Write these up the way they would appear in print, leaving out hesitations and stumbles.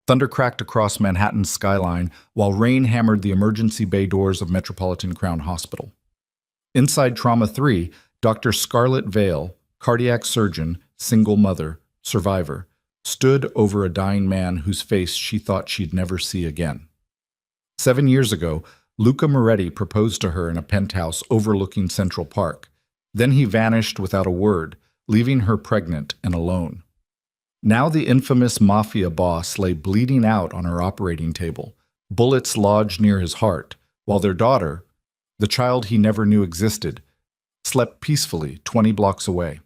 Thunder cracked across Manhattan's skyline while rain hammered the emergency bay doors of Metropolitan Crown Hospital. Inside Trauma 3, Dr. Scarlett Vale, cardiac surgeon, single mother, survivor, stood over a dying man whose face she thought she'd never see again. 7 years ago, Luca Moretti proposed to her in a penthouse overlooking Central Park. Then he vanished without a word, leaving her pregnant and alone. Now the infamous mafia boss lay bleeding out on her operating table, bullets lodged near his heart, while their daughter, the child he never knew existed, slept peacefully 20 blocks away.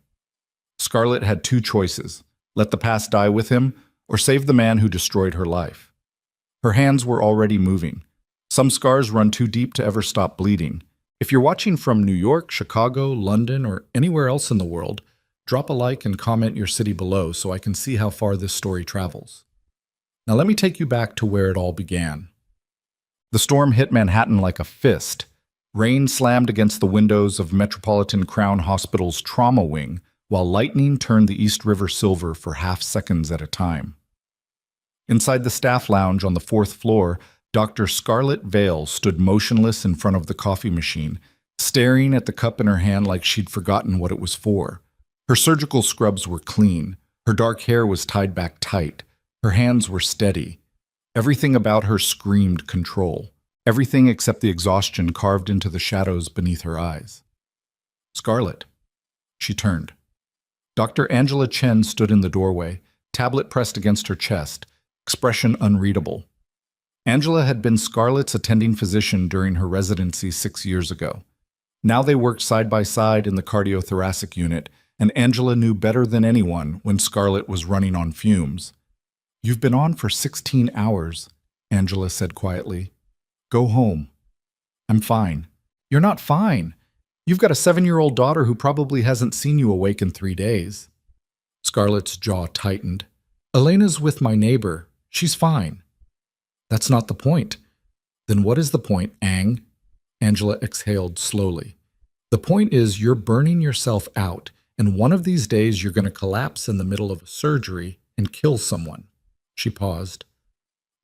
Scarlett had two choices: let the past die with him, or save the man who destroyed her life. Her hands were already moving. Some scars run too deep to ever stop bleeding. If you're watching from New York, Chicago, London, or anywhere else in the world, drop a like and comment your city below so I can see how far this story travels. Now let me take you back to where it all began. The storm hit Manhattan like a fist. Rain slammed against the windows of Metropolitan Crown Hospital's trauma wing, while lightning turned the East River silver for half seconds at a time. Inside the staff lounge on the 4th floor, Dr. Scarlett Vale stood motionless in front of the coffee machine, staring at the cup in her hand like she'd forgotten what it was for. Her surgical scrubs were clean. Her dark hair was tied back tight. Her hands were steady. Everything about her screamed control. Everything except the exhaustion carved into the shadows beneath her eyes. Scarlett. She turned. Dr. Angela Chen stood in the doorway, tablet pressed against her chest, expression unreadable. Angela had been Scarlett's attending physician during her residency 6 years ago. Now they worked side by side in the cardiothoracic unit, and Angela knew better than anyone when Scarlett was running on fumes. "You've been on for 16 hours, Angela said quietly. "Go home." "I'm fine." "You're not fine. You've got a 7-year-old daughter who probably hasn't seen you awake in 3 days. Scarlett's jaw tightened. "Elena's with my neighbor. She's fine." "That's not the point." "Then what is the point, Ang?" Angela exhaled slowly. "The point is you're burning yourself out, and one of these days you're going to collapse in the middle of a surgery and kill someone." She paused.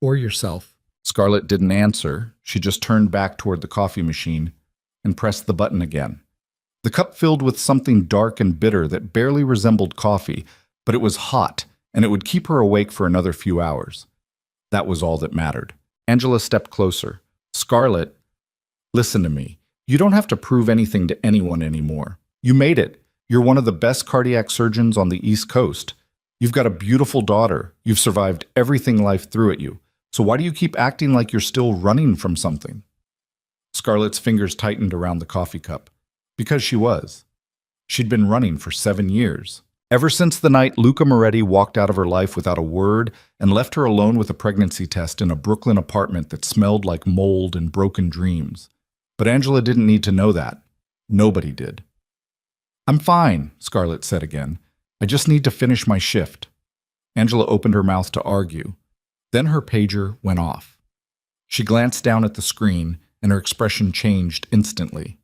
"Or yourself." Scarlett didn't answer. She just turned back toward the coffee machine and pressed the button again. The cup filled with something dark and bitter that barely resembled coffee, but it was hot, and it would keep her awake for another few hours. That was all that mattered. Angela stepped closer. "Scarlett, listen to me. You don't have to prove anything to anyone anymore. You made it. You're one of the best cardiac surgeons on the East Coast. You've got a beautiful daughter. You've survived everything life threw at you. So why do you keep acting like you're still running from something?" Scarlett's fingers tightened around the coffee cup. Because she was. She'd been running for 7 years. Ever since the night Luca Moretti walked out of her life without a word and left her alone with a pregnancy test in a Brooklyn apartment that smelled like mold and broken dreams. But Angela didn't need to know that. Nobody did. "I'm fine," Scarlett said again. "I just need to finish my shift." Angela opened her mouth to argue. Then her pager went off. She glanced down at the screen, and her expression changed instantly.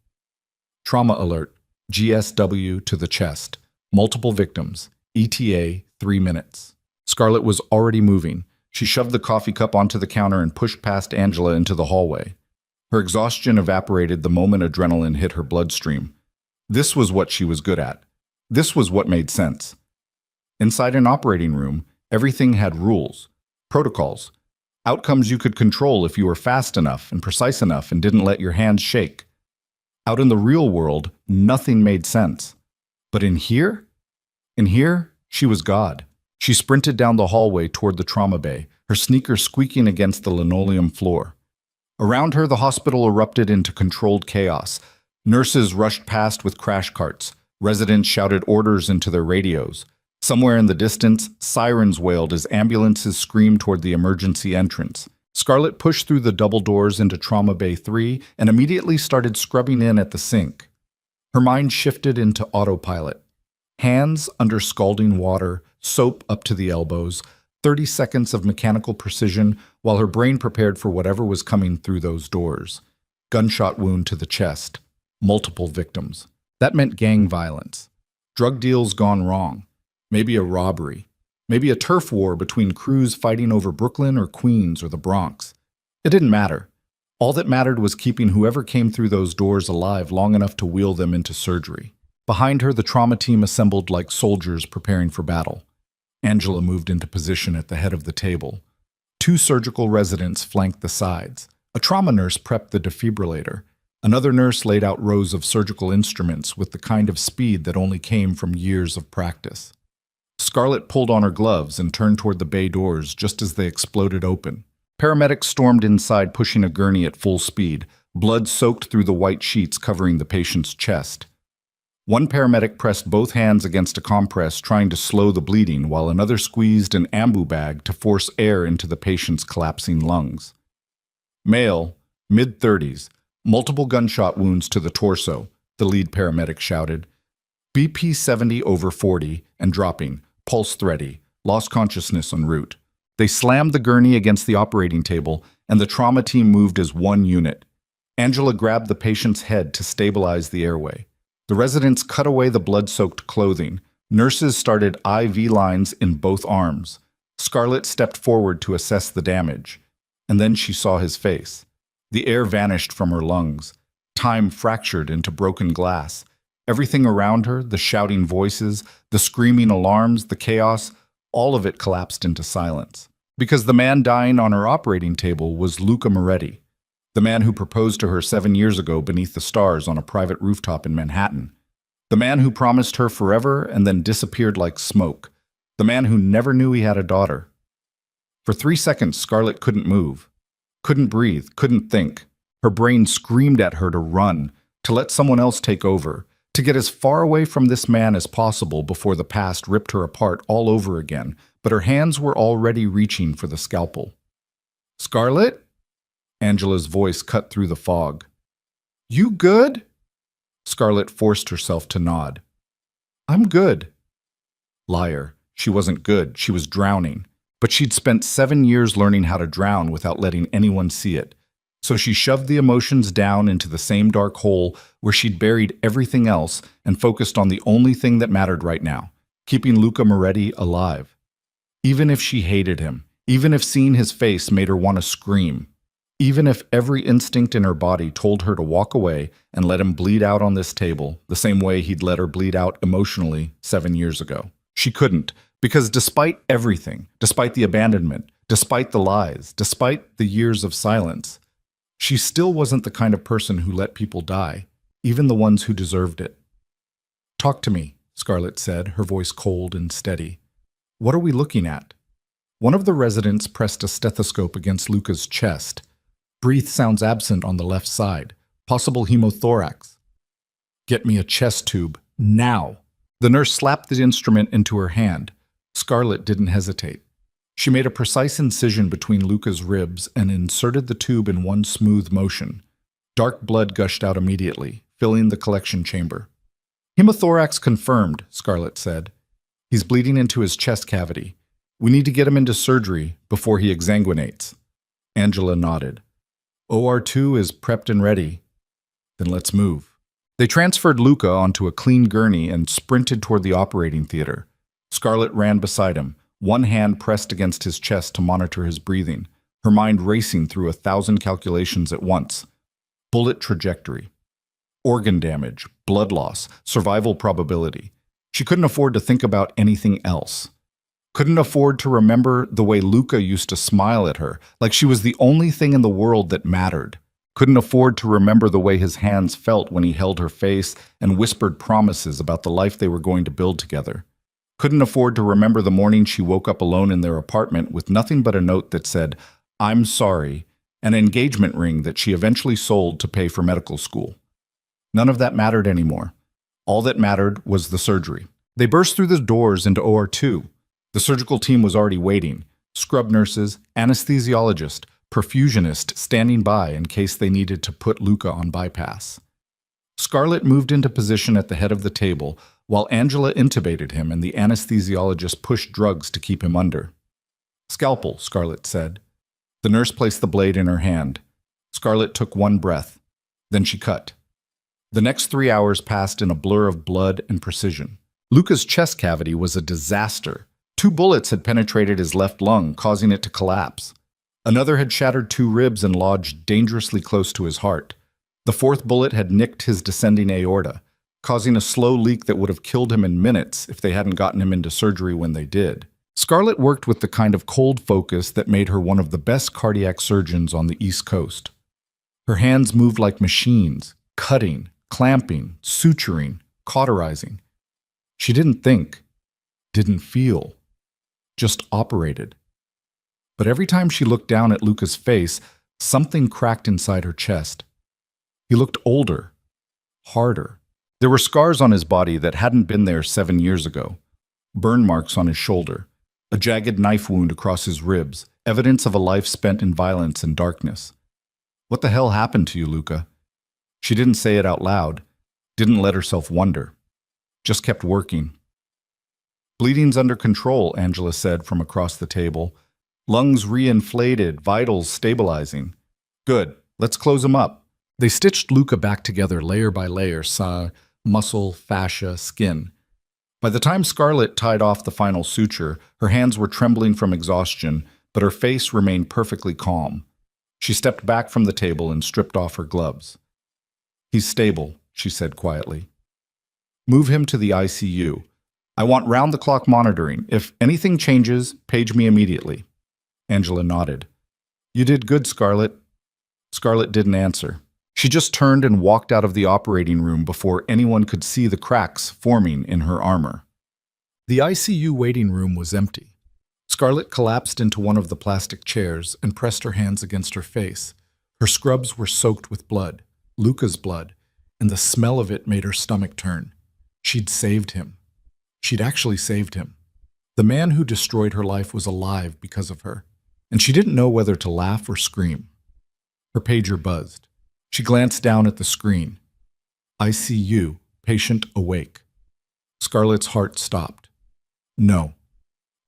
Trauma alert, GSW to the chest. Multiple victims, ETA 3 minutes. Scarlett was already moving. She shoved the coffee cup onto the counter and pushed past Angela into the hallway. Her exhaustion evaporated the moment adrenaline hit her bloodstream. This was what she was good at. This was what made sense. Inside an operating room, everything had rules, protocols, outcomes you could control if you were fast enough and precise enough and didn't let your hands shake. Out in the real world, nothing made sense. But in here, she was God. She sprinted down the hallway toward the trauma bay, her sneakers squeaking against the linoleum floor. Around her, the hospital erupted into controlled chaos. Nurses rushed past with crash carts. Residents shouted orders into their radios. Somewhere in the distance, sirens wailed as ambulances screamed toward the emergency entrance. Scarlett pushed through the double doors into Trauma Bay 3 and immediately started scrubbing in at the sink. Her mind shifted into autopilot. Hands under scalding water, soap up to the elbows, 30 seconds of mechanical precision while her brain prepared for whatever was coming through those doors. Gunshot wound to the chest. Multiple victims. That meant gang violence. Drug deals gone wrong. Maybe a robbery. Maybe a turf war between crews fighting over Brooklyn or Queens or the Bronx. It didn't matter. All that mattered was keeping whoever came through those doors alive long enough to wheel them into surgery. Behind her, the trauma team assembled like soldiers preparing for battle. Angela moved into position at the head of the table. 2 surgical residents flanked the sides. A trauma nurse prepped the defibrillator. Another nurse laid out rows of surgical instruments with the kind of speed that only came from years of practice. Scarlett pulled on her gloves and turned toward the bay doors just as they exploded open. Paramedics stormed inside, pushing a gurney at full speed. Blood soaked through the white sheets covering the patient's chest. One paramedic pressed both hands against a compress, trying to slow the bleeding, while another squeezed an ambu bag to force air into the patient's collapsing lungs. Male, mid-30s, multiple gunshot wounds to the torso, the lead paramedic shouted. BP 70 over 40 and dropping, pulse thready, lost consciousness en route. They slammed the gurney against the operating table, and the trauma team moved as one unit. Angela grabbed the patient's head to stabilize the airway. The residents cut away the blood-soaked clothing. Nurses started IV lines in both arms. Scarlett stepped forward to assess the damage. And then she saw his face. The air vanished from her lungs. Time fractured into broken glass. Everything around her, the shouting voices, the screaming alarms, the chaos, all of it collapsed into silence. Because the man dying on her operating table was Luca Moretti, the man who proposed to her 7 years ago beneath the stars on a private rooftop in Manhattan. The man who promised her forever and then disappeared like smoke. The man who never knew he had a daughter. For 3 seconds, Scarlett couldn't move. Couldn't breathe, couldn't think. Her brain screamed at her to run, to let someone else take over, to get as far away from this man as possible before the past ripped her apart all over again, but her hands were already reaching for the scalpel. "Scarlett?" Angela's voice cut through the fog. "You good?" Scarlett forced herself to nod. "I'm good." Liar. She wasn't good. She was drowning. But she'd spent 7 years learning how to drown without letting anyone see it. So she shoved the emotions down into the same dark hole where she'd buried everything else and focused on the only thing that mattered right now, keeping Luca Moretti alive. Even if she hated him, even if seeing his face made her want to scream, even if every instinct in her body told her to walk away and let him bleed out on this table, the same way he'd let her bleed out emotionally 7 years ago. She couldn't, because despite everything, despite the abandonment, despite the lies, despite the years of silence, she still wasn't the kind of person who let people die, even the ones who deserved it. "Talk to me," Scarlett said, her voice cold and steady. "What are we looking at?" One of the residents pressed a stethoscope against Luca's chest. Breath sounds absent on the left side. Possible hemothorax. "Get me a chest tube, now." The nurse slapped the instrument into her hand. Scarlett didn't hesitate. She made a precise incision between Luca's ribs and inserted the tube in one smooth motion. Dark blood gushed out immediately, filling the collection chamber. "Hemothorax confirmed," Scarlett said. "He's bleeding into his chest cavity. We need to get him into surgery before he exsanguinates." Angela nodded. "OR2 is prepped and ready." "Then let's move." They transferred Luca onto a clean gurney and sprinted toward the operating theater. Scarlett ran beside him, one hand pressed against his chest to monitor his breathing, her mind racing through 1,000 calculations at once. Bullet trajectory, organ damage, blood loss, survival probability. She couldn't afford to think about anything else. Couldn't afford to remember the way Luca used to smile at her, like she was the only thing in the world that mattered. Couldn't afford to remember the way his hands felt when he held her face and whispered promises about the life they were going to build together. Couldn't afford to remember the morning she woke up alone in their apartment with nothing but a note that said, "I'm sorry," an engagement ring that she eventually sold to pay for medical school. None of that mattered anymore. All that mattered was the surgery. They burst through the doors into OR2. The surgical team was already waiting. Scrub nurses, anesthesiologist, perfusionist standing by in case they needed to put Luca on bypass. Scarlett moved into position at the head of the table while Angela intubated him and the anesthesiologist pushed drugs to keep him under. "Scalpel," Scarlett said. The nurse placed the blade in her hand. Scarlett took one breath. Then she cut. The next 3 hours passed in a blur of blood and precision. Luca's chest cavity was a disaster. 2 bullets had penetrated his left lung, causing it to collapse. Another had shattered 2 ribs and lodged dangerously close to his heart. The 4th bullet had nicked his descending aorta, causing a slow leak that would have killed him in minutes if they hadn't gotten him into surgery when they did. Scarlett worked with the kind of cold focus that made her one of the best cardiac surgeons on the East Coast. Her hands moved like machines, cutting, clamping, suturing, cauterizing. She didn't think, didn't feel, just operated. But every time she looked down at Luca's face, something cracked inside her chest. He looked older, harder. There were scars on his body that hadn't been there 7 years ago. Burn marks on his shoulder, a jagged knife wound across his ribs, evidence of a life spent in violence and darkness. What the hell happened to you, Luca? She didn't say it out loud, didn't let herself wonder, just kept working. Bleeding's under control, Angela said from across the table. Lungs reinflated, vitals stabilizing. Good, let's close him up. They stitched Luca back together layer by layer, muscle, fascia, skin. By the time Scarlett tied off the final suture, her hands were trembling from exhaustion, but her face remained perfectly calm. She stepped back from the table and stripped off her gloves. He's stable, she said quietly. Move him to the ICU. I want round-the-clock monitoring. If anything changes, page me immediately. Angela nodded. You did good, Scarlett. Scarlett didn't answer. She just turned and walked out of the operating room before anyone could see the cracks forming in her armor. The ICU waiting room was empty. Scarlett collapsed into one of the plastic chairs and pressed her hands against her face. Her scrubs were soaked with blood, Luca's blood, and the smell of it made her stomach turn. She'd saved him. She'd actually saved him. The man who destroyed her life was alive because of her, and she didn't know whether to laugh or scream. Her pager buzzed. She glanced down at the screen. ICU, patient awake. Scarlett's heart stopped. No,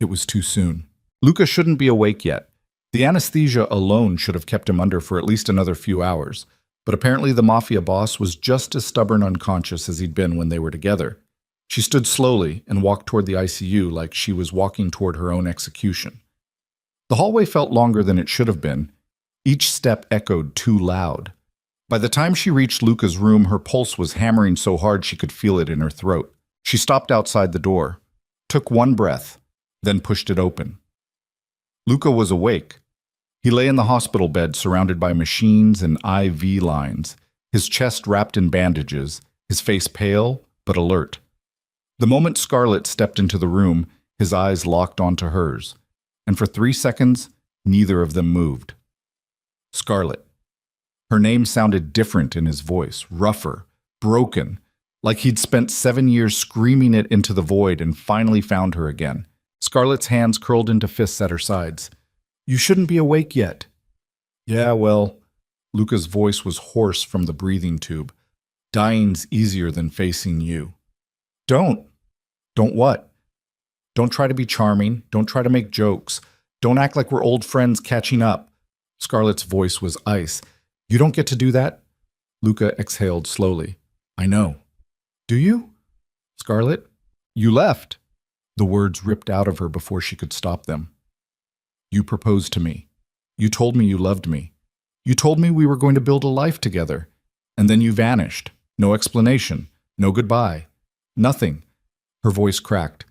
it was too soon. Luca shouldn't be awake yet. The anesthesia alone should have kept him under for at least another few hours, but apparently the mafia boss was just as stubborn unconscious as he'd been when they were together. She stood slowly and walked toward the ICU like she was walking toward her own execution. The hallway felt longer than it should have been. Each step echoed too loud. By the time she reached Luca's room, her pulse was hammering so hard she could feel it in her throat. She stopped outside the door, took one breath, then pushed it open. Luca was awake. He lay in the hospital bed surrounded by machines and IV lines, his chest wrapped in bandages, his face pale but alert. The moment Scarlett stepped into the room, his eyes locked onto hers, and for 3 seconds, neither of them moved. Scarlett. Her name sounded different in his voice, rougher, broken, like he'd spent 7 years screaming it into the void and finally found her again. Scarlett's hands curled into fists at her sides. You shouldn't be awake yet. Yeah, well, Luca's voice was hoarse from the breathing tube. Dying's easier than facing you. Don't what? Don't try to be charming. Don't try to make jokes. Don't act like we're old friends catching up. Scarlett's voice was ice. You don't get to do that? Luca exhaled slowly. I know. Do you? Scarlett, you left. The words ripped out of her before she could stop them. You proposed to me. You told me you loved me. You told me we were going to build a life together. And then you vanished. No explanation. No goodbye. Nothing. Her voice cracked.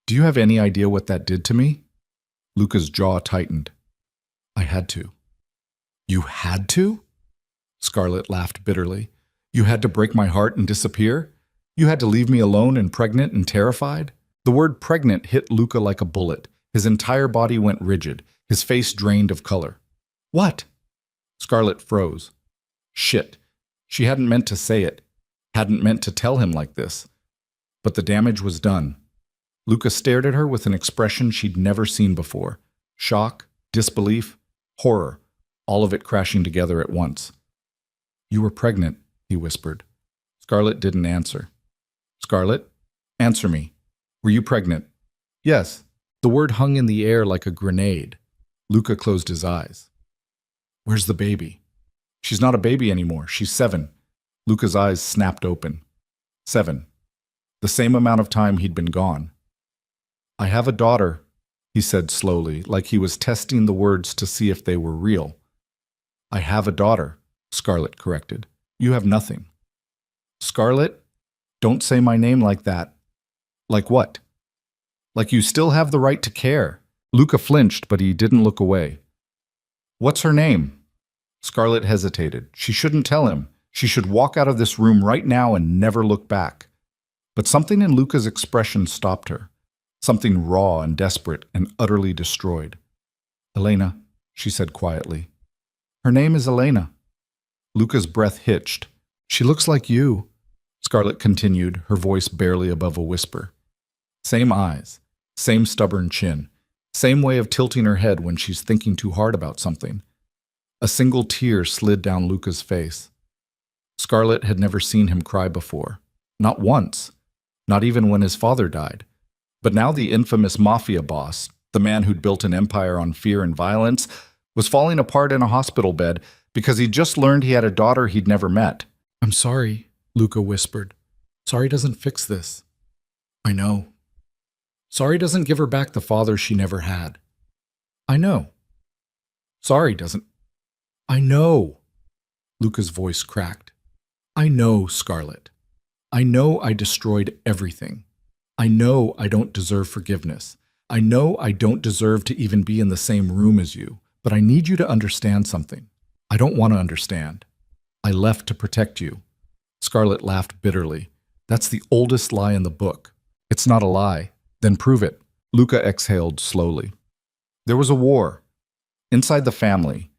Do you have any idea what that did to me? Luca's jaw tightened. I had to. You had to? Scarlett laughed bitterly. You had to break my heart and disappear? You had to leave me alone and pregnant and terrified? The word pregnant hit Luca like a bullet. His entire body went rigid, his face drained of color. What? Scarlett froze. Shit. She hadn't meant to say it, hadn't meant to tell him like this. But the damage was done. Luca stared at her with an expression she'd never seen before. Shock, disbelief, horror, all of it crashing together at once. You were pregnant, he whispered. Scarlett didn't answer. Scarlett, answer me. Were you pregnant? Yes. The word hung in the air like a grenade. Luca closed his eyes. Where's the baby? She's not a baby anymore. She's 7. Luca's eyes snapped open. 7. The same amount of time he'd been gone. I have a daughter, he said slowly, like he was testing the words to see if they were real. I have a daughter, Scarlett corrected. You have nothing. Scarlett, don't say my name like that. Like what? Like you still have the right to care. Luca flinched, but he didn't look away. What's her name? Scarlett hesitated. She shouldn't tell him. She should walk out of this room right now and never look back. But something in Luca's expression stopped her. Something raw and desperate and utterly destroyed. Elena, she said quietly. Her name is Elena. Luca's breath hitched. She looks like you, Scarlett continued, her voice barely above a whisper. Same eyes, same stubborn chin, same way of tilting her head when she's thinking too hard about something. A single tear slid down Luca's face. Scarlett had never seen him cry before. Not once. Not even when his father died. But now the infamous mafia boss, the man who'd built an empire on fear and violence, was falling apart in a hospital bed because he'd just learned he had a daughter he'd never met. I'm sorry, Luca whispered. Sorry doesn't fix this. I know. Sorry doesn't give her back the father she never had. I know. Sorry doesn't. I know. Luca's voice cracked. I know, Scarlett. I know I destroyed everything. I know I don't deserve forgiveness. I know I don't deserve to even be in the same room as you, but I need you to understand something. I don't want to understand. I left to protect you. Scarlett laughed bitterly. That's the oldest lie in the book. It's not a lie. Then prove it. Luca exhaled slowly. There was a war. Inside the family.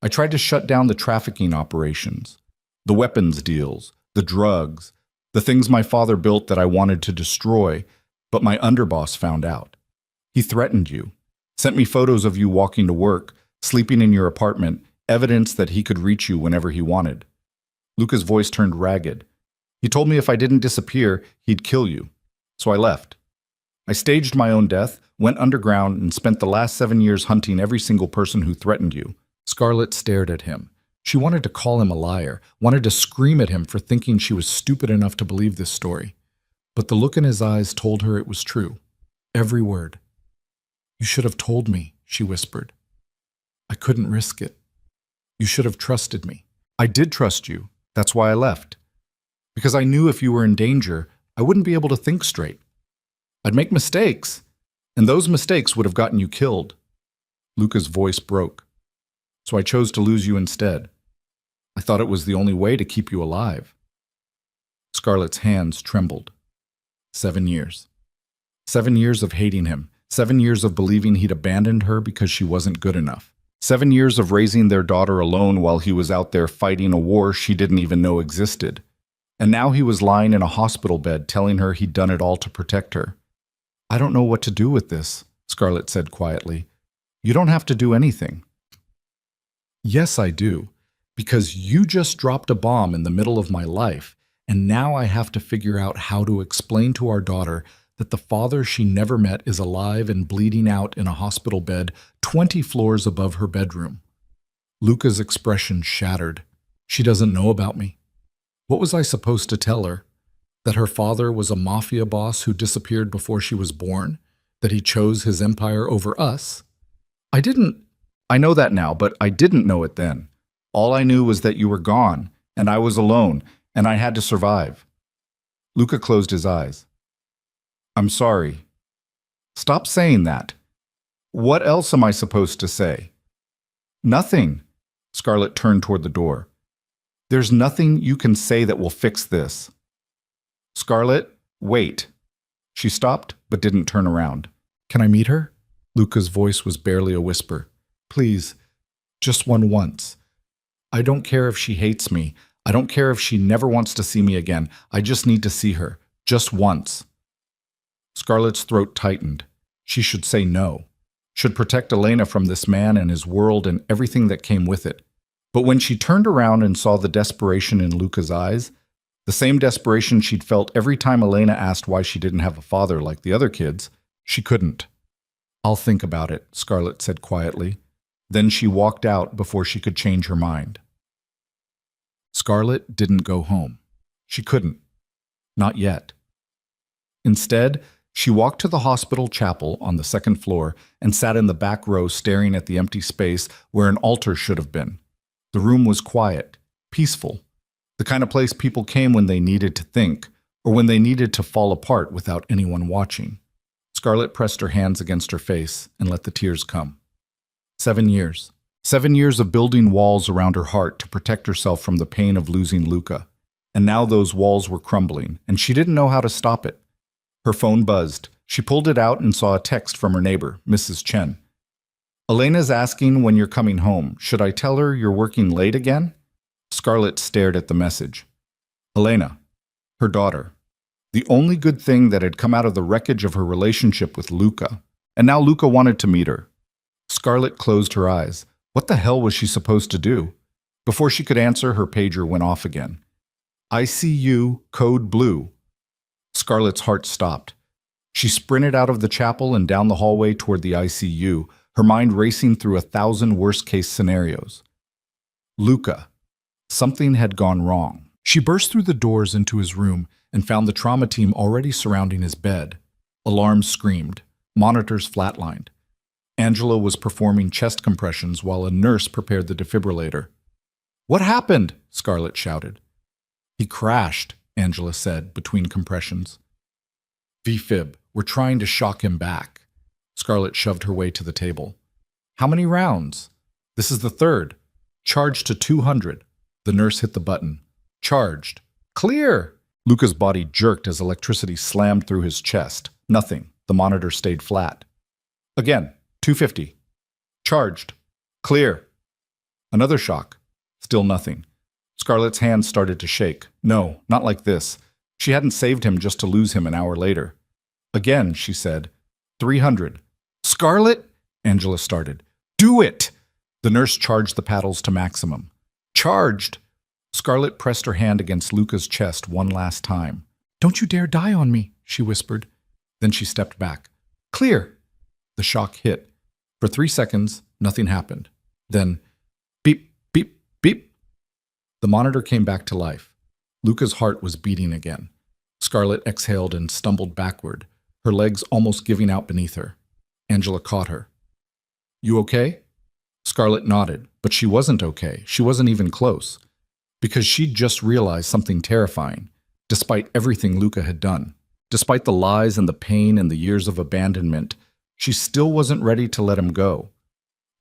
I tried to shut down the trafficking operations, the weapons deals, the drugs, the things my father built that I wanted to destroy, but my underboss found out. He threatened you, sent me photos of you walking to work, sleeping in your apartment, evidence that he could reach you whenever he wanted. Luca's voice turned ragged. He told me if I didn't disappear, he'd kill you. So I left. I staged my own death, went underground, and spent the last 7 years hunting every single person who threatened you. Scarlett stared at him. She wanted to call him a liar, wanted to scream at him for thinking she was stupid enough to believe this story. But the look in his eyes told her it was true. Every word. You should have told me, she whispered. I couldn't risk it. You should have trusted me. I did trust you. That's why I left. Because I knew if you were in danger, I wouldn't be able to think straight. I'd make mistakes, and those mistakes would have gotten you killed. Luca's voice broke. So I chose to lose you instead. I thought it was the only way to keep you alive. Scarlett's hands trembled. 7 years. 7 years of hating him. 7 years of believing he'd abandoned her because she wasn't good enough. 7 years of raising their daughter alone while he was out there fighting a war she didn't even know existed. And now he was lying in a hospital bed telling her he'd done it all to protect her. I don't know what to do with this, Scarlett said quietly. You don't have to do anything. Yes, I do, because you just dropped a bomb in the middle of my life, and now I have to figure out how to explain to our daughter that the father she never met is alive and bleeding out in a hospital bed 20 floors above her bedroom. Luca's expression shattered. She doesn't know about me. What was I supposed to tell her? That her father was a mafia boss who disappeared before she was born? That he chose his empire over us? I know that now, but I didn't know it then. All I knew was that you were gone, and I was alone, and I had to survive. Luca closed his eyes. I'm sorry. Stop saying that. What else am I supposed to say? Nothing. Scarlett turned toward the door. There's nothing you can say that will fix this. Scarlett, wait. She stopped, but didn't turn around. Can I meet her? Luca's voice was barely a whisper. Please, just one once. I don't care if she hates me. I don't care if she never wants to see me again. I just need to see her. Just once. Scarlett's throat tightened. She should say no. Should protect Elena from this man and his world and everything that came with it. But when she turned around and saw the desperation in Luca's eyes, the same desperation she'd felt every time Elena asked why she didn't have a father like the other kids, she couldn't. I'll think about it, Scarlett said quietly. Then she walked out before she could change her mind. Scarlett didn't go home. She couldn't. Not yet. Instead, She walked to the hospital chapel on the second floor and sat in the back row staring at the empty space where an altar should have been. The room was quiet, peaceful, the kind of place people came when they needed to think, or when they needed to fall apart without anyone watching. Scarlett pressed her hands against her face and let the tears come. 7 years. 7 years of building walls around her heart to protect herself from the pain of losing Luca. And now those walls were crumbling, and she didn't know how to stop it. Her phone buzzed. She pulled it out and saw a text from her neighbor, Mrs. Chen. "Elena's asking when you're coming home. Should I tell her you're working late again?" Scarlett stared at the message. Elena, her daughter. The only good thing that had come out of the wreckage of her relationship with Luca. And now Luca wanted to meet her. Scarlett closed her eyes. What the hell was she supposed to do? Before she could answer, her pager went off again. ICU, code blue. Scarlett's heart stopped. She sprinted out of the chapel and down the hallway toward the ICU, her mind racing through 1,000 worst-case scenarios. Luca. Something had gone wrong. She burst through the doors into his room and found the trauma team already surrounding his bed. Alarms screamed. Monitors flatlined. Angela was performing chest compressions while a nurse prepared the defibrillator. "What happened?" Scarlett shouted. "He crashed," Angela said, between compressions. "VFib, we're trying to shock him back." Scarlett shoved her way to the table. "How many rounds?" "This is the third. Charged to 200. The nurse hit the button. "Charged. Clear!" Luca's body jerked as electricity slammed through his chest. Nothing. The monitor stayed flat. Again. 250. Charged. Clear. Another shock. Still nothing. Scarlett's hands started to shake. No, not like this. She hadn't saved him just to lose him an hour later. Again, she said. 300. "Scarlett?" Angela started. "Do it!" The nurse charged the paddles to maximum. Charged! Scarlett pressed her hand against Luca's chest one last time. "Don't you dare die on me," she whispered. Then she stepped back. "Clear!" The shock hit. For 3 seconds, nothing happened. Then, beep, beep, beep. The monitor came back to life. Luca's heart was beating again. Scarlett exhaled and stumbled backward, her legs almost giving out beneath her. Angela caught her. "You okay?" Scarlett nodded, but she wasn't okay. She wasn't even close. Because she'd just realized something terrifying, despite everything Luca had done. Despite the lies and the pain and the years of abandonment, she still wasn't ready to let him go.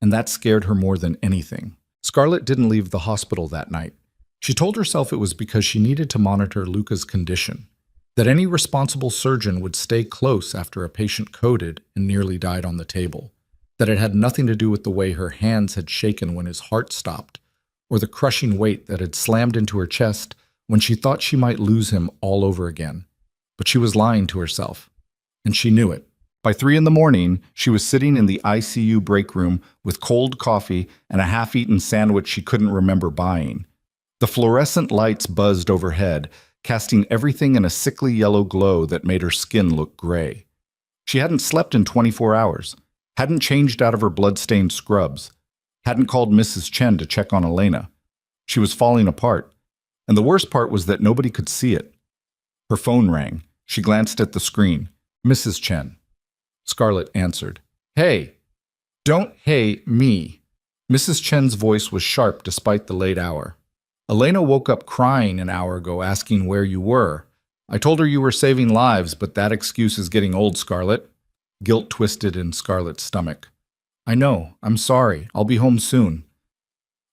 And that scared her more than anything. Scarlett didn't leave the hospital that night. She told herself it was because she needed to monitor Luca's condition, that any responsible surgeon would stay close after a patient coded and nearly died on the table, that it had nothing to do with the way her hands had shaken when his heart stopped, or the crushing weight that had slammed into her chest when she thought she might lose him all over again. But she was lying to herself, and she knew it. By 3 a.m, she was sitting in the ICU break room with cold coffee and a half-eaten sandwich she couldn't remember buying. The fluorescent lights buzzed overhead, casting everything in a sickly yellow glow that made her skin look gray. She hadn't slept in 24 hours, hadn't changed out of her blood-stained scrubs, hadn't called Mrs. Chen to check on Elena. She was falling apart, and the worst part was that nobody could see it. Her phone rang. She glanced at the screen. "Mrs. Chen." Scarlett answered. "Hey." "Don't hey me." Mrs. Chen's voice was sharp despite the late hour. "Elena woke up crying an hour ago asking where you were. I told her you were saving lives, but that excuse is getting old, Scarlett." Guilt twisted in Scarlett's stomach. "I know. I'm sorry. I'll be home soon."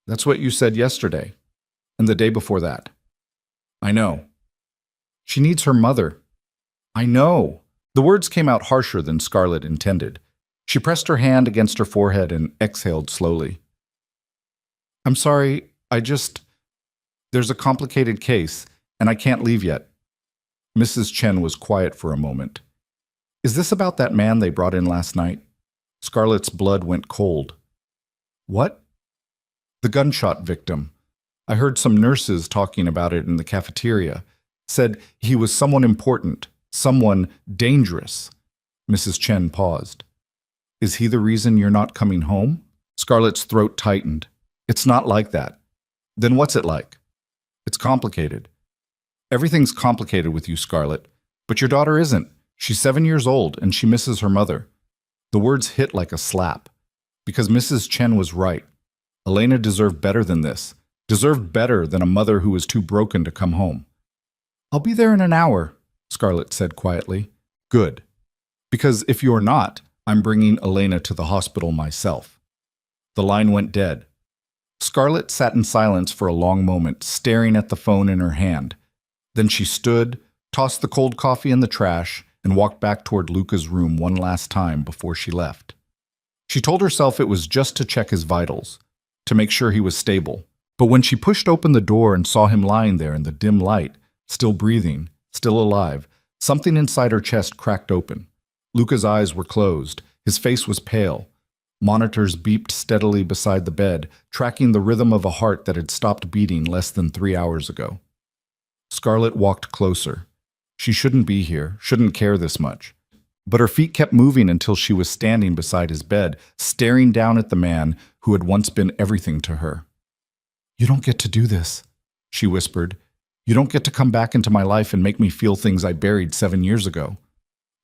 "That's what you said yesterday. And the day before that." "I know." "She needs her mother." "I know." The words came out harsher than Scarlett intended. She pressed her hand against her forehead and exhaled slowly. "I'm sorry, there's a complicated case, and I can't leave yet." Mrs. Chen was quiet for a moment. "Is this about that man they brought in last night?" Scarlett's blood went cold. "What?" "The gunshot victim. I heard some nurses talking about it in the cafeteria. Said he was someone important, someone dangerous." Mrs. Chen paused. "Is he the reason you're not coming home?" Scarlett's throat tightened. "It's not like that." "Then what's it like?" "It's complicated." "Everything's complicated with you, Scarlett. But your daughter isn't. She's 7 years old and she misses her mother. The words hit like a slap. Because Mrs. Chen was right. Elena deserved better than this. Deserved better than a mother who was too broken to come home. "I'll be there in an hour," Scarlett said quietly. "Good. Because if you're not, I'm bringing Elena to the hospital myself." The line went dead. Scarlett sat in silence for a long moment, staring at the phone in her hand. Then she stood, tossed the cold coffee in the trash, and walked back toward Luca's room one last time before she left. She told herself it was just to check his vitals, to make sure he was stable. But when she pushed open the door and saw him lying there in the dim light, still breathing, still alive, something inside her chest cracked open. Luca's eyes were closed. His face was pale. Monitors beeped steadily beside the bed, tracking the rhythm of a heart that had stopped beating less than 3 hours ago. Scarlett walked closer. She shouldn't be here, shouldn't care this much. But her feet kept moving until she was standing beside his bed, staring down at the man who had once been everything to her. "You don't get to do this," she whispered. "You don't get to come back into my life and make me feel things I buried 7 years ago."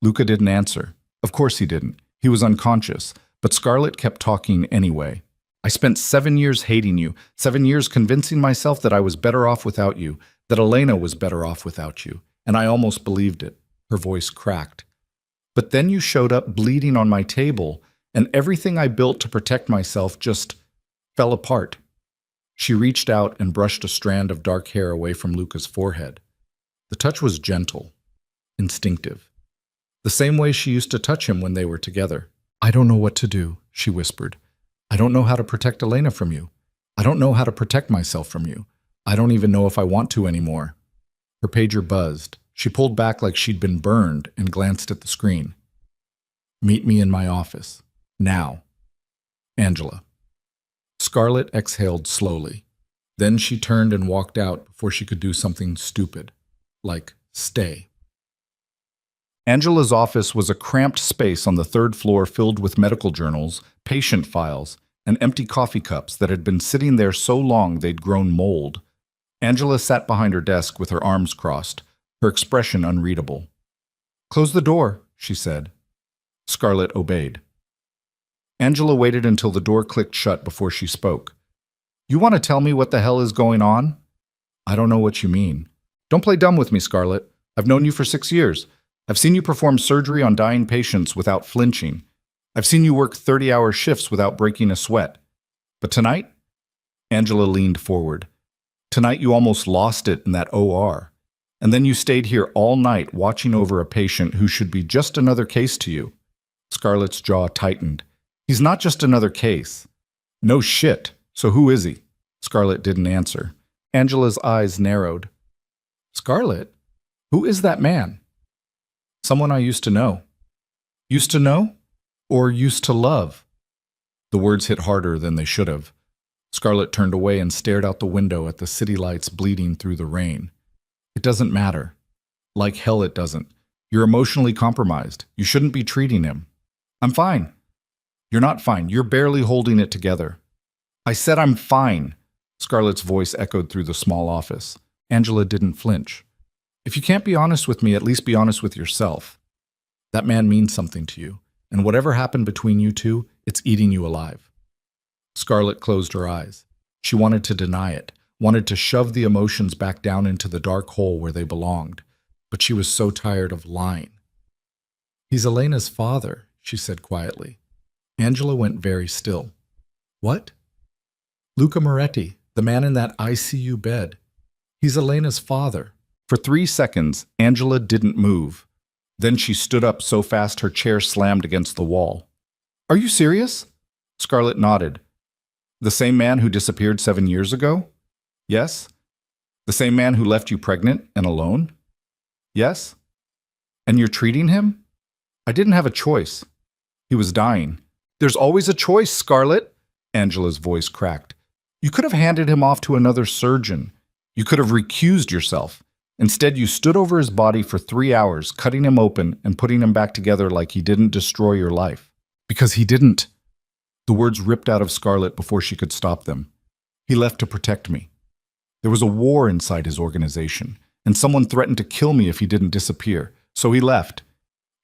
Luca didn't answer. Of course he didn't. He was unconscious. But Scarlett kept talking anyway. "I spent 7 years hating you, 7 years convincing myself that I was better off without you, that Elena was better off without you, and I almost believed it." Her voice cracked. "But then you showed up bleeding on my table, and everything I built to protect myself just fell apart." She reached out and brushed a strand of dark hair away from Luca's forehead. The touch was gentle, instinctive, the same way she used to touch him when they were together. "I don't know what to do," she whispered. "I don't know how to protect Elena from you. I don't know how to protect myself from you. I don't even know if I want to anymore." Her pager buzzed. She pulled back like she'd been burned and glanced at the screen. "Meet me in my office. Now. Angela." Scarlett exhaled slowly. Then she turned and walked out before she could do something stupid, like stay. Angela's office was a cramped space on the 3rd floor filled with medical journals, patient files, and empty coffee cups that had been sitting there so long they'd grown mold. Angela sat behind her desk with her arms crossed, her expression unreadable. "Close the door," she said. Scarlett obeyed. Angela waited until the door clicked shut before she spoke. "You want to tell me what the hell is going on?" "I don't know what you mean." "Don't play dumb with me, Scarlett. I've known you for 6 years. I've seen you perform surgery on dying patients without flinching. I've seen you work 30-hour shifts without breaking a sweat. But tonight?" Angela leaned forward. "Tonight you almost lost it in that OR. And then you stayed here all night watching over a patient who should be just another case to you." Scarlett's jaw tightened. "He's not just another case." "No shit. So who is he?" Scarlett didn't answer. Angela's eyes narrowed. "Scarlett? Who is that man?" "Someone I used to know." "Used to know? Or used to love?" The words hit harder than they should have. Scarlett turned away and stared out the window at the city lights bleeding through the rain. "It doesn't matter. Like hell it doesn't. You're emotionally compromised. You shouldn't be treating him." "I'm fine." "You're not fine. You're barely holding it together." "I said I'm fine." Scarlett's voice echoed through the small office. Angela didn't flinch. "If you can't be honest with me, at least be honest with yourself. That man means something to you, and whatever happened between you two, it's eating you alive." Scarlett closed her eyes. She wanted to deny it, wanted to shove the emotions back down into the dark hole where they belonged, but she was so tired of lying. "He's Elena's father," she said quietly. Angela went very still. "What?" "Luca Moretti, the man in that ICU bed. He's Elena's father." For 3 seconds, Angela didn't move. Then she stood up so fast her chair slammed against the wall. "Are you serious?" Scarlett nodded. "The same man who disappeared 7 years ago?" "Yes." "The same man who left you pregnant and alone?" "Yes." "And you're treating him?" "I didn't have a choice. He was dying." "There's always a choice, Scarlett," Angela's voice cracked. "You could have handed him off to another surgeon. You could have recused yourself. Instead, you stood over his body for 3 hours, cutting him open and putting him back together like he didn't destroy your life. Because he didn't." The words ripped out of Scarlett before she could stop them. "He left to protect me. There was a war inside his organization, and someone threatened to kill me if he didn't disappear. So he left.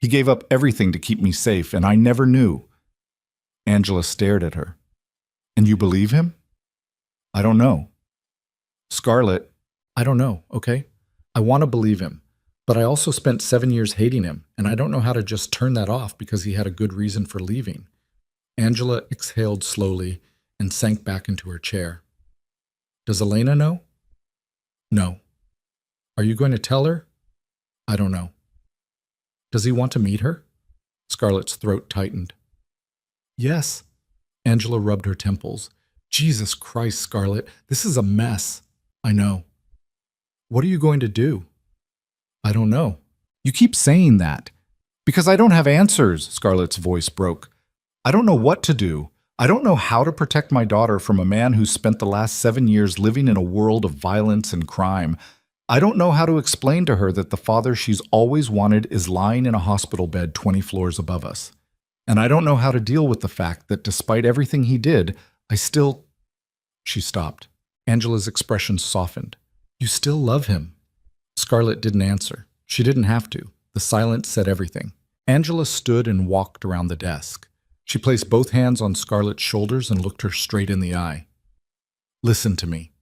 He gave up everything to keep me safe, and I never knew. Angela stared at her. And you believe him? I don't know. Scarlett, I don't know, okay? I want to believe him, but I also spent 7 years hating him, and I don't know how to just turn that off because he had a good reason for leaving. Angela exhaled slowly and sank back into her chair. Does Elena know? No. Are you going to tell her? I don't know. Does he want to meet her? Scarlett's throat tightened. Yes. Angela rubbed her temples. Jesus Christ, Scarlett, this is a mess. I know. What are you going to do? I don't know. You keep saying that. Because I don't have answers, Scarlett's voice broke. I don't know what to do. I don't know how to protect my daughter from a man who spent the last 7 years living in a world of violence and crime. I don't know how to explain to her that the father she's always wanted is lying in a hospital bed 20 floors above us. And I don't know how to deal with the fact that despite everything he did, I still... She stopped. Angela's expression softened. You still love him. Scarlett didn't answer. She didn't have to. The silence said everything. Angela stood and walked around the desk. She placed both hands on Scarlett's shoulders and looked her straight in the eye. Listen to me.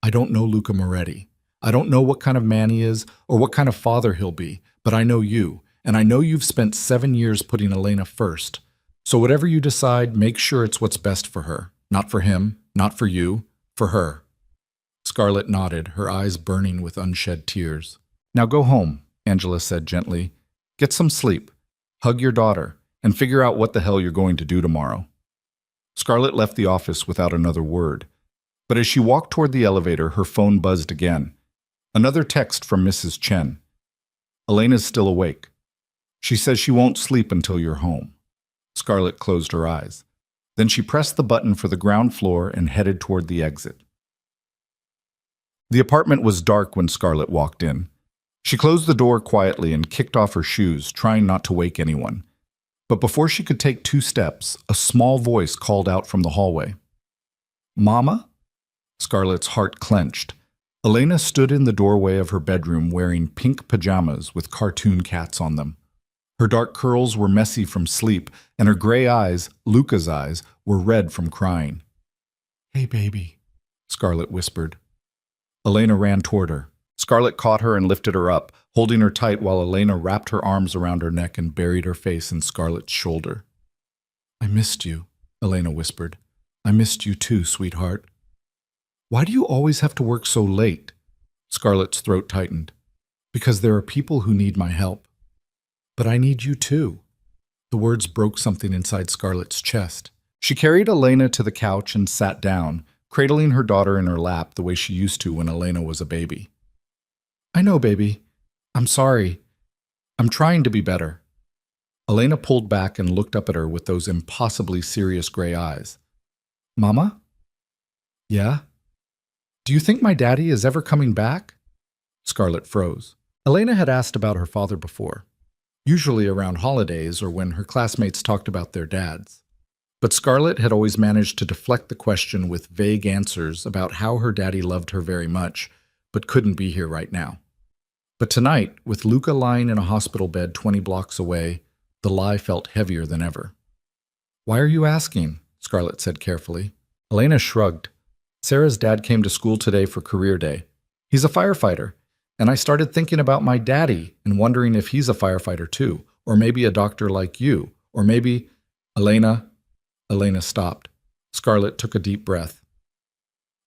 I don't know Luca Moretti. I don't know what kind of man he is or what kind of father he'll be, but I know you, and I know you've spent 7 years putting Elena first. So whatever you decide, make sure it's what's best for her. Not for him, not for you, for her. Scarlett nodded, her eyes burning with unshed tears. Now go home, Angela said gently. Get some sleep. Hug your daughter. And figure out what the hell you're going to do tomorrow. Scarlett left the office without another word. But as she walked toward the elevator, her phone buzzed again. Another text from Mrs. Chen. Elena's still awake. She says she won't sleep until you're home. Scarlett closed her eyes. Then she pressed the button for the ground floor and headed toward the exit. The apartment was dark when Scarlett walked in. She closed the door quietly and kicked off her shoes, trying not to wake anyone. But before she could take 2 steps, a small voice called out from the hallway. Mama? Scarlett's heart clenched. Elena stood in the doorway of her bedroom wearing pink pajamas with cartoon cats on them. Her dark curls were messy from sleep, and her gray eyes, Luca's eyes, were red from crying. Hey, baby, Scarlett whispered. Elena ran toward her. Scarlett caught her and lifted her up, holding her tight while Elena wrapped her arms around her neck and buried her face in Scarlett's shoulder. I missed you, Elena whispered. I missed you too, sweetheart. Why do you always have to work so late? Scarlett's throat tightened. Because there are people who need my help. But I need you too. The words broke something inside Scarlett's chest. She carried Elena to the couch and sat down, cradling her daughter in her lap the way she used to when Elena was a baby. I know, baby. I'm sorry. I'm trying to be better. Elena pulled back and looked up at her with those impossibly serious gray eyes. Mama? Yeah? Do you think my daddy is ever coming back? Scarlett froze. Elena had asked about her father before, usually around holidays or when her classmates talked about their dads. But Scarlett had always managed to deflect the question with vague answers about how her daddy loved her very much, but couldn't be here right now. But tonight, with Luca lying in a hospital bed 20 blocks away, the lie felt heavier than ever. Why are you asking? Scarlett said carefully. Elena shrugged. Sarah's dad came to school today for career day. He's a firefighter, and I started thinking about my daddy and wondering if he's a firefighter too, or maybe a doctor like you, or maybe... Elena stopped. Scarlett took a deep breath.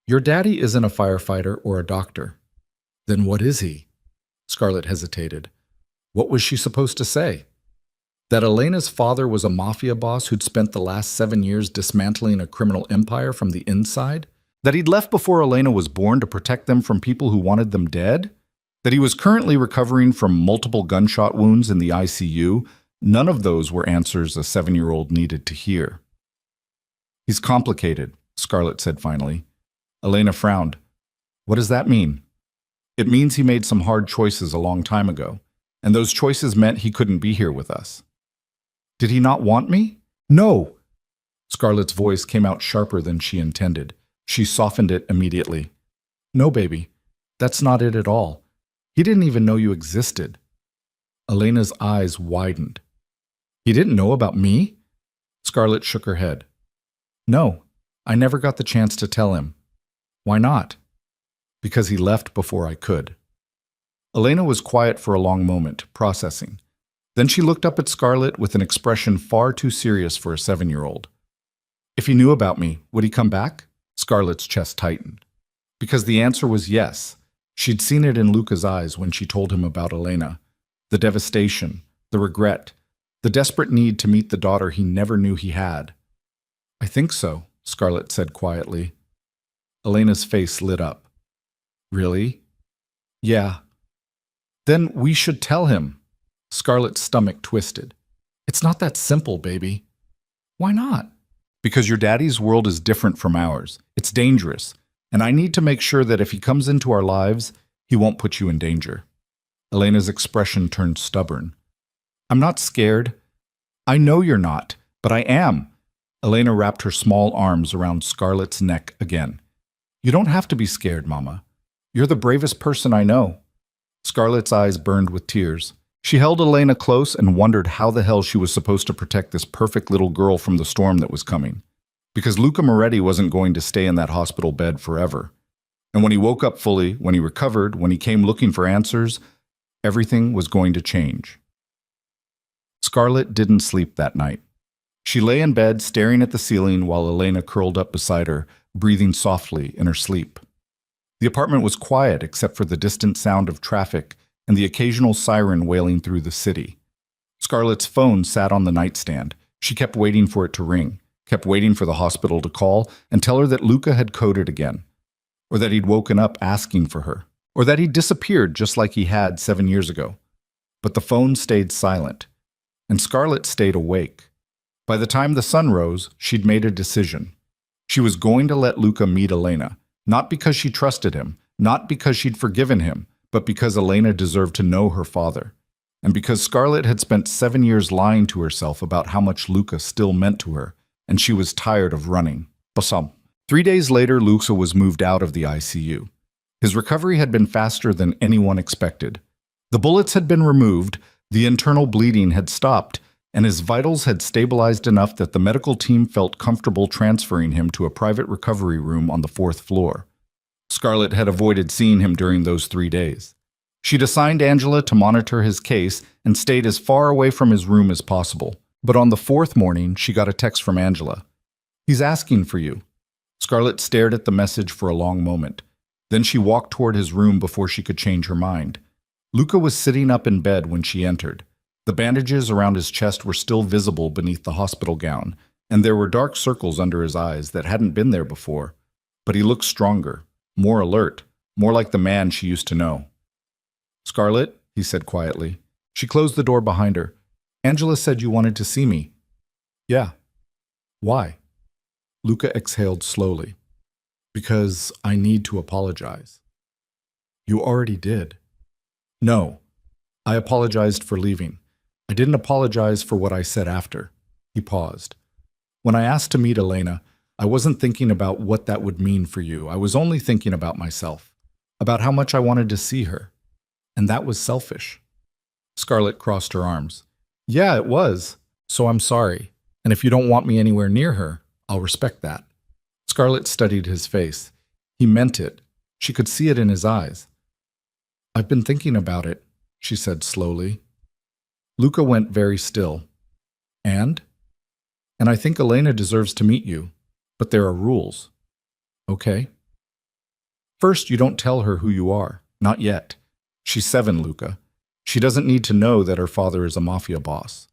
Your daddy isn't a firefighter or a doctor. Then what is he? Scarlett hesitated. What was she supposed to say? That Elena's father was a mafia boss who'd spent the last 7 years dismantling a criminal empire from the inside? That he'd left before Elena was born to protect them from people who wanted them dead? That he was currently recovering from multiple gunshot wounds in the ICU? None of those were answers a 7-year-old needed to hear. He's complicated, Scarlett said finally. Elena frowned. What does that mean? It means he made some hard choices a long time ago, and those choices meant he couldn't be here with us. Did he not want me? No! Scarlett's voice came out sharper than she intended. She softened it immediately. No, baby, that's not it at all. He didn't even know you existed. Elena's eyes widened. He didn't know about me? Scarlett shook her head. No, I never got the chance to tell him. Why not? Because he left before I could. Elena was quiet for a long moment, processing. Then she looked up at Scarlett with an expression far too serious for a 7-year-old. If he knew about me, would he come back? Scarlett's chest tightened. Because the answer was yes. She'd seen it in Luca's eyes when she told him about Elena. The devastation, the regret, the desperate need to meet the daughter he never knew he had. I think so, Scarlett said quietly. Elena's face lit up. Really? Yeah. Then we should tell him. Scarlett's stomach twisted. It's not that simple, baby. Why not? Because your daddy's world is different from ours. It's dangerous, and I need to make sure that if he comes into our lives, he won't put you in danger. Elena's expression turned stubborn. I'm not scared. I know you're not, but I am. Elena wrapped her small arms around Scarlett's neck again. You don't have to be scared, Mama. You're the bravest person I know. Scarlett's eyes burned with tears. She held Elena close and wondered how the hell she was supposed to protect this perfect little girl from the storm that was coming. Because Luca Moretti wasn't going to stay in that hospital bed forever. And when he woke up fully, when he recovered, when he came looking for answers, everything was going to change. Scarlett didn't sleep that night. She lay in bed staring at the ceiling while Elena curled up beside her, breathing softly in her sleep. The apartment was quiet except for the distant sound of traffic and the occasional siren wailing through the city. Scarlett's phone sat on the nightstand. She kept waiting for it to ring, kept waiting for the hospital to call and tell her that Luca had coded again, or that he'd woken up asking for her, or that he'd disappeared just like he had 7 years ago. But the phone stayed silent, and Scarlett stayed awake. By the time the sun rose, she'd made a decision. She was going to let Luca meet Elena, not because she trusted him, not because she'd forgiven him, but because Elena deserved to know her father, and because Scarlett had spent 7 years lying to herself about how much Luca still meant to her, and she was tired of running. Possessive. 3 days later, Luca was moved out of the ICU. His recovery had been faster than anyone expected. The bullets had been removed, the internal bleeding had stopped, and his vitals had stabilized enough that the medical team felt comfortable transferring him to a private recovery room on the 4th floor. Scarlett had avoided seeing him during those 3 days. She'd assigned Angela to monitor his case and stayed as far away from his room as possible. But on the 4th morning, she got a text from Angela. He's asking for you. Scarlett stared at the message for a long moment. Then she walked toward his room before she could change her mind. Luca was sitting up in bed when she entered. The bandages around his chest were still visible beneath the hospital gown, and there were dark circles under his eyes that hadn't been there before. But he looked stronger, more alert, more like the man she used to know. Scarlett, he said quietly. She closed the door behind her. Angela said you wanted to see me. Yeah. Why? Luca exhaled slowly. Because I need to apologize. You already did. No. I apologized for leaving. I didn't apologize for what I said after. He paused. When I asked to meet Elena, I wasn't thinking about what that would mean for you. I was only thinking about myself, about how much I wanted to see her. And that was selfish. Scarlett crossed her arms. Yeah, it was. So I'm sorry. And if you don't want me anywhere near her, I'll respect that. Scarlett studied his face. He meant it. She could see it in his eyes. I've been thinking about it, she said slowly. Luca went very still. And I think Elena deserves to meet you, but there are rules. Okay. First, you don't tell her who you are. Not yet. She's 7, Luca. She doesn't need to know that her father is a mafia boss.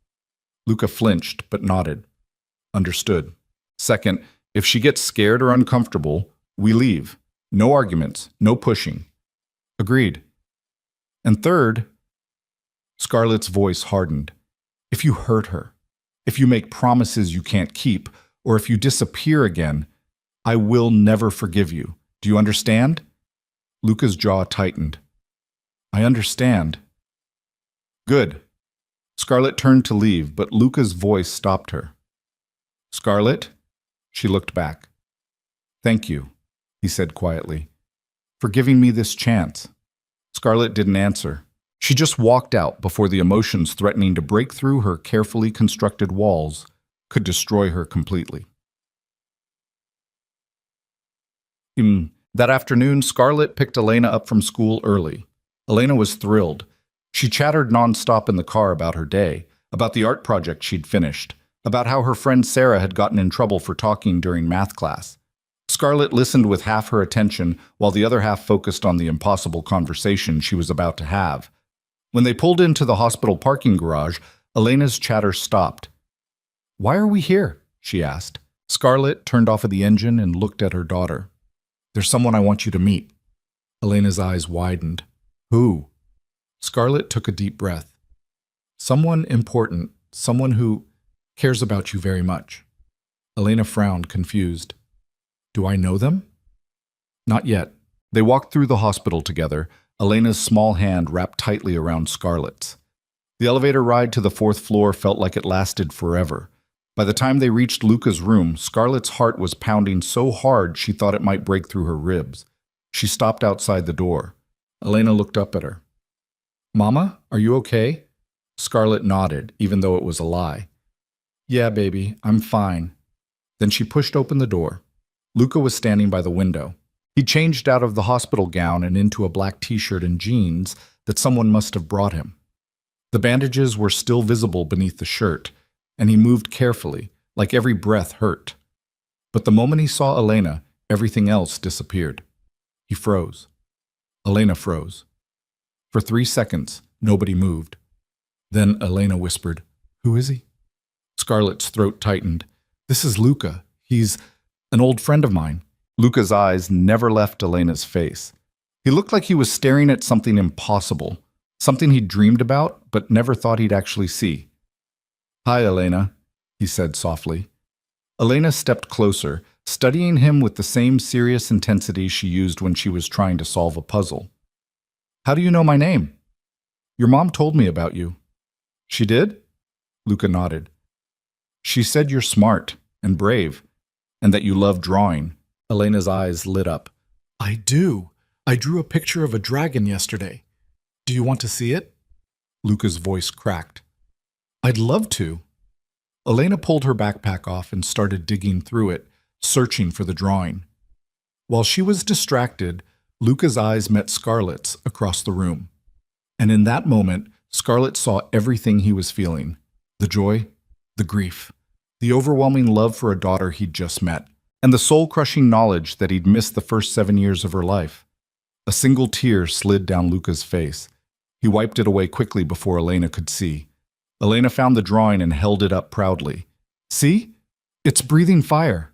Luca flinched, but nodded. Understood. Second, if she gets scared or uncomfortable, we leave. No arguments, no pushing. Agreed. And third, Scarlett's voice hardened. If you hurt her, if you make promises you can't keep, or if you disappear again, I will never forgive you. Do you understand? Luca's jaw tightened. I understand. Good. Scarlett turned to leave, but Luca's voice stopped her. Scarlett? She looked back. Thank you, he said quietly, for giving me this chance. Scarlett didn't answer. She just walked out before the emotions threatening to break through her carefully constructed walls could destroy her completely. That afternoon, Scarlett picked Elena up from school early. Elena was thrilled. She chattered nonstop in the car about her day, about the art project she'd finished, about how her friend Sarah had gotten in trouble for talking during math class. Scarlett listened with half her attention while the other half focused on the impossible conversation she was about to have. When they pulled into the hospital parking garage, Elena's chatter stopped. "Why are we here?" she asked. Scarlett turned off the engine and looked at her daughter. "There's someone I want you to meet." Elena's eyes widened. "Who?" Scarlett took a deep breath. "Someone important, someone who cares about you very much." Elena frowned, confused. "Do I know them?" Not yet. They walked through the hospital together, Elena's small hand wrapped tightly around Scarlett's. The elevator ride to the 4th floor felt like it lasted forever. By the time they reached Luca's room, Scarlett's heart was pounding so hard she thought it might break through her ribs. She stopped outside the door. Elena looked up at her. "Mama, are you okay?" Scarlett nodded, even though it was a lie. "Yeah, baby, I'm fine." Then she pushed open the door. Luca was standing by the window. He changed out of the hospital gown and into a black t-shirt and jeans that someone must have brought him. The bandages were still visible beneath the shirt, and he moved carefully, like every breath hurt. But the moment he saw Elena, everything else disappeared. He froze. Elena froze. For 3 seconds, nobody moved. Then Elena whispered, "Who is he?" Scarlett's throat tightened. "This is Luca. He's an old friend of mine." Luca's eyes never left Elena's face. He looked like he was staring at something impossible, something he'd dreamed about but never thought he'd actually see. "Hi, Elena," he said softly. Elena stepped closer, studying him with the same serious intensity she used when she was trying to solve a puzzle. "How do you know my name?" "Your mom told me about you." "She did?" Luca nodded. "She said you're smart and brave, and that you love drawing." Elena's eyes lit up. "I do. I drew a picture of a dragon yesterday. Do you want to see it?" Luca's voice cracked. "I'd love to." Elena pulled her backpack off and started digging through it, searching for the drawing. While she was distracted, Luca's eyes met Scarlett's across the room. And in that moment, Scarlett saw everything he was feeling. The joy, the grief, the overwhelming love for a daughter he'd just met, and the soul-crushing knowledge that he'd missed the first 7 years of her life. A single tear slid down Luca's face. He wiped it away quickly before Elena could see. Elena found the drawing and held it up proudly. "See? It's breathing fire."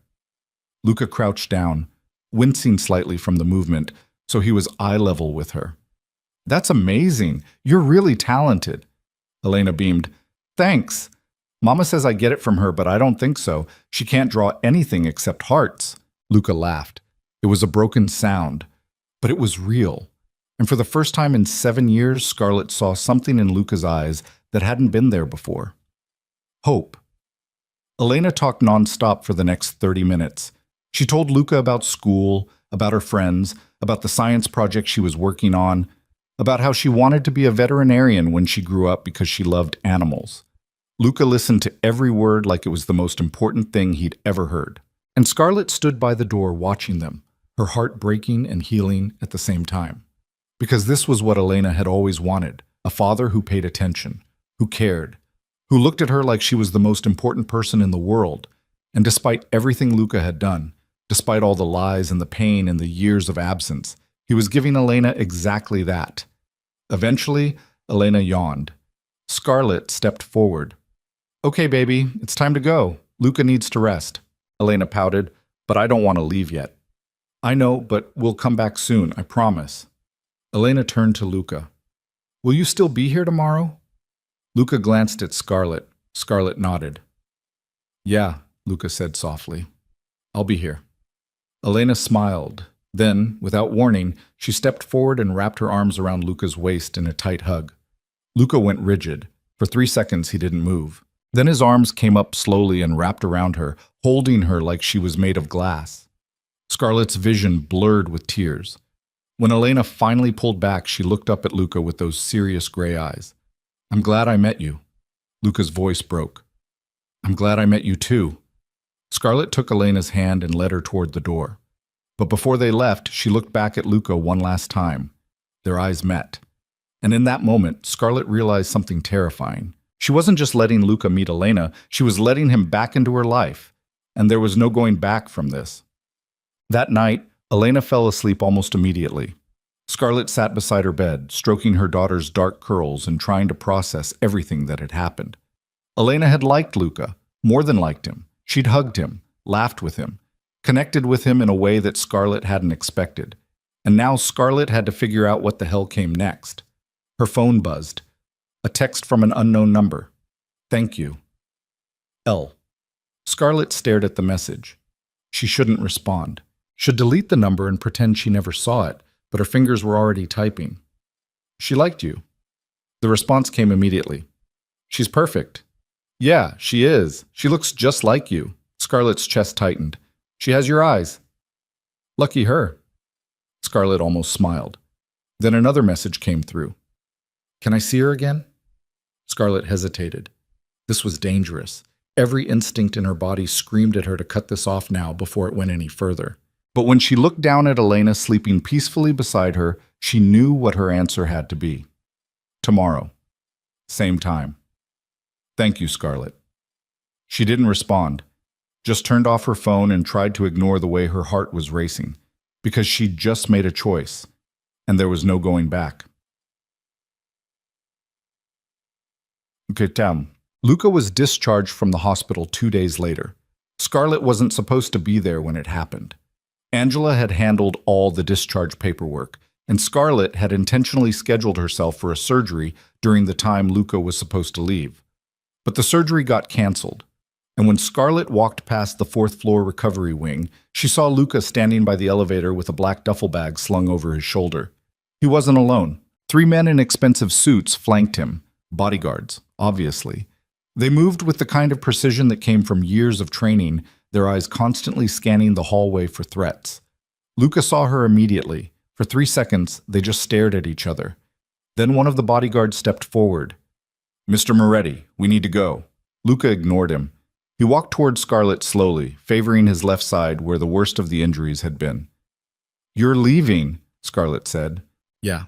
Luca crouched down, wincing slightly from the movement, so he was eye level with her. "That's amazing. You're really talented." Elena beamed. "Thanks. Mama says I get it from her, but I don't think so. She can't draw anything except hearts." Luca laughed. It was a broken sound, but it was real. And for the first time in 7 years, Scarlett saw something in Luca's eyes that hadn't been there before. Hope. Elena talked nonstop for the next 30 minutes. She told Luca about school, about her friends, about the science project she was working on, about how she wanted to be a veterinarian when she grew up because she loved animals. Luca listened to every word like it was the most important thing he'd ever heard. And Scarlett stood by the door watching them, her heart breaking and healing at the same time. Because this was what Elena had always wanted, a father who paid attention, who cared, who looked at her like she was the most important person in the world. And despite everything Luca had done, despite all the lies and the pain and the years of absence, he was giving Elena exactly that. Eventually, Elena yawned. Scarlett stepped forward. "Okay, baby, it's time to go. Luca needs to rest." Elena pouted, "But I don't want to leave yet." "I know, but we'll come back soon, I promise." Elena turned to Luca. "Will you still be here tomorrow?" Luca glanced at Scarlett. Scarlett nodded. "Yeah," Luca said softly. "I'll be here." Elena smiled. Then, without warning, she stepped forward and wrapped her arms around Luca's waist in a tight hug. Luca went rigid. For 3 seconds, he didn't move. Then his arms came up slowly and wrapped around her, holding her like she was made of glass. Scarlett's vision blurred with tears. When Elena finally pulled back, she looked up at Luca with those serious gray eyes. I'm glad I met you. Luca's voice broke. I'm glad I met you too. Scarlett took Elena's hand and led her toward the door. But before they left, she looked back at Luca one last time. Their eyes met. And in that moment, Scarlett realized something terrifying. She wasn't just letting Luca meet Elena, she was letting him back into her life. And there was no going back from this. That night, Elena fell asleep almost immediately. Scarlett sat beside her bed, stroking her daughter's dark curls and trying to process everything that had happened. Elena had liked Luca, more than liked him. She'd hugged him, laughed with him, connected with him in a way that Scarlett hadn't expected. And now Scarlett had to figure out what the hell came next. Her phone buzzed. A text from an unknown number. Thank you. L. Scarlett stared at the message. She shouldn't respond. Should delete the number and pretend she never saw it, but her fingers were already typing. She liked you. The response came immediately. She's perfect. Yeah, she is. She looks just like you. Scarlett's chest tightened. She has your eyes. Lucky her. Scarlett almost smiled. Then another message came through. Can I see her again? Scarlett hesitated. This was dangerous. Every instinct in her body screamed at her to cut this off now before it went any further. But when she looked down at Elena sleeping peacefully beside her, she knew what her answer had to be. Tomorrow. Same time. Thank you, Scarlett. She didn't respond, just turned off her phone and tried to ignore the way her heart was racing, because she'd just made a choice, and there was no going back. Okay, Luca was discharged from the hospital 2 days later. Scarlett wasn't supposed to be there when it happened. Angela had handled all the discharge paperwork, and Scarlett had intentionally scheduled herself for a surgery during the time Luca was supposed to leave. But the surgery got canceled, and when Scarlett walked past the fourth-floor recovery wing, she saw Luca standing by the elevator with a black duffel bag slung over his shoulder. He wasn't alone. 3 men in expensive suits flanked him, bodyguards, obviously. They moved with the kind of precision that came from years of training, their eyes constantly scanning the hallway for threats. Luca saw her immediately. For 3 seconds, they just stared at each other. Then one of the bodyguards stepped forward. Mr. Moretti, we need to go. Luca ignored him. He walked toward Scarlett slowly, favoring his left side where the worst of the injuries had been. You're leaving, Scarlett said. Yeah.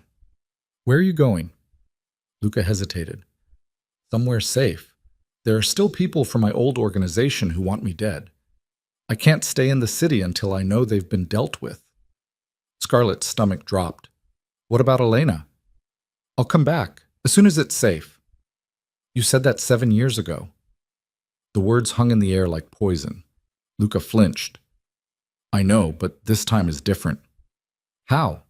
Where are you going? Luca hesitated. Somewhere safe. There are still people from my old organization who want me dead. I can't stay in the city until I know they've been dealt with. Scarlett's stomach dropped. What about Elena? I'll come back, as soon as it's safe. You said that 7 years ago. The words hung in the air like poison. Luca flinched. I know, but this time is different. How?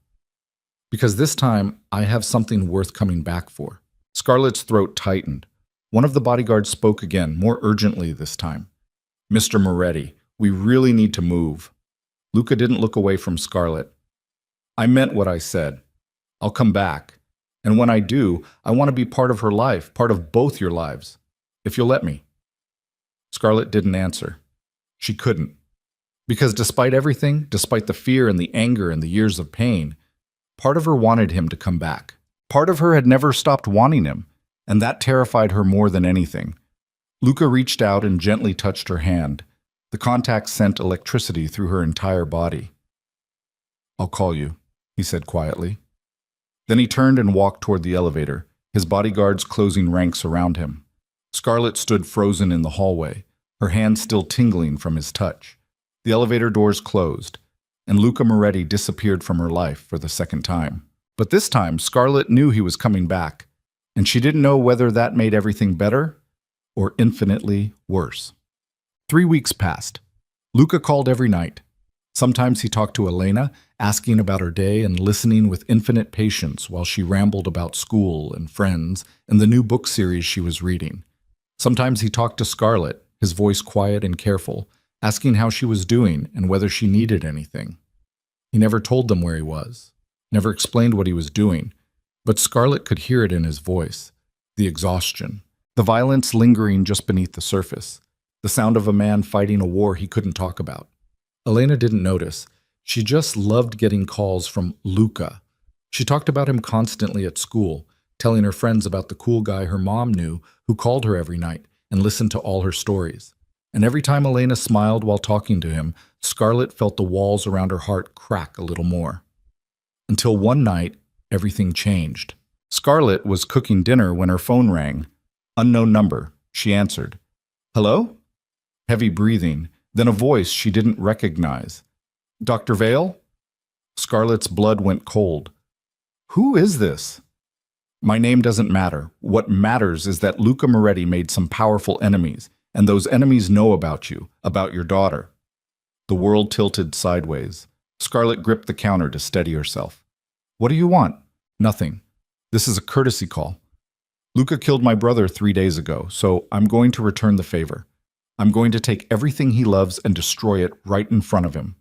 Because this time, I have something worth coming back for. Scarlett's throat tightened. One of the bodyguards spoke again, more urgently this time. Mr. Moretti, we really need to move. Luca didn't look away from Scarlett. I meant what I said. I'll come back. And when I do, I want to be part of her life, part of both your lives. If you'll let me. Scarlett didn't answer. She couldn't. Because despite everything, despite the fear and the anger and the years of pain, part of her wanted him to come back. Part of her had never stopped wanting him, and that terrified her more than anything. Luca reached out and gently touched her hand. The contact sent electricity through her entire body. I'll call you, he said quietly. Then he turned and walked toward the elevator, his bodyguards closing ranks around him. Scarlett stood frozen in the hallway, her hand still tingling from his touch. The elevator doors closed, and Luca Moretti disappeared from her life for the second time. But this time, Scarlett knew he was coming back, and she didn't know whether that made everything better or infinitely worse. 3 weeks passed. Luca called every night. Sometimes he talked to Elena, asking about her day and listening with infinite patience while she rambled about school and friends and the new book series she was reading. Sometimes he talked to Scarlett, his voice quiet and careful, asking how she was doing and whether she needed anything. He never told them where he was, never explained what he was doing, but Scarlett could hear it in his voice, the exhaustion, the violence lingering just beneath the surface, the sound of a man fighting a war he couldn't talk about. Elena didn't notice. She just loved getting calls from Luca. She talked about him constantly at school, telling her friends about the cool guy her mom knew who called her every night and listened to all her stories. And every time Elena smiled while talking to him, Scarlett felt the walls around her heart crack a little more. Until one night, everything changed. Scarlett was cooking dinner when her phone rang. Unknown number. She answered. Hello? Heavy breathing, then a voice she didn't recognize. Dr. Vale? Scarlett's blood went cold. Who is this? My name doesn't matter. What matters is that Luca Moretti made some powerful enemies, and those enemies know about you, about your daughter. The world tilted sideways. Scarlett gripped the counter to steady herself. What do you want? Nothing. This is a courtesy call. Luca killed my brother 3 days ago, so I'm going to return the favor. I'm going to take everything he loves and destroy it right in front of him.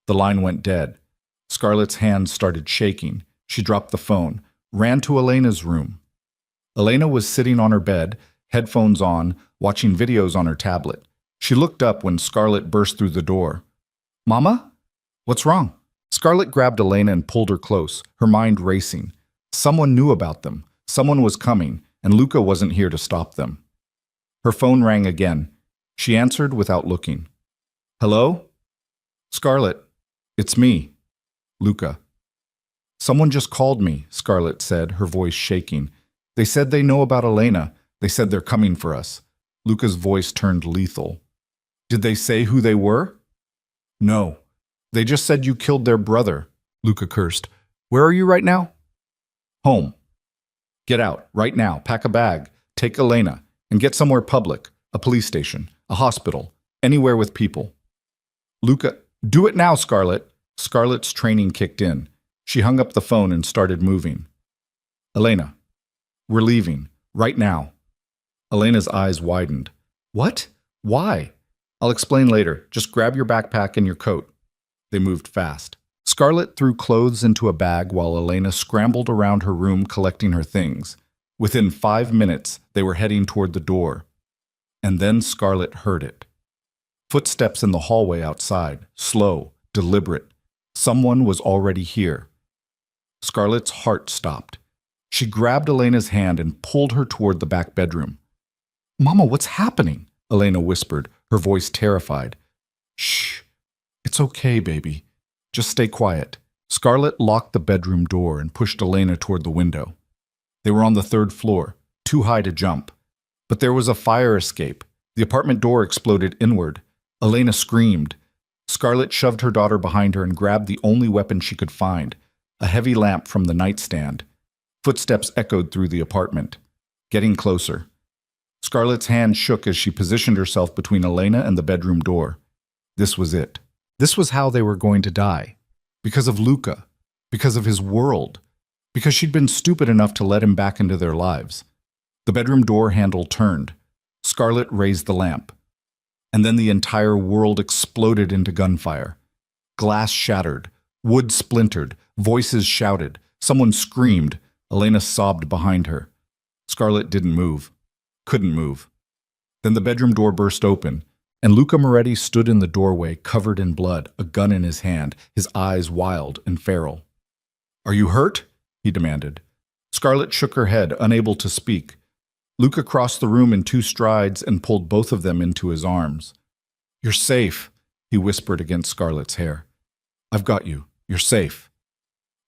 The line went dead. Scarlett's hands started shaking. She dropped the phone, ran to Elena's room. Elena was sitting on her bed, headphones on, watching videos on her tablet. She looked up when Scarlett burst through the door. Mama? What's wrong? Scarlett grabbed Elena and pulled her close, her mind racing. Someone knew about them. Someone was coming, and Luca wasn't here to stop them. Her phone rang again. She answered without looking. Hello? Scarlett, it's me. Luca. Someone just called me, Scarlett said, her voice shaking. They said they know about Elena. They said they're coming for us. Luca's voice turned lethal. Did they say who they were? No. They just said you killed their brother. Luca cursed. Where are you right now? Home. Get out, right now. Pack a bag. Take Elena. And get somewhere public. A police station. A hospital. Anywhere with people. Luca, do it now, Scarlett. Scarlett's training kicked in. She hung up the phone and started moving. Elena, we're leaving. Right now. Elena's eyes widened. What? Why? I'll explain later. Just grab your backpack and your coat. They moved fast. Scarlett threw clothes into a bag while Elena scrambled around her room collecting her things. Within 5 minutes, they were heading toward the door. And then Scarlett heard it. Footsteps in the hallway outside, slow, deliberate. Someone was already here. Scarlett's heart stopped. She grabbed Elena's hand and pulled her toward the back bedroom. Mama, what's happening? Elena whispered, her voice terrified. Shh. It's okay, baby. Just stay quiet. Scarlett locked the bedroom door and pushed Elena toward the window. They were on the 3rd floor, too high to jump. But there was a fire escape. The apartment door exploded inward. Elena screamed. Scarlett shoved her daughter behind her and grabbed the only weapon she could find, a heavy lamp from the nightstand. Footsteps echoed through the apartment, getting closer. Scarlett's hand shook as she positioned herself between Elena and the bedroom door. This was it. This was how they were going to die. Because of Luca. Because of his world. Because she'd been stupid enough to let him back into their lives. The bedroom door handle turned. Scarlett raised the lamp. And then the entire world exploded into gunfire. Glass shattered. Wood splintered. Voices shouted. Someone screamed. Elena sobbed behind her. Scarlett didn't move. Couldn't move. Then the bedroom door burst open, and Luca Moretti stood in the doorway covered in blood, a gun in his hand, his eyes wild and feral. Are you hurt? He demanded. Scarlett shook her head, unable to speak. Luca crossed the room in 2 strides and pulled both of them into his arms. You're safe, he whispered against Scarlett's hair. I've got you. You're safe.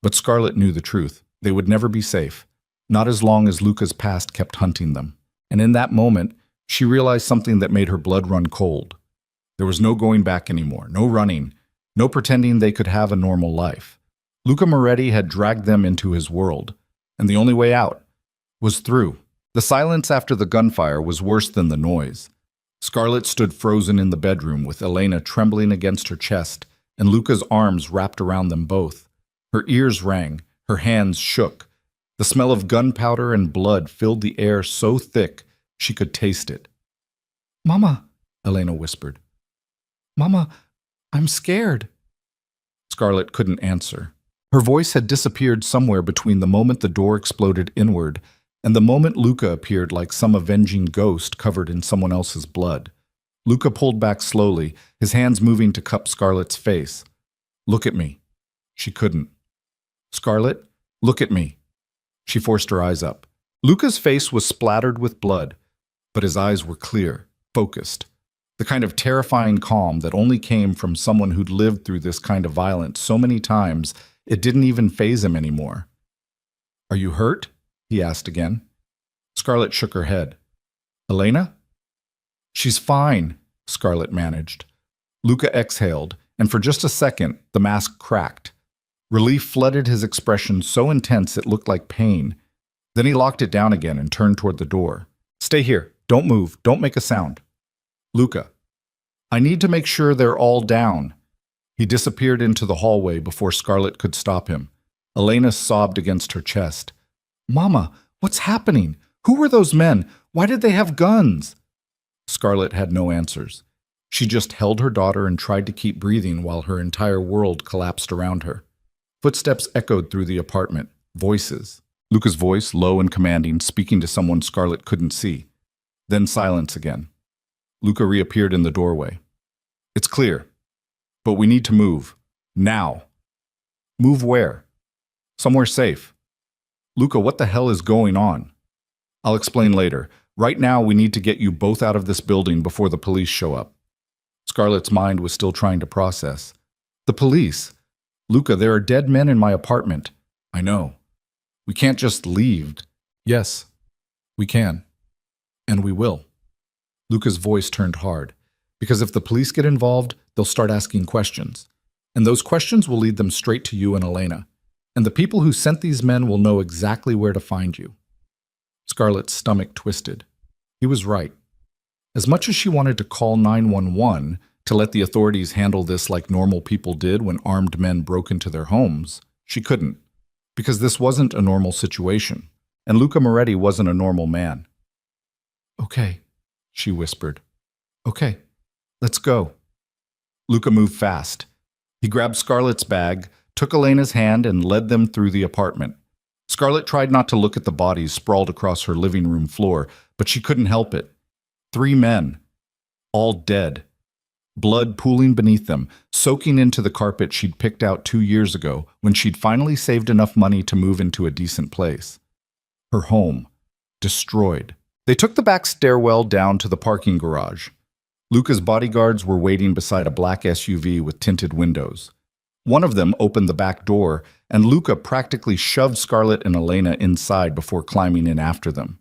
But Scarlett knew the truth. They would never be safe, not as long as Luca's past kept hunting them. And in that moment, she realized something that made her blood run cold. There was no going back anymore, no running, no pretending they could have a normal life. Luca Moretti had dragged them into his world, and the only way out was through. The silence after the gunfire was worse than the noise. Scarlett stood frozen in the bedroom with Elena trembling against her chest and Luca's arms wrapped around them both. Her ears rang, her hands shook. The smell of gunpowder and blood filled the air so thick she could taste it. Mama, Elena whispered. Mama, I'm scared. Scarlett couldn't answer. Her voice had disappeared somewhere between the moment the door exploded inward and the moment Luca appeared like some avenging ghost covered in someone else's blood. Luca pulled back slowly, his hands moving to cup Scarlett's face. Look at me. She couldn't. Scarlett, look at me. She forced her eyes up. Luca's face was splattered with blood, but his eyes were clear, focused. The kind of terrifying calm that only came from someone who'd lived through this kind of violence so many times it didn't even faze him anymore. Are you hurt? He asked again. Scarlett shook her head. Elena? She's fine, Scarlett managed. Luca exhaled, and for just a second, the mask cracked. Relief flooded his expression so intense it looked like pain. Then he locked it down again and turned toward the door. Stay here. Don't move. Don't make a sound. Luca, I need to make sure they're all down. He disappeared into the hallway before Scarlett could stop him. Elena sobbed against her chest. Mama, what's happening? Who were those men? Why did they have guns? Scarlett had no answers. She just held her daughter and tried to keep breathing while her entire world collapsed around her. Footsteps echoed through the apartment. Voices. Luca's voice, low and commanding, speaking to someone Scarlett couldn't see. Then silence again. Luca reappeared in the doorway. It's clear. But we need to move. Now. Move where? Somewhere safe. Luca, what the hell is going on? I'll explain later. Right now, we need to get you both out of this building before the police show up. Scarlett's mind was still trying to process. The police? Luca, there are dead men in my apartment. I know. We can't just leave. Yes, we can. And we will. Luca's voice turned hard. Because if the police get involved, they'll start asking questions. And those questions will lead them straight to you and Elena. And the people who sent these men will know exactly where to find you. Scarlett's stomach twisted. He was right. As much as she wanted to call 911 to let the authorities handle this like normal people did when armed men broke into their homes, she couldn't. Because this wasn't a normal situation. And Luca Moretti wasn't a normal man. Okay, she whispered. Okay, let's go. Luca moved fast. He grabbed Scarlett's bag, took Elena's hand, and led them through the apartment. Scarlett tried not to look at the bodies sprawled across her living room floor, but she couldn't help it. 3 men, all dead. Blood pooling beneath them, soaking into the carpet she'd picked out 2 years ago when she'd finally saved enough money to move into a decent place. Her home, destroyed. They took the back stairwell down to the parking garage. Luca's bodyguards were waiting beside a black SUV with tinted windows. One of them opened the back door, and Luca practically shoved Scarlett and Elena inside before climbing in after them.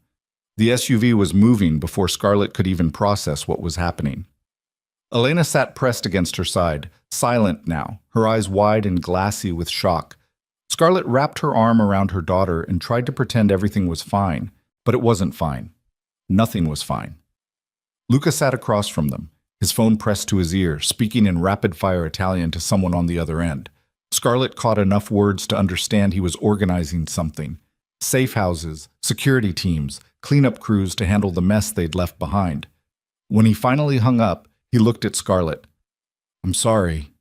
The SUV was moving before Scarlett could even process what was happening. Elena sat pressed against her side, silent now, her eyes wide and glassy with shock. Scarlett wrapped her arm around her daughter and tried to pretend everything was fine, but it wasn't fine. Nothing was fine. Luca sat across from them, his phone pressed to his ear, speaking in rapid-fire Italian to someone on the other end. Scarlett caught enough words to understand he was organizing something. Safe houses, security teams, cleanup crews to handle the mess they'd left behind. When he finally hung up, he looked at Scarlett. I'm sorry,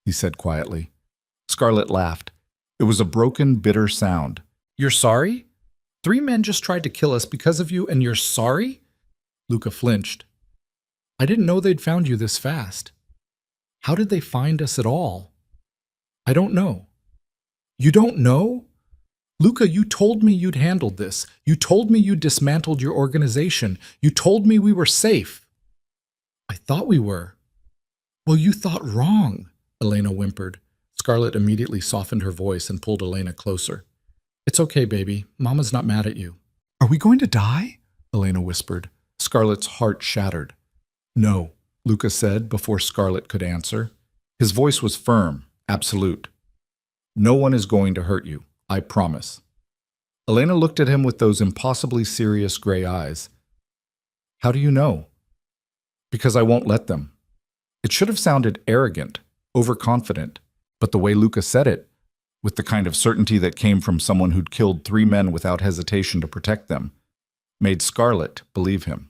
he said quietly. Scarlett laughed. It was a broken, bitter sound. You're sorry? 3 men just tried to kill us because of you, and you're sorry? Luca flinched. I didn't know they'd found you this fast. How did they find us at all? I don't know. You don't know? Luca, you told me you'd handled this. You told me you'd dismantled your organization. You told me we were safe. I thought we were. Well, you thought wrong, Elena whimpered. Scarlett immediately softened her voice and pulled Elena closer. It's okay, baby. Mama's not mad at you. Are we going to die? Elena whispered. Scarlett's heart shattered. No, Luca said before Scarlett could answer. His voice was firm, absolute. No one is going to hurt you, I promise. Elena looked at him with those impossibly serious gray eyes. How do you know? Because I won't let them. It should have sounded arrogant, overconfident, but the way Luca said it, with the kind of certainty that came from someone who'd killed 3 men without hesitation to protect them, made Scarlett believe him.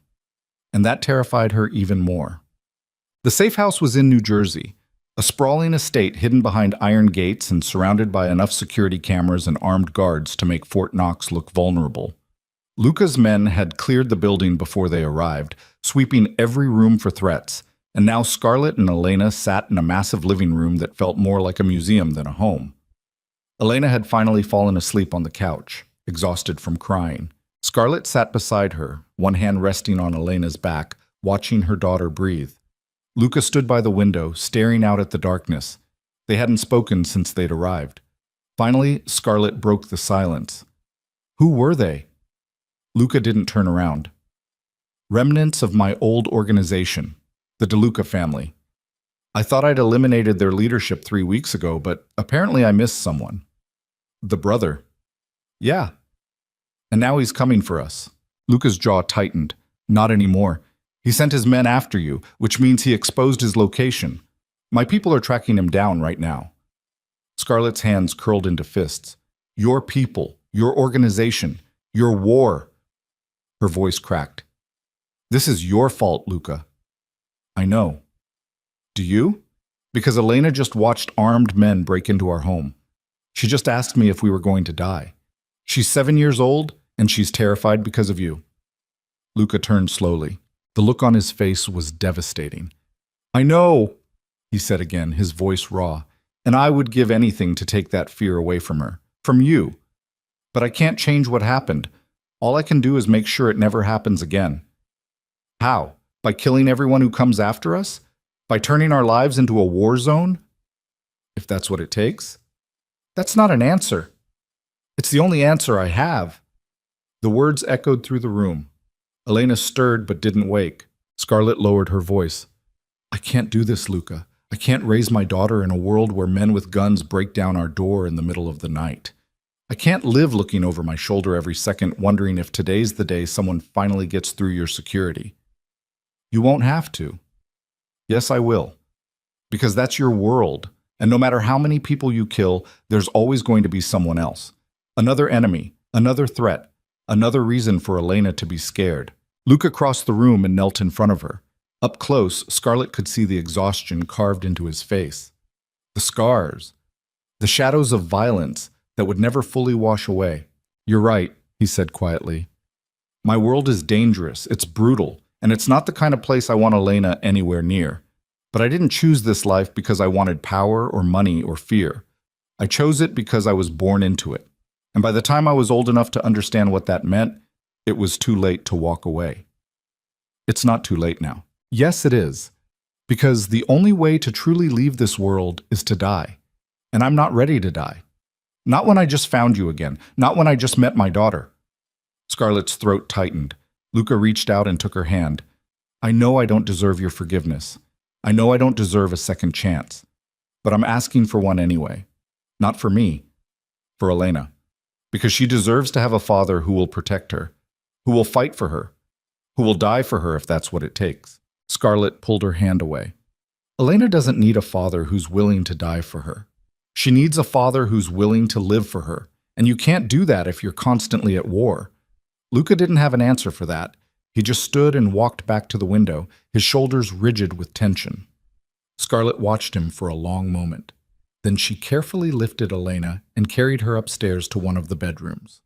And that terrified her even more. The safe house was in New Jersey, a sprawling estate hidden behind iron gates and surrounded by enough security cameras and armed guards to make Fort Knox look vulnerable. Luca's men had cleared the building before they arrived, sweeping every room for threats, and now Scarlett and Elena sat in a massive living room that felt more like a museum than a home. Elena had finally fallen asleep on the couch, exhausted from crying. Scarlett sat beside her, one hand resting on Elena's back, watching her daughter breathe. Luca stood by the window, staring out at the darkness. They hadn't spoken since they'd arrived. Finally, Scarlett broke the silence. Who were they? Luca didn't turn around. Remnants of my old organization, the DeLuca family. I thought I'd eliminated their leadership 3 weeks ago, but apparently I missed someone. The brother. Yeah. And now he's coming for us. Luca's jaw tightened. Not anymore. He sent his men after you, which means he exposed his location. My people are tracking him down right now. Scarlett's hands curled into fists. Your people, your organization, your war. Her voice cracked. This is your fault, Luca. I know. Do you? Because Elena just watched armed men break into our home. She just asked me if we were going to die. She's 7 years old, and she's terrified because of you. Luca turned slowly. The look on his face was devastating. I know, he said again, his voice raw, and I would give anything to take that fear away from her, from you. But I can't change what happened. All I can do is make sure it never happens again. How? By killing everyone who comes after us? By turning our lives into a war zone? If that's what it takes? That's not an answer. It's the only answer I have. The words echoed through the room. Elena stirred but didn't wake. Scarlett lowered her voice. I can't do this, Luca. I can't raise my daughter in a world where men with guns break down our door in the middle of the night. I can't live looking over my shoulder every second wondering if today's the day someone finally gets through your security. You won't have to. Yes, I will. Because that's your world, and no matter how many people you kill, there's always going to be someone else. Another enemy, another threat, another reason for Elena to be scared. Luca crossed the room and knelt in front of her. Up close, Scarlett could see the exhaustion carved into his face. The scars. The shadows of violence that would never fully wash away. You're right, he said quietly. My world is dangerous, it's brutal, and it's not the kind of place I want Elena anywhere near. But I didn't choose this life because I wanted power or money or fear. I chose it because I was born into it. And by the time I was old enough to understand what that meant, it was too late to walk away. It's not too late now. Yes, it is. Because the only way to truly leave this world is to die. And I'm not ready to die. Not when I just found you again. Not when I just met my daughter. Scarlett's throat tightened. Luca reached out and took her hand. I know I don't deserve your forgiveness. I know I don't deserve a second chance. But I'm asking for one anyway. Not for me. For Elena. Because she deserves to have a father who will protect her. Who will fight for her. Who will die for her if that's what it takes. Scarlett pulled her hand away. Elena doesn't need a father who's willing to die for her. She needs a father who's willing to live for her. And you can't do that if you're constantly at war. Luca didn't have an answer for that. He just stood and walked back to the window, his shoulders rigid with tension. Scarlett watched him for a long moment. Then she carefully lifted Elena and carried her upstairs to one of the bedrooms.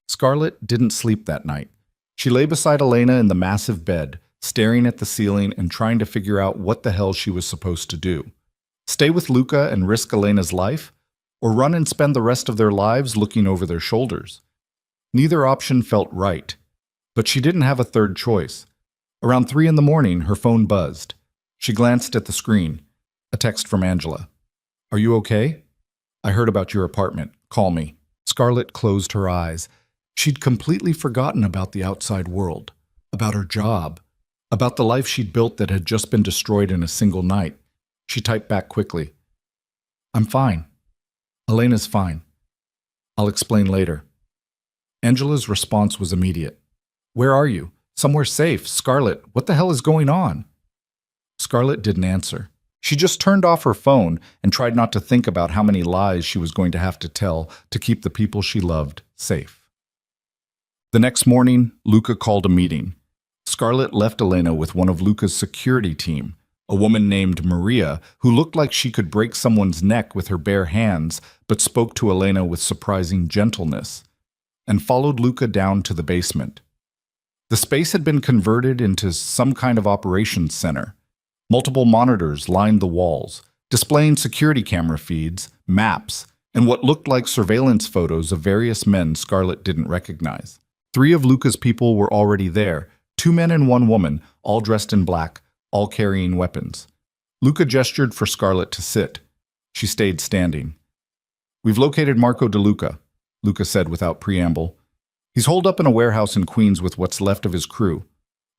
Scarlett didn't sleep that night. She lay beside Elena in the massive bed, staring at the ceiling and trying to figure out what the hell she was supposed to do. Stay with Luca and risk Elena's life? Or run and spend the rest of their lives looking over their shoulders? Neither option felt right, but she didn't have a third choice. Around 3 in the morning, her phone buzzed. She glanced at the screen. A text from Angela. Are you okay? I heard about your apartment. Call me. Scarlett closed her eyes. She'd completely forgotten about the outside world, about her job, about the life she'd built that had just been destroyed in a single night. She typed back quickly. I'm fine. Elena's fine. I'll explain later. Angela's response was immediate. Where are you? Somewhere safe. Scarlett, what the hell is going on? Scarlett didn't answer. She just turned off her phone and tried not to think about how many lies she was going to have to tell to keep the people she loved safe. The next morning, Luca called a meeting. Scarlett left Elena with one of Luca's security team, a woman named Maria who looked like she could break someone's neck with her bare hands but spoke to Elena with surprising gentleness, and followed Luca down to the basement. The space had been converted into some kind of operations center. Multiple monitors lined the walls, displaying security camera feeds, maps, and what looked like surveillance photos of various men Scarlett didn't recognize. 3 of Luca's people were already there, 2 men and 1 woman, all dressed in black, all carrying weapons. Luca gestured for Scarlett to sit. She stayed standing. "We've located Marco DeLuca," Luca said without preamble. "He's holed up in a warehouse in Queens with what's left of his crew.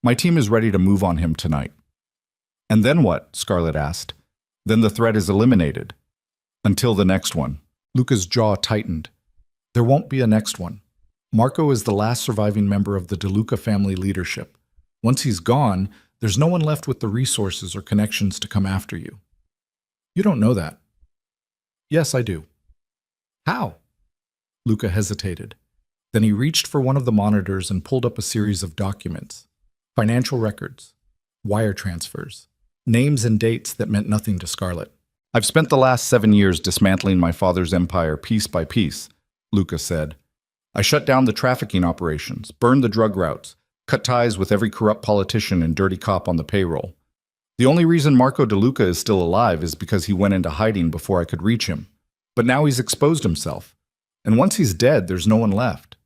My team is ready to move on him tonight." "And then what?" Scarlett asked. "Then the threat is eliminated. Until the next one." Luca's jaw tightened. "There won't be a next one. Marco is the last surviving member of the DeLuca family leadership. Once he's gone, there's no one left with the resources or connections to come after you." "You don't know that." "Yes, I do." "How?" Luca hesitated. Then he reached for one of the monitors and pulled up a series of documents. Financial records, wire transfers, names and dates that meant nothing to Scarlett. "I've spent the last 7 years dismantling my father's empire piece by piece," Luca said. "I shut down the trafficking operations, burned the drug routes, cut ties with every corrupt politician and dirty cop on the payroll. The only reason Marco DeLuca is still alive is because he went into hiding before I could reach him. But now he's exposed himself. And once he's dead, there's no one left."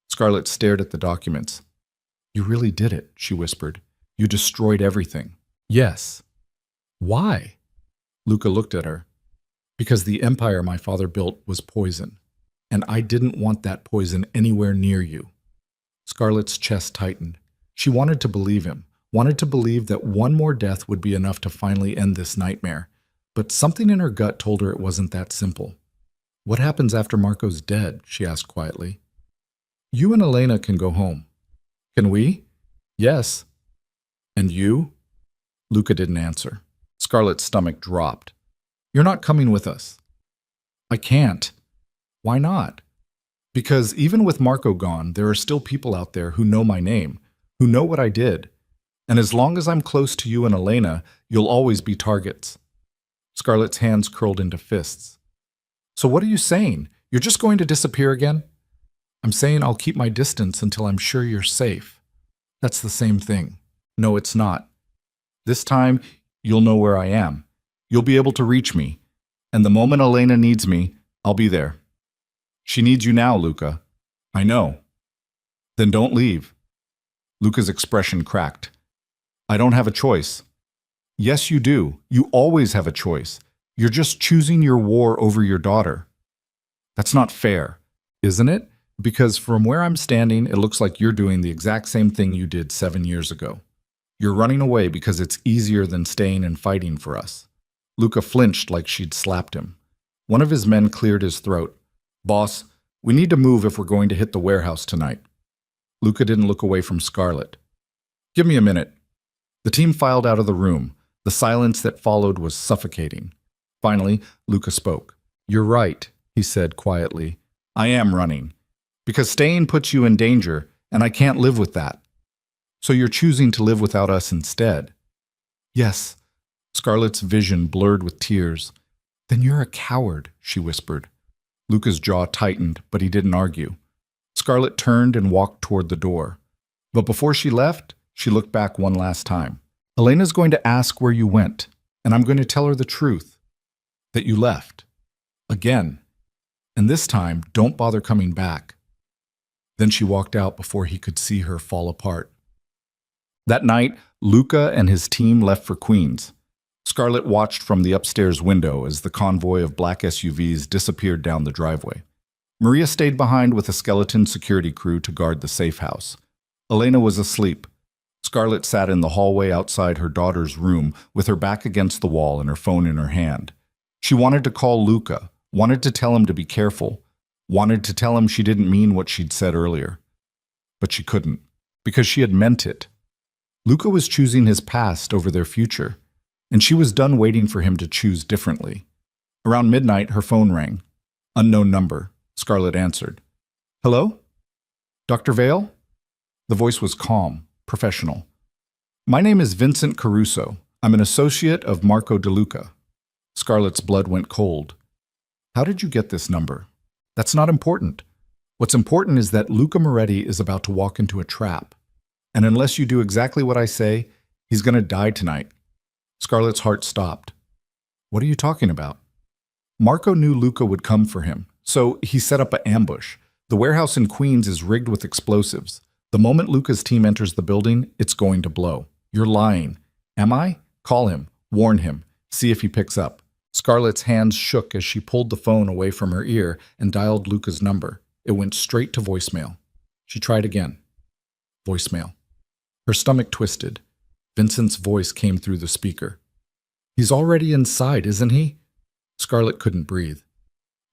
Scarlett stared at the documents. "You really did it," she whispered. "You destroyed everything." "Yes." "Why?" Luca looked at her. "Because the empire my father built was poison, and I didn't want that poison anywhere near you." Scarlett's chest tightened. She wanted to believe him, wanted to believe that one more death would be enough to finally end this nightmare. But something in her gut told her it wasn't that simple. "What happens after Marco's dead?" she asked quietly. "You and Elena can go home." "Can we?" "Yes." "And you?" Luca didn't answer. Scarlett's stomach dropped. "You're not coming with us." "I can't." "Why not?" "Because even with Marco gone, there are still people out there who know my name, who know what I did. And as long as I'm close to you and Elena, you'll always be targets." Scarlett's hands curled into fists. "So what are you saying? You're just going to disappear again?" "I'm saying I'll keep my distance until I'm sure you're safe." "That's the same thing." "No, it's not. This time, you'll know where I am. You'll be able to reach me. And the moment Elena needs me, I'll be there." "She needs you now, Luca." "I know." "Then don't leave." Luca's expression cracked. "I don't have a choice." "Yes, you do. You always have a choice. You're just choosing your war over your daughter." "That's not fair." "Isn't it? Because from where I'm standing, it looks like you're doing the exact same thing you did 7 years ago. You're running away because it's easier than staying and fighting for us." Luca flinched like she'd slapped him. One of his men cleared his throat. "Boss, we need to move if we're going to hit the warehouse tonight." Luca didn't look away from Scarlett. "Give me a minute." The team filed out of the room. The silence that followed was suffocating. Finally, Luca spoke. "You're right," he said quietly. "I am running. Because staying puts you in danger, and I can't live with that. So you're choosing to live without us instead." "Yes." Scarlett's vision blurred with tears. "Then you're a coward," she whispered. Luca's jaw tightened, but he didn't argue. Scarlett turned and walked toward the door. But before she left, she looked back one last time. "Elena's going to ask where you went, and I'm going to tell her the truth. That you left. Again. And this time, don't bother coming back." Then she walked out before he could see her fall apart. That night, Luca and his team left for Queens. Scarlett watched from the upstairs window as the convoy of black SUVs disappeared down the driveway. Maria stayed behind with a skeleton security crew to guard the safe house. Elena was asleep. Scarlett sat in the hallway outside her daughter's room with her back against the wall and her phone in her hand. She wanted to call Luca, wanted to tell him to be careful, wanted to tell him she didn't mean what she'd said earlier. But she couldn't, because she had meant it. Luca was choosing his past over their future, and she was done waiting for him to choose differently. Around midnight, her phone rang. Unknown number. Scarlett answered. "Hello? Dr. Vale?" The voice was calm, professional. "My name is Vincent Caruso. I'm an associate of Marco DeLuca." Scarlett's blood went cold. "How did you get this number?" "That's not important. What's important is that Luca Moretti is about to walk into a trap. And unless you do exactly what I say, he's going to die tonight. Scarlett's heart stopped. What are you talking about? Marco knew Luca would come for him, so he set up an ambush. The warehouse in Queens is rigged with explosives. The moment Luca's team enters the building, it's going to blow. You're lying. Am I? Call him. Warn him. See if he picks up. Scarlett's hands shook as she pulled the phone away from her ear and dialed Luca's number. It went straight to voicemail. She tried again. Voicemail. Her stomach twisted. Vincent's voice came through the speaker. He's already inside, isn't he? Scarlett couldn't breathe.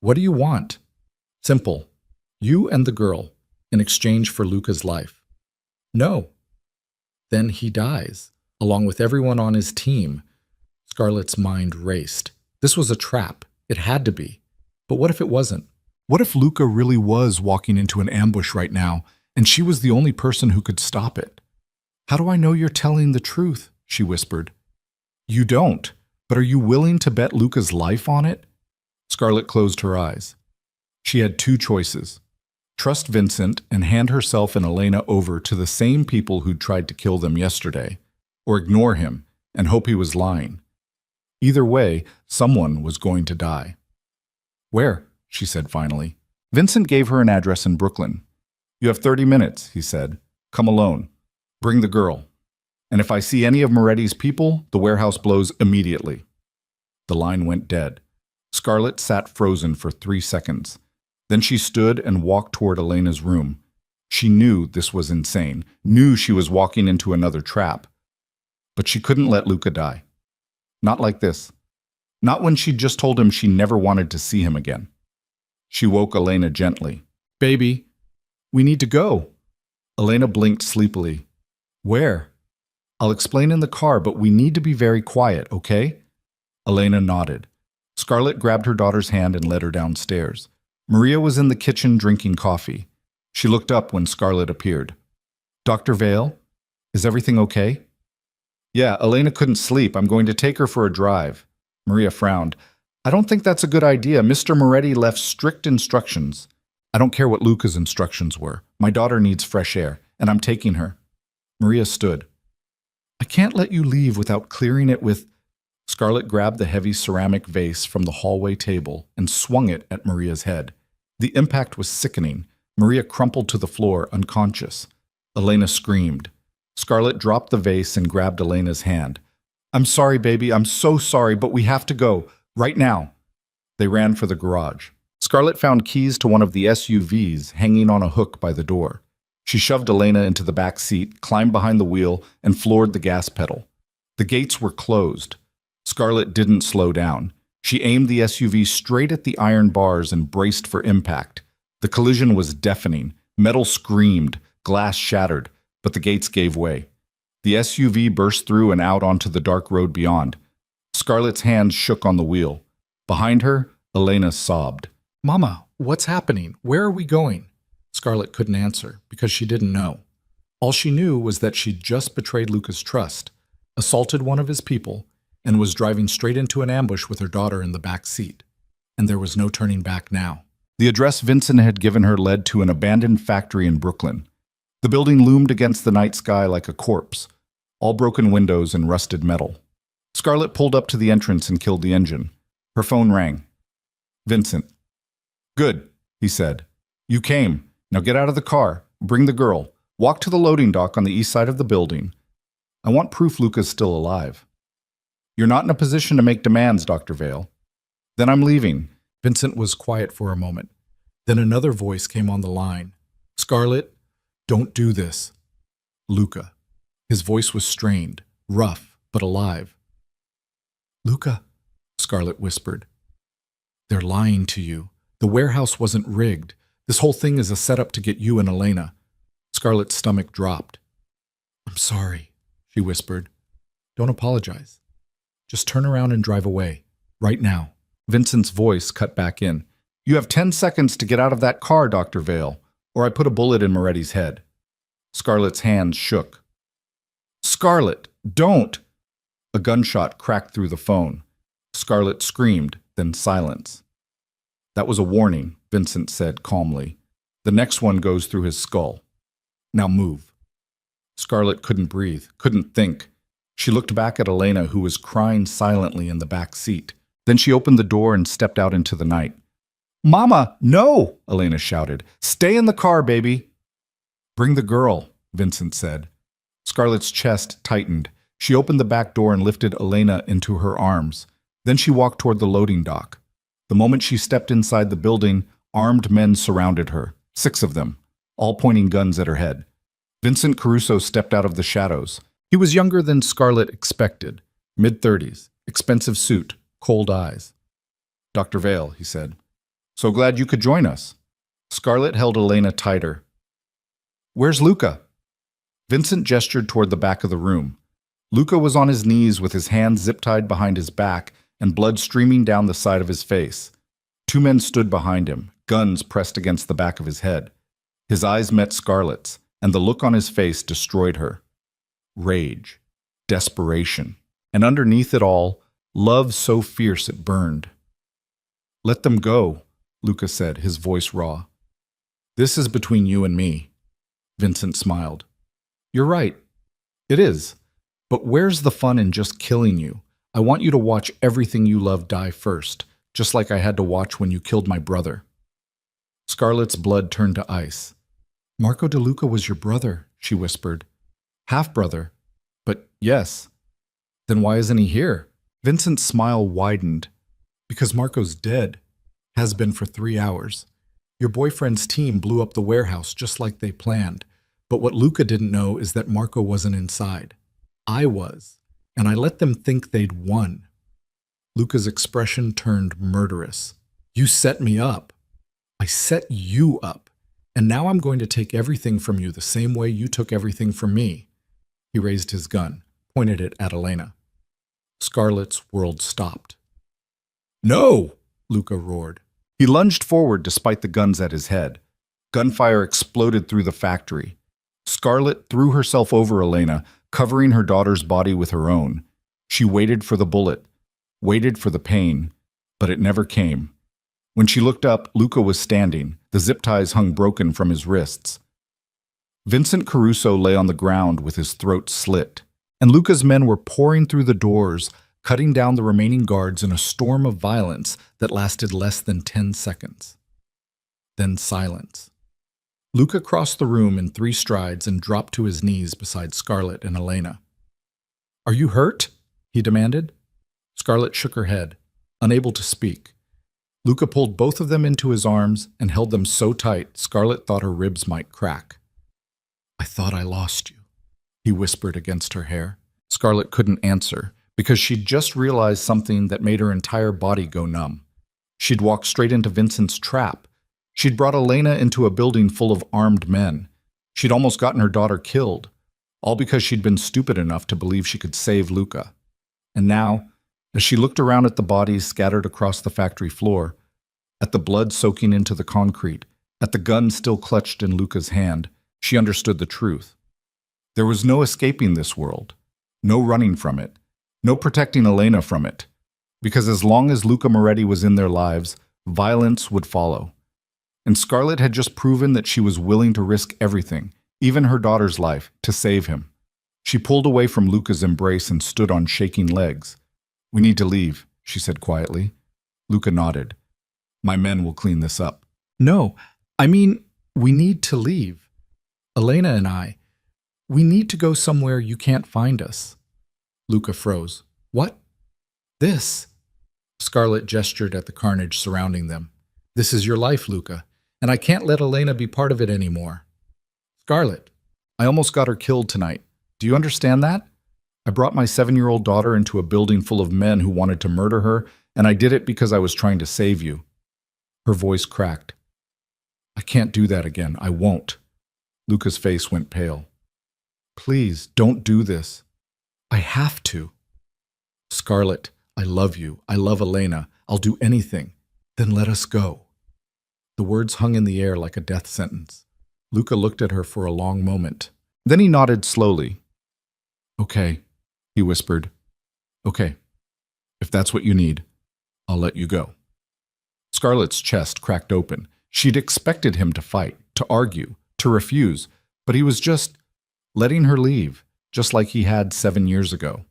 What do you want? Simple. You and the girl, in exchange for Luca's life. No. Then he dies, along with everyone on his team. Scarlett's mind raced. This was a trap. It had to be. But what if it wasn't? What if Luca really was walking into an ambush right now, and she was the only person who could stop it? How do I know you're telling the truth? She whispered. You don't, but are you willing to bet Luca's life on it? Scarlett closed her eyes. She had two choices. Trust Vincent and hand herself and Elena over to the same people who'd tried to kill them yesterday, or ignore him and hope he was lying. Either way, someone was going to die. Where? She said finally. Vincent gave her an address in Brooklyn. You have 30 minutes, he said. Come alone. Bring the girl. And if I see any of Moretti's people, the warehouse blows immediately. The line went dead. Scarlett sat frozen for 3 seconds. Then she stood and walked toward Elena's room. She knew this was insane, knew she was walking into another trap. But she couldn't let Luca die. Not like this. Not when she'd just told him she never wanted to see him again. She woke Elena gently. Baby, we need to go. Elena blinked sleepily. Where? I'll explain in the car, but we need to be very quiet, okay? Elena nodded. Scarlett grabbed her daughter's hand and led her downstairs. Maria was in the kitchen drinking coffee. She looked up when Scarlett appeared. Dr. Vale, is everything okay? Yeah, Elena couldn't sleep. I'm going to take her for a drive. Maria frowned. I don't think that's a good idea. Mr. Moretti left strict instructions. I don't care what Luca's instructions were. My daughter needs fresh air, and I'm taking her. Maria stood. I can't let you leave without clearing it with... Scarlett grabbed the heavy ceramic vase from the hallway table and swung it at Maria's head. The impact was sickening. Maria crumpled to the floor, unconscious. Elena screamed. Scarlett dropped the vase and grabbed Elena's hand. I'm sorry, baby. I'm so sorry, but we have to go. Right now. They ran for the garage. Scarlett found keys to one of the SUVs hanging on a hook by the door. She shoved Elena into the back seat, climbed behind the wheel, and floored the gas pedal. The gates were closed. Scarlett didn't slow down. She aimed the SUV straight at the iron bars and braced for impact. The collision was deafening. Metal screamed, glass shattered, but the gates gave way. The SUV burst through and out onto the dark road beyond. Scarlett's hands shook on the wheel. Behind her, Elena sobbed. Mama, what's happening? Where are we going? Scarlett couldn't answer because she didn't know. All she knew was that she'd just betrayed Luca's trust, assaulted one of his people, and was driving straight into an ambush with her daughter in the back seat. And there was no turning back now. The address Vincent had given her led to an abandoned factory in Brooklyn. The building loomed against the night sky like a corpse, all broken windows and rusted metal. Scarlett pulled up to the entrance and killed the engine. Her phone rang. Vincent. Good, he said. You came. Now get out of the car. Bring the girl. Walk to the loading dock on the east side of the building. I want proof Luca's still alive. You're not in a position to make demands, Dr. Vale. Then I'm leaving. Vincent was quiet for a moment. Then another voice came on the line. Scarlett, don't do this. Luca. His voice was strained, rough, but alive. Luca, Scarlett whispered. They're lying to you. The warehouse wasn't rigged. This whole thing is a setup to get you and Elena. Scarlett's stomach dropped. I'm sorry, she whispered. Don't apologize. Just turn around and drive away. Right now. Vincent's voice cut back in. You have 10 seconds to get out of that car, Dr. Vale, or I put a bullet in Moretti's head. Scarlett's hands shook. Scarlett, don't! A gunshot cracked through the phone. Scarlett screamed, then silence. That was a warning, Vincent said calmly. The next one goes through his skull. Now move. Scarlett couldn't breathe, couldn't think. She looked back at Elena, who was crying silently in the back seat. Then she opened the door and stepped out into the night. "Mama, no!" Elena shouted. "Stay in the car, baby!" "Bring the girl," Vincent said. Scarlett's chest tightened. She opened the back door and lifted Elena into her arms. Then she walked toward the loading dock. The moment she stepped inside the building, armed men surrounded her, 6 of them, all pointing guns at her head. Vincent Caruso stepped out of the shadows. He was younger than Scarlett expected, mid-30s, expensive suit, cold eyes. "Dr. Vale," he said. "So glad you could join us." Scarlett held Elena tighter. "Where's Luca?" Vincent gestured toward the back of the room. Luca was on his knees with his hands zip-tied behind his back and blood streaming down the side of his face. 2 men stood behind him, guns pressed against the back of his head. His eyes met Scarlett's, and the look on his face destroyed her. Rage, desperation, and underneath it all, love so fierce it burned. "Let them go," Luca said, his voice raw. "This is between you and me." Vincent smiled. "You're right. It is. But where's the fun in just killing you? I want you to watch everything you love die first, just like I had to watch when you killed my brother." Scarlett's blood turned to ice. "Marco DeLuca was your brother," she whispered. "Half-brother. But yes. Then why isn't he here?" Vincent's smile widened. "Because Marco's dead. Has been for 3 hours. Your boyfriend's team blew up the warehouse just like they planned. But what Luca didn't know is that Marco wasn't inside. I was, and I let them think they'd won." Luca's expression turned murderous. "You set me up. I set you up. And now I'm going to take everything from you the same way you took everything from me." He raised his gun, pointed it at Elena. Scarlett's world stopped. "No!" Luca roared. He lunged forward despite the guns at his head. Gunfire exploded through the factory. Scarlett threw herself over Elena, covering her daughter's body with her own. She waited for the bullet, waited for the pain, but it never came. When she looked up, Luca was standing. The zip ties hung broken from his wrists. Vincent Caruso lay on the ground with his throat slit, and Luca's men were pouring through the doors, cutting down the remaining guards in a storm of violence that lasted less than 10 seconds. Then silence. Luca crossed the room in 3 strides and dropped to his knees beside Scarlett and Elena. "Are you hurt?" he demanded. Scarlett shook her head, unable to speak. Luca pulled both of them into his arms and held them so tight Scarlett thought her ribs might crack. "I thought I lost you," he whispered against her hair. Scarlett couldn't answer, because she'd just realized something that made her entire body go numb. She'd walked straight into Vincent's trap. She'd brought Elena into a building full of armed men. She'd almost gotten her daughter killed, all because she'd been stupid enough to believe she could save Luca. And now, as she looked around at the bodies scattered across the factory floor, at the blood soaking into the concrete, at the gun still clutched in Luca's hand, she understood the truth. There was no escaping this world, no running from it, no protecting Elena from it, because as long as Luca Moretti was in their lives, violence would follow. And Scarlett had just proven that she was willing to risk everything, even her daughter's life, to save him. She pulled away from Luca's embrace and stood on shaking legs. "We need to leave," she said quietly. Luca nodded. "My men will clean this up." "No, I mean, we need to leave. Elena and I, we need to go somewhere you can't find us." Luca froze. "What?" "This." Scarlett gestured at the carnage surrounding them. "This is your life, Luca, and I can't let Elena be part of it anymore." "Scarlett, I almost got her killed tonight. Do you understand that? I brought my 7-year-old daughter into a building full of men who wanted to murder her, and I did it because I was trying to save you." Her voice cracked. "I can't do that again. I won't." Luca's face went pale. "Please, don't do this. I have to." "Scarlett, I love you. I love Elena. I'll do anything. Then let us go." The words hung in the air like a death sentence. Luca looked at her for a long moment. Then he nodded slowly. "Okay," he whispered. "Okay. If that's what you need, I'll let you go." Scarlett's chest cracked open. She'd expected him to fight, to argue, to refuse, but he was just, letting her leave, just like he had 7 years ago.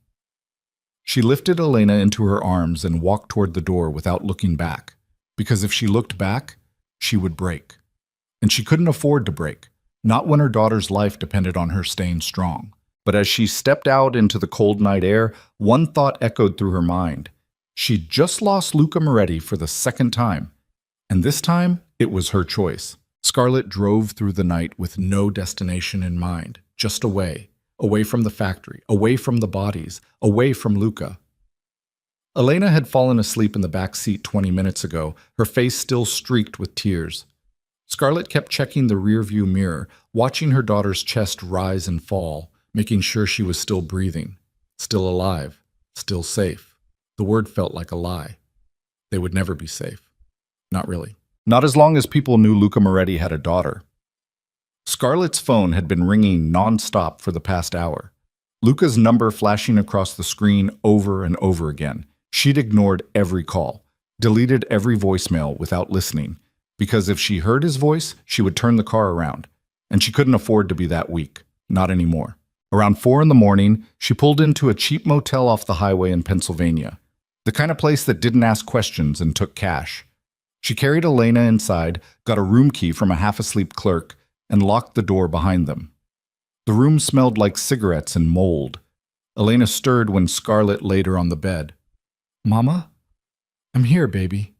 She lifted Elena into her arms and walked toward the door without looking back, because if she looked back, she would break. And she couldn't afford to break, not when her daughter's life depended on her staying strong. But as she stepped out into the cold night air, one thought echoed through her mind. She'd just lost Luca Moretti for the second time, and this time it was her choice. Scarlett drove through the night with no destination in mind, just away from the factory, away from the bodies, away from Luca. Elena had fallen asleep in the back seat 20 minutes ago, her face still streaked with tears. Scarlett kept checking the rearview mirror, watching her daughter's chest rise and fall, making sure she was still breathing, still alive, still safe. The word felt like a lie. They would never be safe. Not really. Not as long as people knew Luca Moretti had a daughter. Scarlett's phone had been ringing non-stop for the past hour. Luca's number flashing across the screen over and over again. She'd ignored every call, deleted every voicemail without listening, because if she heard his voice, she would turn the car around, and she couldn't afford to be that weak. Not anymore. Around 4 in the morning, she pulled into a cheap motel off the highway in Pennsylvania, the kind of place that didn't ask questions and took cash. She carried Elena inside, got a room key from a half-asleep clerk, and locked the door behind them. The room smelled like cigarettes and mold. Elena stirred when Scarlett laid her on the bed. "Mama? I'm here, baby.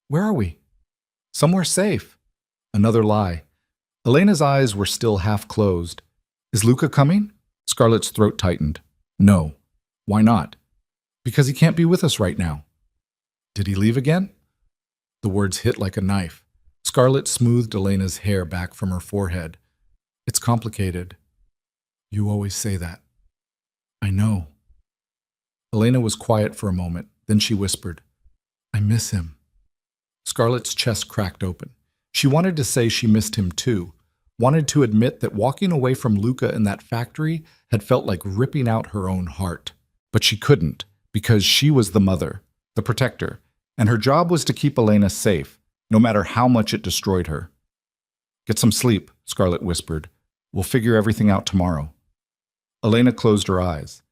Where are we?" "Somewhere safe." Another lie. Elena's eyes were still half closed. "Is Luca coming?" Scarlett's throat tightened. "No." "Why not?" "Because he can't be with us right now." "Did he leave again?" The words hit like a knife. Scarlett smoothed Elena's hair back from her forehead. "It's complicated." "You always say that." "I know." Elena was quiet for a moment, then she whispered, "I miss him." Scarlett's chest cracked open. She wanted to say she missed him too, wanted to admit that walking away from Luca in that factory had felt like ripping out her own heart. But she couldn't, because she was the mother, the protector, and her job was to keep Elena safe, no matter how much it destroyed her. "Get some sleep," Scarlett whispered. "We'll figure everything out tomorrow." Elena closed her eyes.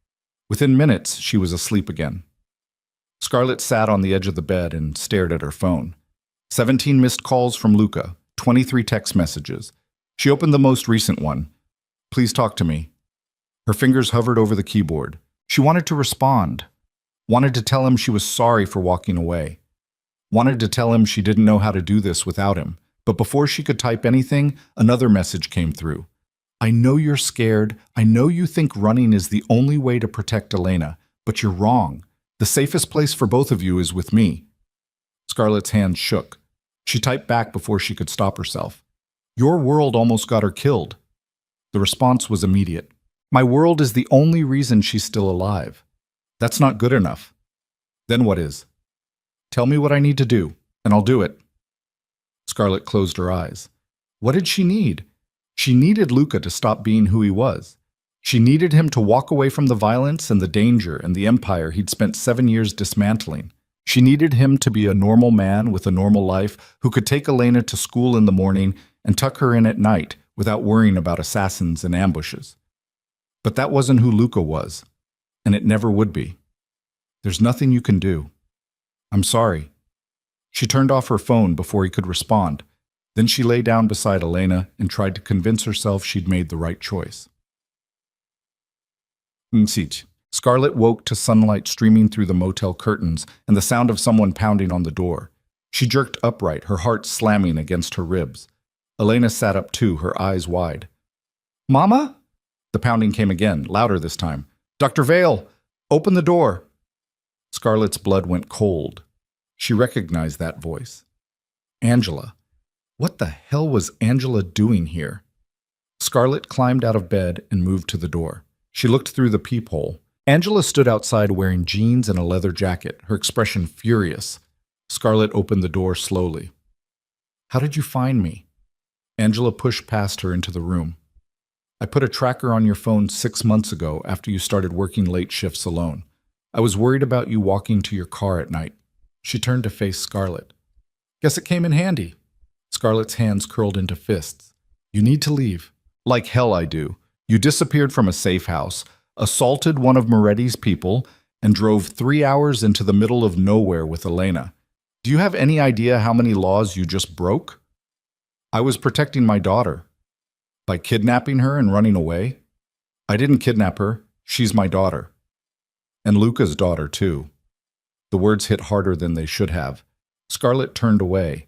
Within minutes, she was asleep again. Scarlett sat on the edge of the bed and stared at her phone. 17 missed calls from Luca, 23 text messages. She opened the most recent one. "Please talk to me." Her fingers hovered over the keyboard. She wanted to respond. Wanted to tell him she was sorry for walking away. Wanted to tell him she didn't know how to do this without him. But before she could type anything, another message came through. "I know you're scared. I know you think running is the only way to protect Elena, but you're wrong. The safest place for both of you is with me." Scarlett's hands shook. She typed back before she could stop herself. "Your world almost got her killed." The response was immediate. "My world is the only reason she's still alive." "That's not good enough." "Then what is?" "Tell me what I need to do, and I'll do it." Scarlett closed her eyes. What did she need? She needed Luca to stop being who he was. She needed him to walk away from the violence and the danger and the empire he'd spent 7 years dismantling. She needed him to be a normal man with a normal life who could take Elena to school in the morning and tuck her in at night without worrying about assassins and ambushes. But that wasn't who Luca was, and it never would be. "There's nothing you can do." "I'm sorry." She turned off her phone before he could respond. Then she lay down beside Elena and tried to convince herself she'd made the right choice. Scarlett woke to sunlight streaming through the motel curtains and the sound of someone pounding on the door. She jerked upright, her heart slamming against her ribs. Elena sat up too, her eyes wide. "Mama?" The pounding came again, louder this time. "Dr. Vale, open the door." Scarlett's blood went cold. She recognized that voice. Angela. What the hell was Angela doing here? Scarlett climbed out of bed and moved to the door. She looked through the peephole. Angela stood outside wearing jeans and a leather jacket, her expression furious. Scarlett opened the door slowly. "How did you find me?" Angela pushed past her into the room. "I put a tracker on your phone 6 months ago after you started working late shifts alone. I was worried about you walking to your car at night." She turned to face Scarlett. "Guess it came in handy." Scarlett's hands curled into fists. "You need to leave." "Like hell I do. You disappeared from a safe house, assaulted one of Moretti's people, and drove 3 hours into the middle of nowhere with Elena. Do you have any idea how many laws you just broke? I was protecting my daughter. By kidnapping her and running away? I didn't kidnap her. She's my daughter. And Luca's daughter, too. The words hit harder than they should have. Scarlett turned away.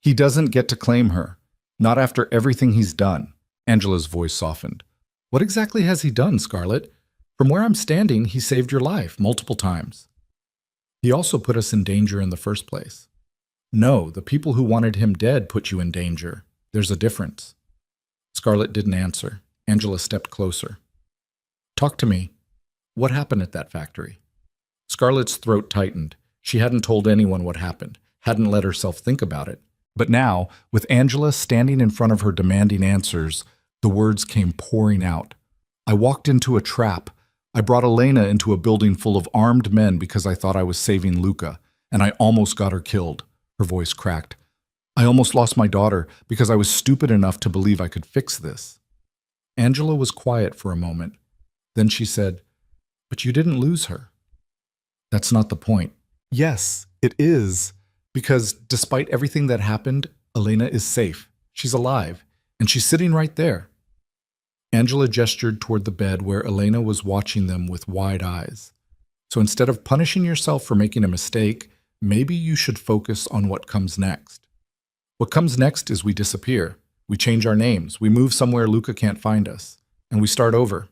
He doesn't get to claim her. Not after everything he's done. Angela's voice softened. What exactly has he done, Scarlett? From where I'm standing, he saved your life multiple times. He also put us in danger in the first place. No, the people who wanted him dead put you in danger. There's a difference. Scarlett didn't answer. Angela stepped closer. Talk to me. What happened at that factory? Scarlett's throat tightened. She hadn't told anyone what happened, hadn't let herself think about it. But now, with Angela standing in front of her demanding answers, the words came pouring out. I walked into a trap. I brought Elena into a building full of armed men because I thought I was saving Luca, and I almost got her killed. Her voice cracked. I almost lost my daughter because I was stupid enough to believe I could fix this. Angela was quiet for a moment. Then she said, But you didn't lose her. That's not the point. Yes, it is. Because despite everything that happened, Elena is safe. She's alive, and she's sitting right there. Angela gestured toward the bed where Elena was watching them with wide eyes. So instead of punishing yourself for making a mistake, maybe you should focus on what comes next. What comes next is we disappear. We change our names. We move somewhere Luca can't find us. And we start over.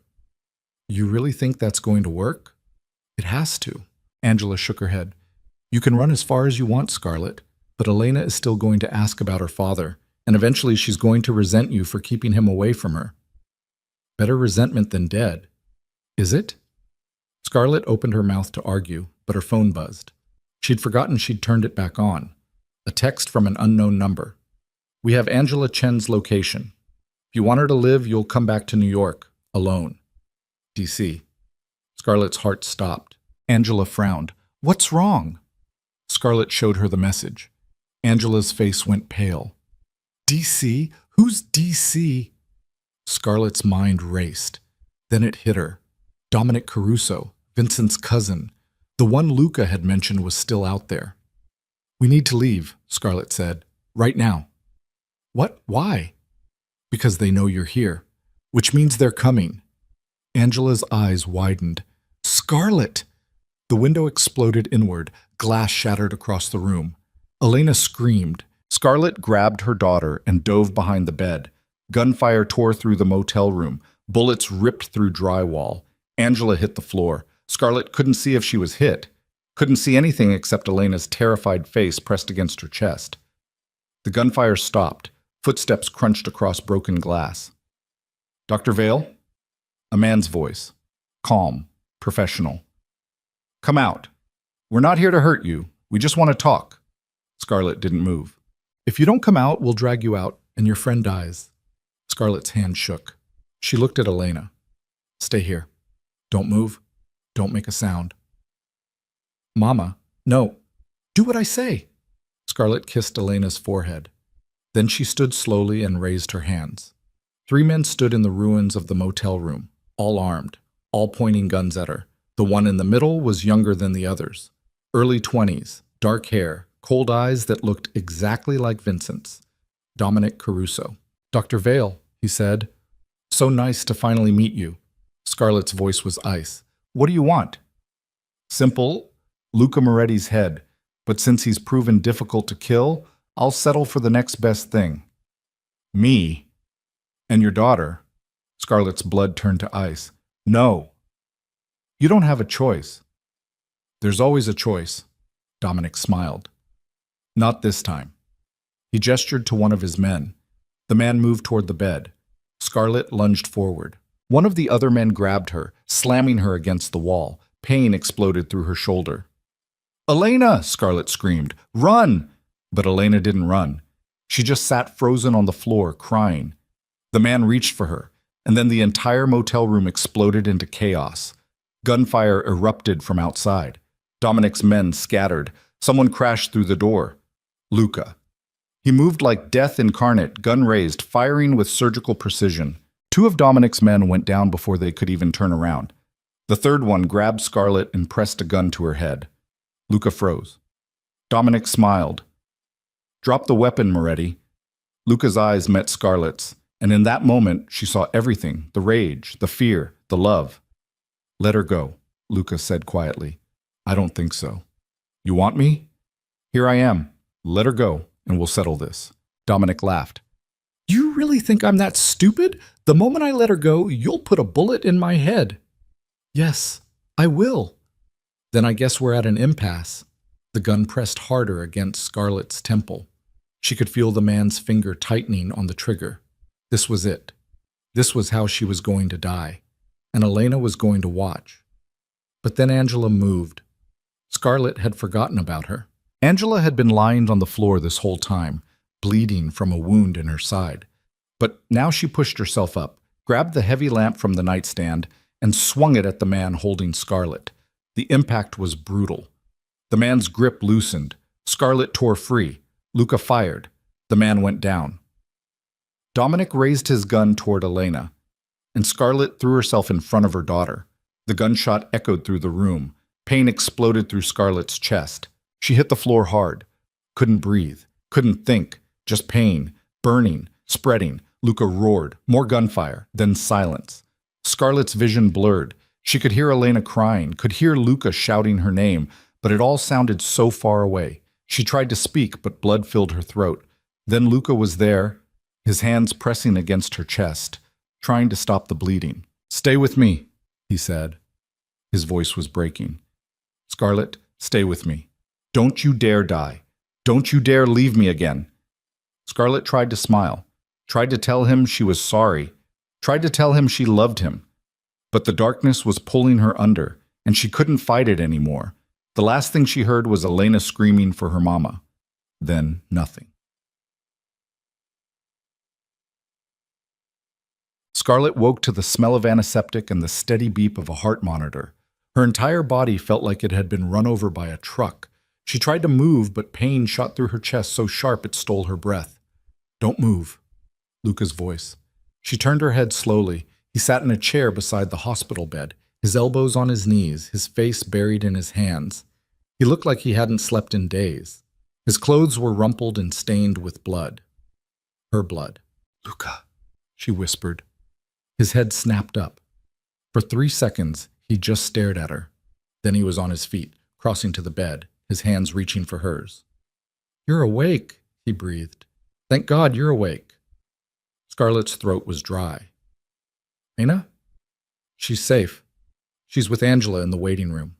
You really think that's going to work? It has to. Angela shook her head. You can run as far as you want, Scarlett, but Elena is still going to ask about her father, and eventually she's going to resent you for keeping him away from her. Better resentment than dead. Is it? Scarlett opened her mouth to argue, but her phone buzzed. She'd forgotten she'd turned it back on. A text from an unknown number. We have Angela Chen's location. If you want her to live, you'll come back to New York, alone. DC. Scarlett's heart stopped. Angela frowned. What's wrong? Scarlett showed her the message. Angela's face went pale. DC? Who's DC? Scarlett's mind raced. Then it hit her. Dominic Caruso, Vincent's cousin. The one Luca had mentioned was still out there. We need to leave, Scarlett said. Right now. What? Why? Because they know you're here. Which means they're coming. Angela's eyes widened. Scarlett! The window exploded inward. Glass shattered across the room. Elena screamed. Scarlett grabbed her daughter and dove behind the bed. Gunfire tore through the motel room. Bullets ripped through drywall. Angela hit the floor. Scarlett couldn't see if she was hit. Couldn't see anything except Elena's terrified face pressed against her chest. The gunfire stopped. Footsteps crunched across broken glass. Dr. Vale? A man's voice. Calm. Professional. Come out. We're not here to hurt you. We just want to talk. Scarlett didn't move. If you don't come out, we'll drag you out, and your friend dies. Scarlett's hand shook. She looked at Elena. Stay here. Don't move. Don't make a sound. Mama, no. Do what I say. Scarlett kissed Elena's forehead. Then she stood slowly and raised her hands. 3 men stood in the ruins of the motel room, all armed, all pointing guns at her. The one in the middle was younger than the others. Early 20s, dark hair, cold eyes that looked exactly like Vincent's. Dominic Caruso. Dr. Vale, he said. So nice to finally meet you. Scarlett's voice was ice. What do you want? Simple. Luca Moretti's head. But since he's proven difficult to kill, I'll settle for the next best thing. Me. And your daughter. Scarlett's blood turned to ice. No. You don't have a choice. There's always a choice. Dominic smiled. Not this time. He gestured to one of his men. The man moved toward the bed. Scarlett lunged forward. One of the other men grabbed her, slamming her against the wall. Pain exploded through her shoulder. Elena! Scarlett screamed. Run! But Elena didn't run. She just sat frozen on the floor, crying. The man reached for her, and then the entire motel room exploded into chaos. Gunfire erupted from outside. Dominic's men scattered. Someone crashed through the door. Luca. He moved like death incarnate, gun raised, firing with surgical precision. Two of Dominic's men went down before they could even turn around. The third one grabbed Scarlett and pressed a gun to her head. Luca froze. Dominic smiled. "Drop the weapon, Moretti." Luca's eyes met Scarlett's, and in that moment she saw everything, the rage, the fear, the love. "Let her go," Luca said quietly. "I don't think so." "You want me?" "Here I am. Let her go, and we'll settle this." Dominic laughed. "You really think I'm that stupid? The moment I let her go, you'll put a bullet in my head." "Yes, I will." "Then I guess we're at an impasse." The gun pressed harder against Scarlett's temple. She could feel the man's finger tightening on the trigger. This was it. This was how she was going to die. And Elena was going to watch. But then Angela moved. Scarlett had forgotten about her. Angela had been lying on the floor this whole time, bleeding from a wound in her side. But now she pushed herself up, grabbed the heavy lamp from the nightstand, and swung it at the man holding Scarlett. The impact was brutal. The man's grip loosened. Scarlett tore free. Luca fired. The man went down. Dominic raised his gun toward Elena, and Scarlett threw herself in front of her daughter. The gunshot echoed through the room. Pain exploded through Scarlett's chest. She hit the floor hard. Couldn't breathe. Couldn't think. Just pain. Burning. Spreading. Luca roared. More gunfire. Then silence. Scarlett's vision blurred. She could hear Elena crying, could hear Luca shouting her name, but it all sounded so far away. She tried to speak, but blood filled her throat. Then Luca was there, his hands pressing against her chest, trying to stop the bleeding. "Stay with me," he said. His voice was breaking. "Scarlett, stay with me. Don't you dare die. Don't you dare leave me again." Scarlett tried to smile, tried to tell him she was sorry, tried to tell him she loved him. But the darkness was pulling her under, and she couldn't fight it anymore. The last thing she heard was Elena screaming for her mama. Then nothing. Scarlett woke to the smell of antiseptic and the steady beep of a heart monitor. Her entire body felt like it had been run over by a truck. She tried to move, but pain shot through her chest so sharp it stole her breath. "Don't move," Luca's voice. She turned her head slowly. He sat in a chair beside the hospital bed, his elbows on his knees, his face buried in his hands. He looked like he hadn't slept in days. His clothes were rumpled and stained with blood. Her blood. "Luca," she whispered. His head snapped up. For 3 seconds, he just stared at her. Then he was on his feet, crossing to the bed, his hands reaching for hers. "You're awake," he breathed. "Thank God you're awake." Scarlett's throat was dry. "Lena?" "She's safe. She's with Angela in the waiting room."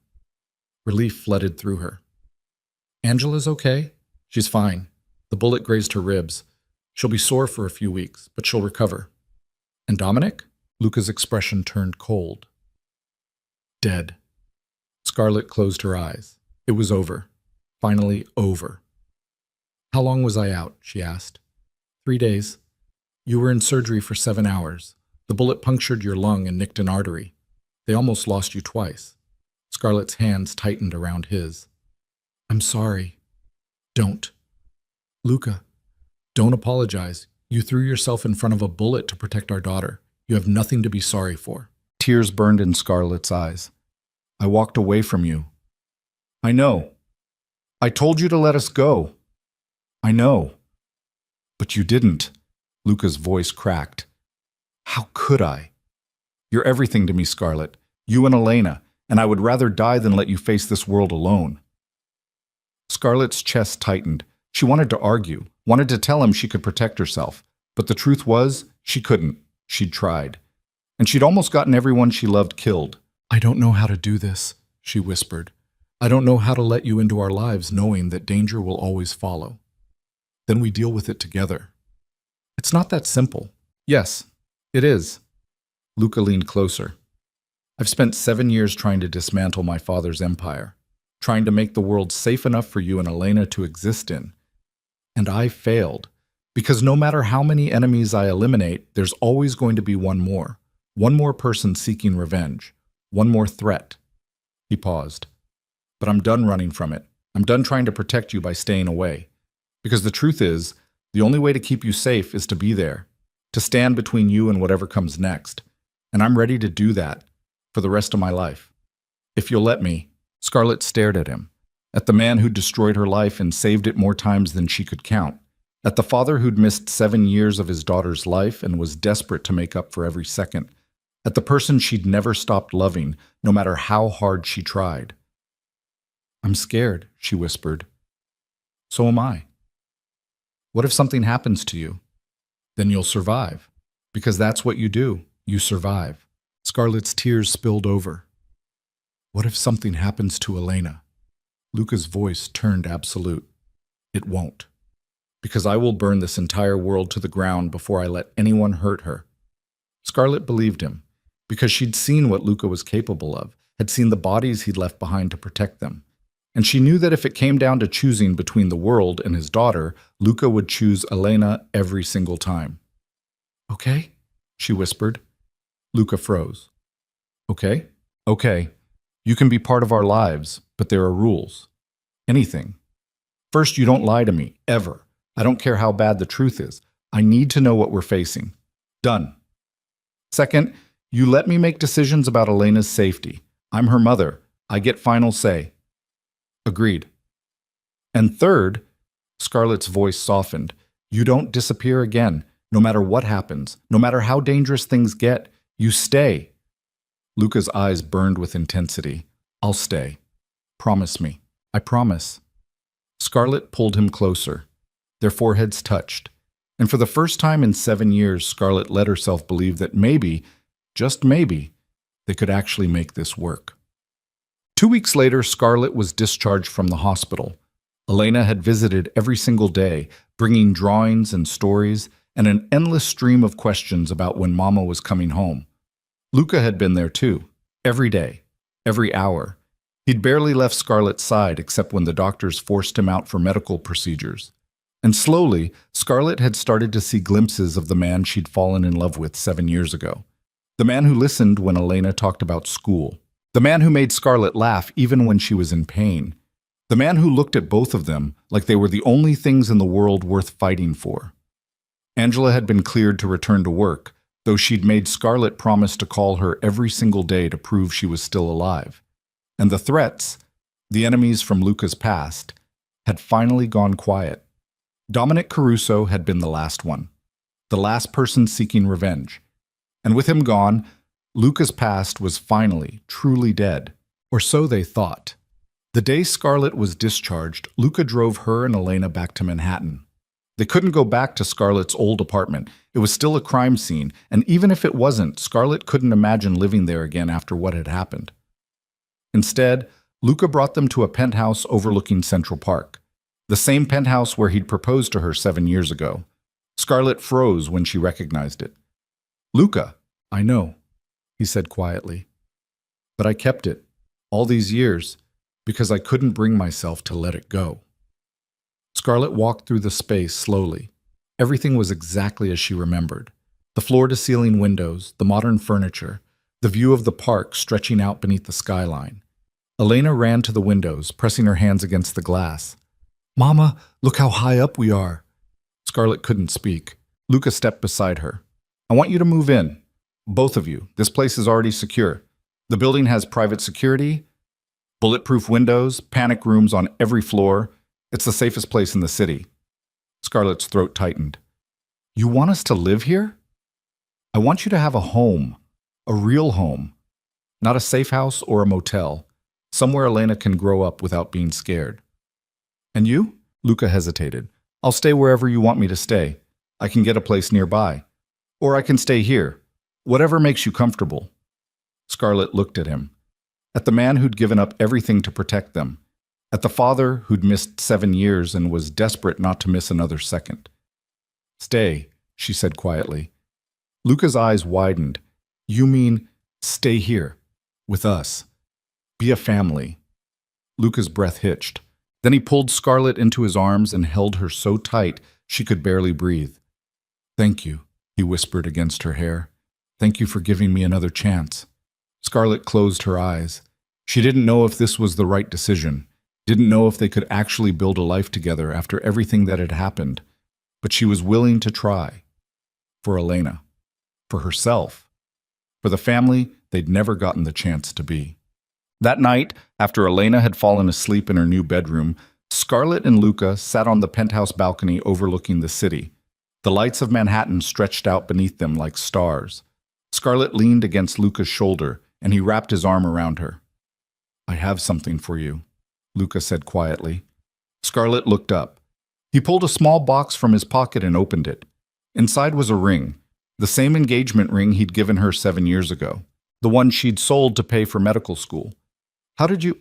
Relief flooded through her. "Angela's okay? She's fine. The bullet grazed her ribs. She'll be sore for a few weeks, but she'll recover." "And Dominic?" Luca's expression turned cold. "Dead." Scarlett closed her eyes. It was over. Finally over. "How long was I out?" she asked. 3 days. You were in surgery for 7 hours. The bullet punctured your lung and nicked an artery. They almost lost you twice." Scarlett's hands tightened around his. "I'm sorry." "Don't." "Luca, don't apologize. You threw yourself in front of a bullet to protect our daughter. You have nothing to be sorry for." Tears burned in Scarlett's eyes. "I walked away from you." "I know. I told you to let us go." "I know. But you didn't." Luca's voice cracked. "How could I? You're everything to me, Scarlett. You and Elena, and I would rather die than let you face this world alone." Scarlett's chest tightened. She wanted to argue, wanted to tell him she could protect herself. But the truth was, she couldn't. She'd tried. And she'd almost gotten everyone she loved killed. "I don't know how to do this," she whispered. "I don't know how to let you into our lives knowing that danger will always follow. Then we deal with it together." "It's not that simple." "Yes, it is." Luca leaned closer. "I've spent 7 years trying to dismantle my father's empire, trying to make the world safe enough for you and Elena to exist in. And I failed, because no matter how many enemies I eliminate, there's always going to be one more person seeking revenge, one more threat." He paused. "But I'm done running from it. I'm done trying to protect you by staying away. Because the truth is, the only way to keep you safe is to be there, to stand between you and whatever comes next. And I'm ready to do that for the rest of my life. If you'll let me." Scarlett stared at him, at the man who'd destroyed her life and saved it more times than she could count, at the father who'd missed 7 years of his daughter's life and was desperate to make up for every second, at the person she'd never stopped loving, no matter how hard she tried. "I'm scared," she whispered. "So am I." "What if something happens to you? Then you'll survive. Because that's what you do. You survive." Scarlett's tears spilled over. "What if something happens to Elena?" Luca's voice turned absolute. "It won't. Because I will burn this entire world to the ground before I let anyone hurt her." Scarlett believed him, because she'd seen what Luca was capable of, had seen the bodies he'd left behind to protect them. And she knew that if it came down to choosing between the world and his daughter, Luca would choose Elena every single time. "Okay," she whispered. Luca froze. "Okay? Okay. You can be part of our lives, but there are rules. Anything. First, you don't lie to me, ever. I don't care how bad the truth is. I need to know what we're facing. Done. Second, you let me make decisions about Elena's safety. I'm her mother. I get final say." "Agreed." "And third," Scarlett's voice softened, "you don't disappear again, no matter what happens, no matter how dangerous things get. You stay." Luca's eyes burned with intensity. "I'll stay. Promise me." "I promise." Scarlett pulled him closer. Their foreheads touched. And for the first time in 7 years, Scarlett let herself believe that maybe, just maybe, they could actually make this work. 2 weeks later, Scarlett was discharged from the hospital. Elena had visited every single day, bringing drawings and stories, and an endless stream of questions about when Mama was coming home. Luca had been there too, every day, every hour. He'd barely left Scarlett's side except when the doctors forced him out for medical procedures. And slowly, Scarlett had started to see glimpses of the man she'd fallen in love with 7 years ago. The man who listened when Elena talked about school. The man who made Scarlett laugh even when she was in pain. The man who looked at both of them like they were the only things in the world worth fighting for. Angela had been cleared to return to work, though she'd made Scarlett promise to call her every single day to prove she was still alive. And the threats, the enemies from Luca's past, had finally gone quiet. Dominic Caruso had been the last one, the last person seeking revenge. And with him gone, Luca's past was finally, truly dead. Or so they thought. The day Scarlett was discharged, Luca drove her and Elena back to Manhattan. They couldn't go back to Scarlett's old apartment. It was still a crime scene, and even if it wasn't, Scarlett couldn't imagine living there again after what had happened. Instead, Luca brought them to a penthouse overlooking Central Park, the same penthouse where he'd proposed to her 7 years ago. Scarlett froze when she recognized it. "Luca, I know," he said quietly. "But I kept it, all these years, because I couldn't bring myself to let it go." Scarlett walked through the space slowly. Everything was exactly as she remembered. The floor-to-ceiling windows, the modern furniture, the view of the park stretching out beneath the skyline. Elena ran to the windows, pressing her hands against the glass. "Mama, look how high up we are." Scarlett couldn't speak. Luca stepped beside her. "I want you to move in. Both of you. This place is already secure. The building has private security, bulletproof windows, panic rooms on every floor. It's the safest place in the city." Scarlett's throat tightened. "You want us to live here?" "I want you to have a home, a real home. Not a safe house or a motel. Somewhere Elena can grow up without being scared." "And you?" Luca hesitated. "I'll stay wherever you want me to stay. I can get a place nearby. Or I can stay here. Whatever makes you comfortable." Scarlett looked at him. At the man who'd given up everything to protect them. At the father who'd missed 7 years and was desperate not to miss another second. "Stay," she said quietly. Luca's eyes widened. "You mean stay here, with us. Be a family." Luca's breath hitched. Then he pulled Scarlett into his arms and held her so tight she could barely breathe. "Thank you," he whispered against her hair. "Thank you for giving me another chance." Scarlett closed her eyes. She didn't know if this was the right decision, didn't know if they could actually build a life together after everything that had happened, but she was willing to try. For Elena. For herself. For the family they'd never gotten the chance to be. That night, after Elena had fallen asleep in her new bedroom, Scarlett and Luca sat on the penthouse balcony overlooking the city. The lights of Manhattan stretched out beneath them like stars. Scarlett leaned against Luca's shoulder, and he wrapped his arm around her. "I have something for you," Luca said quietly. Scarlett looked up. He pulled a small box from his pocket and opened it. Inside was a ring, the same engagement ring he'd given her 7 years ago, the one she'd sold to pay for medical school. "How did you—"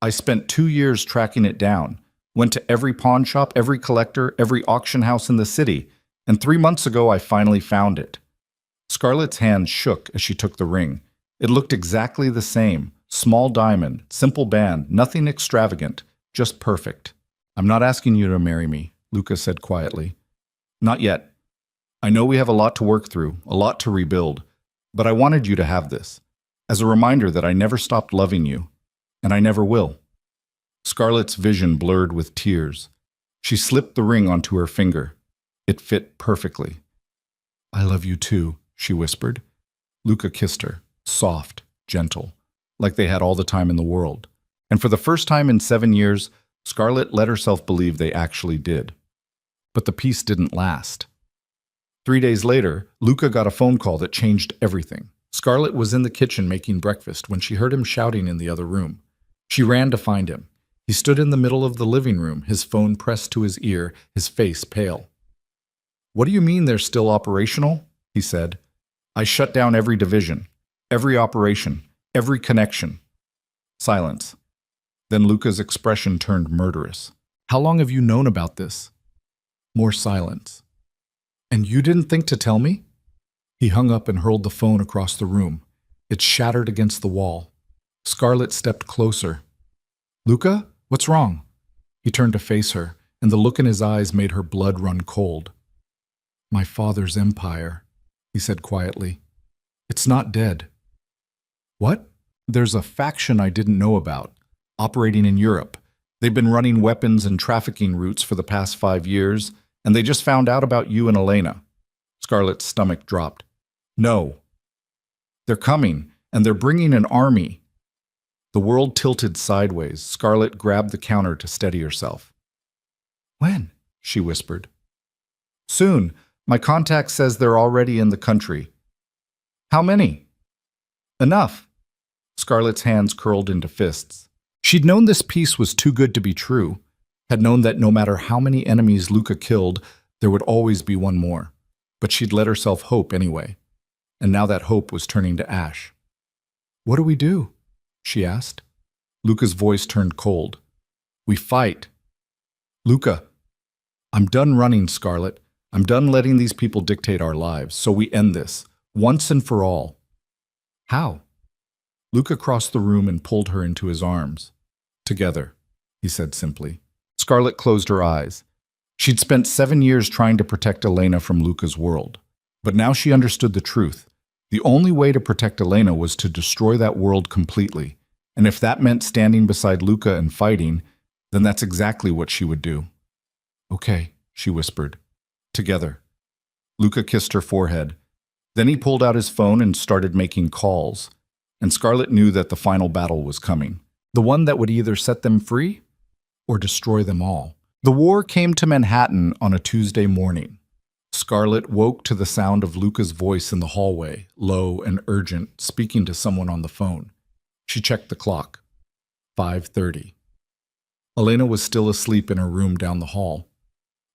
"I spent 2 years tracking it down. Went to every pawn shop, every collector, every auction house in the city, and 3 months ago I finally found it." Scarlett's hands shook as she took the ring. It looked exactly the same. Small diamond, simple band, nothing extravagant, just perfect. "I'm not asking you to marry me," Luca said quietly. "Not yet. I know we have a lot to work through, a lot to rebuild, but I wanted you to have this, as a reminder that I never stopped loving you, and I never will." Scarlett's vision blurred with tears. She slipped the ring onto her finger. It fit perfectly. "I love you too," she whispered. Luca kissed her, soft, gentle, like they had all the time in the world. And for the first time in 7 years, Scarlett let herself believe they actually did. But the peace didn't last. 3 days later, Luca got a phone call that changed everything. Scarlett was in the kitchen making breakfast when she heard him shouting in the other room. She ran to find him. He stood in the middle of the living room, his phone pressed to his ear, his face pale. "What do you mean they're still operational?" he said. "I shut down every division, every operation, every connection." Silence. Then Luca's expression turned murderous. "How long have you known about this?" More silence. "And you didn't think to tell me?" He hung up and hurled the phone across the room. It shattered against the wall. Scarlett stepped closer. "Luca, what's wrong?" He turned to face her, and the look in his eyes made her blood run cold. "My father's empire," he said quietly. "It's not dead." "What?" "There's a faction I didn't know about, operating in Europe. They've been running weapons and trafficking routes for the past 5 years, and they just found out about you and Elena." Scarlett's stomach dropped. "No. They're coming, and they're bringing an army." The world tilted sideways. Scarlett grabbed the counter to steady herself. "When?" she whispered. "Soon. My contact says they're already in the country." "How many?" "Enough." Scarlett's hands curled into fists. She'd known this peace was too good to be true, had known that no matter how many enemies Luca killed, there would always be one more. But she'd let herself hope anyway. And now that hope was turning to ash. "What do we do?" she asked. Luca's voice turned cold. "We fight." "Luca, I'm done running, Scarlett. I'm done letting these people dictate our lives, so we end this, once and for all." "How?" Luca crossed the room and pulled her into his arms. "Together," he said simply. Scarlett closed her eyes. She'd spent 7 years trying to protect Elena from Luca's world. But now she understood the truth. The only way to protect Elena was to destroy that world completely. And if that meant standing beside Luca and fighting, then that's exactly what she would do. "Okay," she whispered. "Together." Luca kissed her forehead. Then he pulled out his phone and started making calls. And Scarlett knew that the final battle was coming. The one that would either set them free or destroy them all. The war came to Manhattan on a Tuesday morning. Scarlett woke to the sound of Luca's voice in the hallway, low and urgent, speaking to someone on the phone. She checked the clock. 5:30. Elena was still asleep in her room down the hall.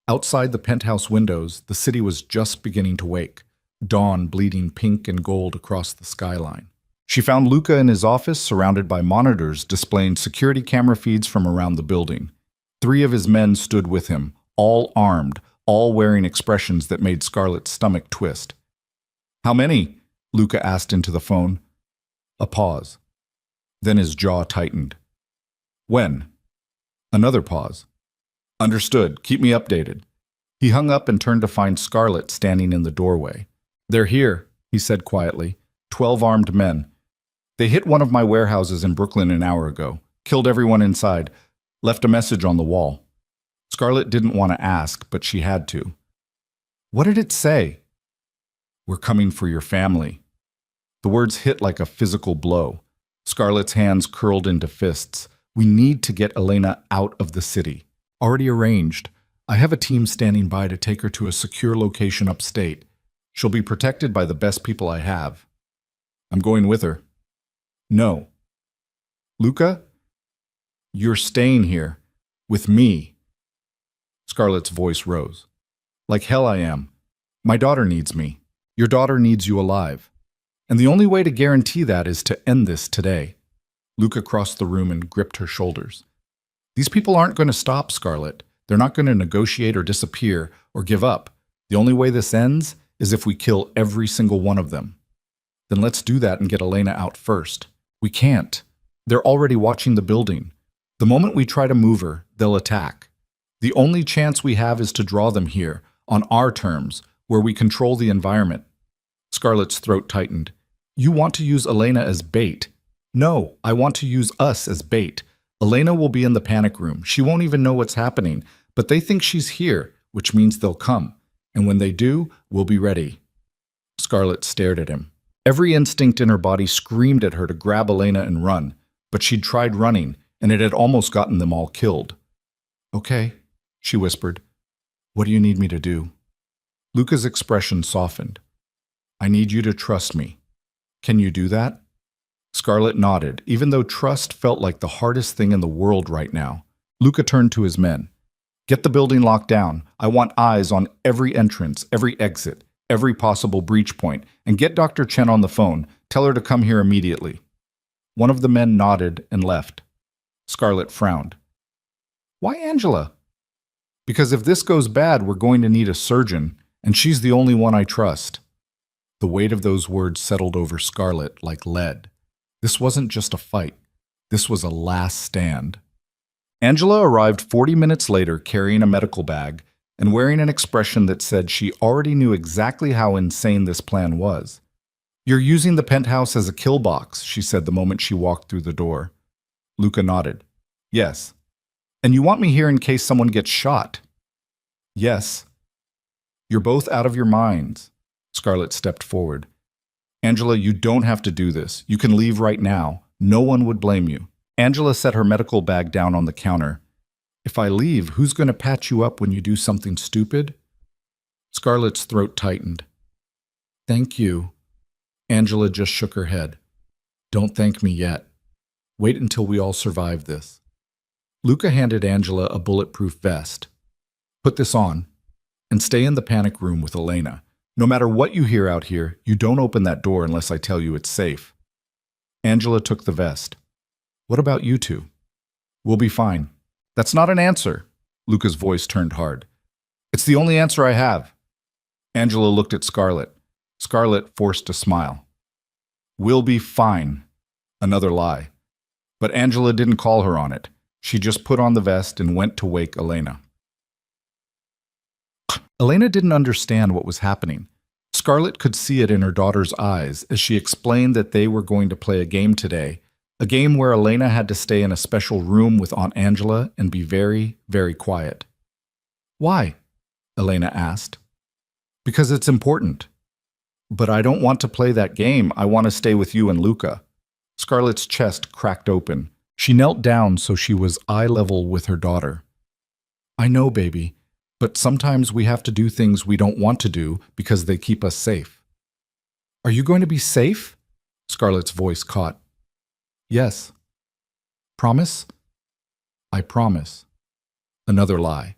Outside the penthouse windows, the city was just beginning to wake, dawn bleeding pink and gold across the skyline. She found Luca in his office, surrounded by monitors displaying security camera feeds from around the building. 3 of his men stood with him, all armed, all wearing expressions that made Scarlett's stomach twist. "How many?" Luca asked into the phone. A pause. Then his jaw tightened. "When?" Another pause. "Understood. Keep me updated." He hung up and turned to find Scarlett standing in the doorway. "They're here," he said quietly. 12 armed men. They hit one of my warehouses in Brooklyn an hour ago, killed everyone inside, left a message on the wall." Scarlett didn't want to ask, but she had to. "What did it say?" We're coming for your family. The words hit like a physical blow. Scarlett's hands curled into fists. We need to get Elena out of the city. Already arranged. I have a team standing by to take her to a secure location upstate. She'll be protected by the best people I have. I'm going with her. No. Luca? You're staying here. With me. Scarlett's voice rose. Like hell I am. My daughter needs me. Your daughter needs you alive. And the only way to guarantee that is to end this today. Luca crossed the room and gripped her shoulders. These people aren't going to stop, Scarlett. They're not going to negotiate or disappear or give up. The only way this ends is if we kill every single one of them. Then let's do that and get Elena out first. We can't. They're already watching the building. The moment we try to move her, they'll attack. The only chance we have is to draw them here, on our terms, where we control the environment. Scarlett's throat tightened. You want to use Elena as bait. No, I want to use us as bait. Elena will be in the panic room. She won't even know what's happening, but they think she's here, which means they'll come. And when they do, we'll be ready. Scarlett stared at him. Every instinct in her body screamed at her to grab Elena and run, but she'd tried running, and it had almost gotten them all killed. Okay, she whispered. What do you need me to do? Luca's expression softened. I need you to trust me. Can you do that? Scarlett nodded, even though trust felt like the hardest thing in the world right now. Luca turned to his men. Get the building locked down. I want eyes on every entrance, every exit, every possible breach point, and get Dr. Chen on the phone. Tell her to come here immediately. One of the men nodded and left. Scarlett frowned. Why Angela? Because if this goes bad, we're going to need a surgeon, and she's the only one I trust. The weight of those words settled over Scarlett like lead. This wasn't just a fight. This was a last stand. Angela arrived 40 minutes later carrying a medical bag and wearing an expression that said she already knew exactly how insane this plan was. You're using the penthouse as a kill box, she said the moment she walked through the door. Luca nodded. Yes. And you want me here in case someone gets shot? Yes. You're both out of your minds. Scarlett stepped forward. Angela, you don't have to do this. You can leave right now. No one would blame you. Angela set her medical bag down on the counter. If I leave, who's going to patch you up when you do something stupid? Scarlett's throat tightened. Thank you. Angela just shook her head. Don't thank me yet. Wait until we all survive this. Luca handed Angela a bulletproof vest. Put this on and stay in the panic room with Elena. No matter what you hear out here, you don't open that door unless I tell you it's safe. Angela took the vest. What about you two? We'll be fine. That's not an answer. Luca's voice turned hard. It's the only answer I have. Angela looked at Scarlett. Scarlett forced a smile. We'll be fine. Another lie. But Angela didn't call her on it. She just put on the vest and went to wake Elena. Elena didn't understand what was happening. Scarlett could see it in her daughter's eyes as she explained that they were going to play a game today, a game where Elena had to stay in a special room with Aunt Angela and be very, very quiet. Why? Elena asked. Because it's important. But I don't want to play that game. I want to stay with you and Luca. Scarlett's chest cracked open. She knelt down so she was eye level with her daughter. I know, baby. But sometimes we have to do things we don't want to do because they keep us safe. Are you going to be safe? Scarlett's voice caught. Yes. Promise? I promise. Another lie.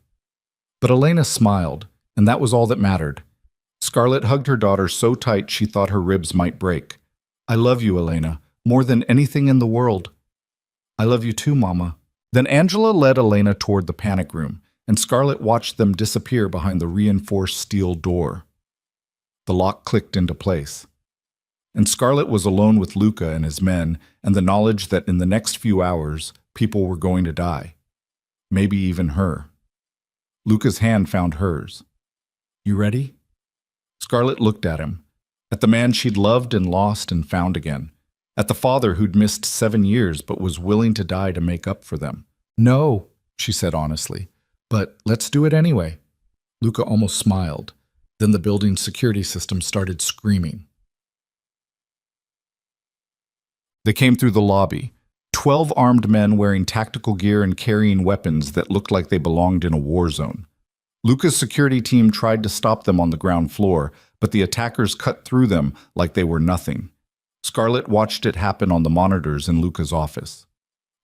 But Elena smiled, and that was all that mattered. Scarlett hugged her daughter so tight she thought her ribs might break. I love you, Elena, more than anything in the world. I love you too, Mama. Then Angela led Elena toward the panic room, and Scarlett watched them disappear behind the reinforced steel door. The lock clicked into place. And Scarlett was alone with Luca and his men, and the knowledge that in the next few hours, people were going to die. Maybe even her. Luca's hand found hers. You ready? Scarlett looked at him, at the man she'd loved and lost and found again, at the father who'd missed 7 years but was willing to die to make up for them. No, she said honestly. But let's do it anyway. Luca almost smiled. Then the building's security system started screaming. They came through the lobby, 12 armed men wearing tactical gear and carrying weapons that looked like they belonged in a war zone. Luca's security team tried to stop them on the ground floor, but the attackers cut through them like they were nothing. Scarlett watched it happen on the monitors in Luca's office.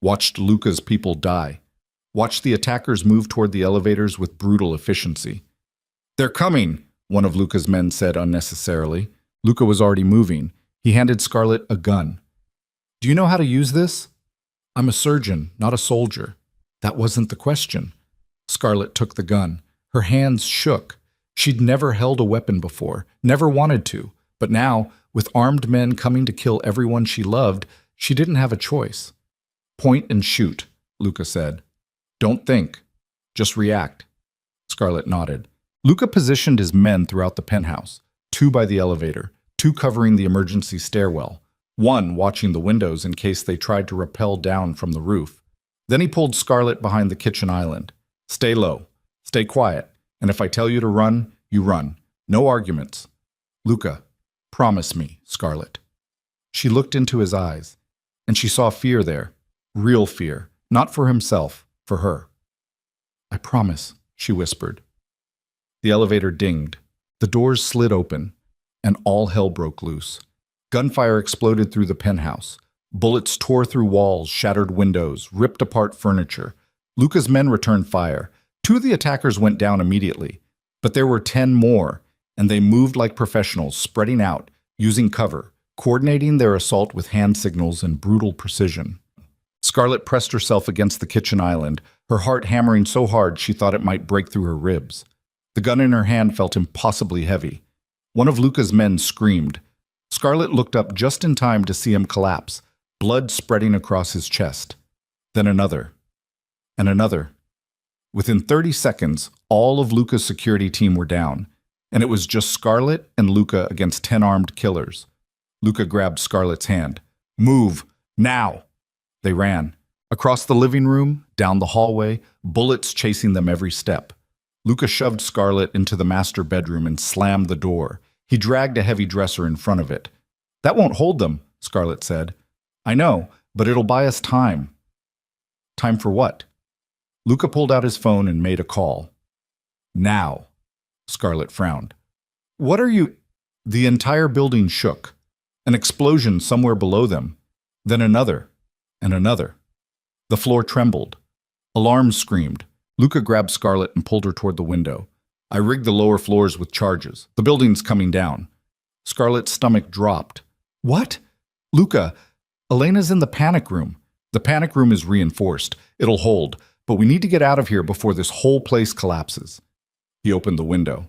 Watched Luca's people die. Watched the attackers move toward the elevators with brutal efficiency. "They're coming," one of Luca's men said unnecessarily. Luca was already moving. He handed Scarlett a gun. "Do you know how to use this?" "I'm a surgeon, not a soldier." That wasn't the question. Scarlett took the gun. Her hands shook. She'd never held a weapon before, never wanted to. But now, with armed men coming to kill everyone she loved, she didn't have a choice. "Point and shoot," Luca said. "Don't think. Just react." Scarlett nodded. Luca positioned his men throughout the penthouse, 2 by the elevator, 2 covering the emergency stairwell, 1 watching the windows in case they tried to rappel down from the roof. Then he pulled Scarlett behind the kitchen island. "Stay low. Stay quiet. And if I tell you to run, you run. No arguments." "Luca, promise me, Scarlett." She looked into his eyes, and she saw fear there. Real fear. Not for himself, for her. "I promise," she whispered. The elevator dinged. The doors slid open, and all hell broke loose. Gunfire exploded through the penthouse. Bullets tore through walls, shattered windows, ripped apart furniture. Luca's men returned fire. 2 of the attackers went down immediately, but there were 10 more, and they moved like professionals, spreading out, using cover, coordinating their assault with hand signals and brutal precision. Scarlett pressed herself against the kitchen island, her heart hammering so hard she thought it might break through her ribs. The gun in her hand felt impossibly heavy. One of Luca's men screamed. Scarlett looked up just in time to see him collapse, blood spreading across his chest. Then another. And another. Within 30 seconds, all of Luca's security team were down, and it was just Scarlett and Luca against 10 armed killers. Luca grabbed Scarlett's hand. "Move! Now!" They ran. Across the living room, down the hallway, bullets chasing them every step. Luca shoved Scarlett into the master bedroom and slammed the door. He dragged a heavy dresser in front of it. "That won't hold them," Scarlett said. "I know, but it'll buy us time." "Time for what?" Luca pulled out his phone and made a call. "Now," Scarlett frowned. "What are you—" The entire building shook. An explosion somewhere below them. Then another, and another. The floor trembled. Alarms screamed. Luca grabbed Scarlett and pulled her toward the window. "I rigged the lower floors with charges. The building's coming down." Scarlett's stomach dropped. "What?" "Luca, Elena's in the panic room. The panic room is reinforced. It'll hold. But we need to get out of here before this whole place collapses." He opened the window.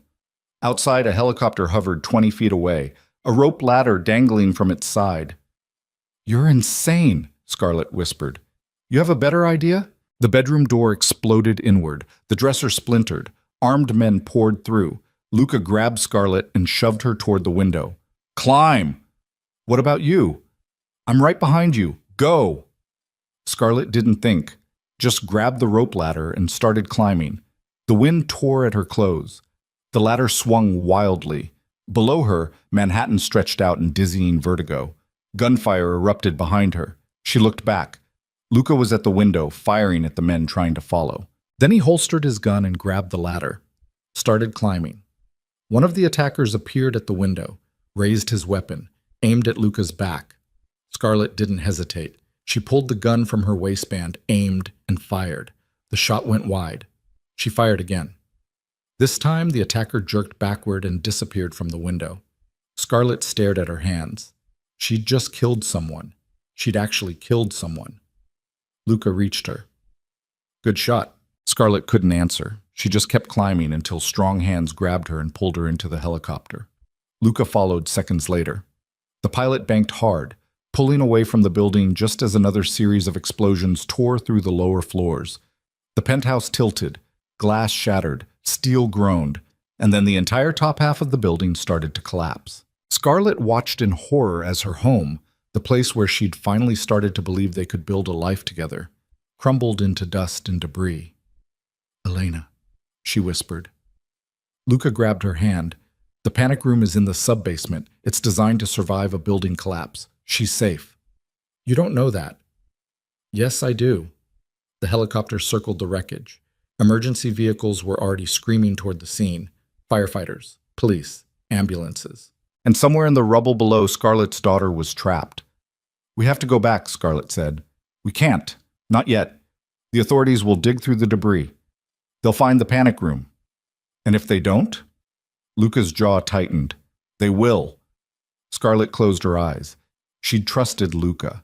Outside, a helicopter hovered 20 feet away, a rope ladder dangling from its side. "You're insane," Scarlett whispered. "You have a better idea?" The bedroom door exploded inward. The dresser splintered. Armed men poured through. Luca grabbed Scarlett and shoved her toward the window. "Climb!" "What about you?" "I'm right behind you. Go!" Scarlett didn't think. Just grabbed the rope ladder and started climbing. The wind tore at her clothes. The ladder swung wildly. Below her, Manhattan stretched out in dizzying vertigo. Gunfire erupted behind her. She looked back. Luca was at the window, firing at the men trying to follow. Then he holstered his gun and grabbed the ladder. Started climbing. One of the attackers appeared at the window, raised his weapon, aimed at Luca's back. Scarlett didn't hesitate. She pulled the gun from her waistband, aimed, and fired. The shot went wide. She fired again. This time, the attacker jerked backward and disappeared from the window. Scarlett stared at her hands. She'd just killed someone. She'd actually killed someone. Luca reached her. "Good shot." Scarlett couldn't answer. She just kept climbing until strong hands grabbed her and pulled her into the helicopter. Luca followed seconds later. The pilot banked hard, pulling away from the building just as another series of explosions tore through the lower floors. The penthouse tilted, glass shattered, steel groaned, and then the entire top half of the building started to collapse. Scarlett watched in horror as her home, the place where she'd finally started to believe they could build a life together, crumbled into dust and debris. "Elena," she whispered. Luca grabbed her hand. The panic room is in the sub-basement. It's designed to survive a building collapse. She's safe. You don't know that. Yes, I do. The helicopter circled the wreckage. Emergency vehicles were already screaming toward the scene. Firefighters, police, ambulances. And somewhere in the rubble below, Scarlett's daughter was trapped. We have to go back, Scarlett said. We can't. Not yet. The authorities will dig through the debris. They'll find the panic room. And if they don't? Luca's jaw tightened. They will. Scarlett closed her eyes. She'd trusted Luca,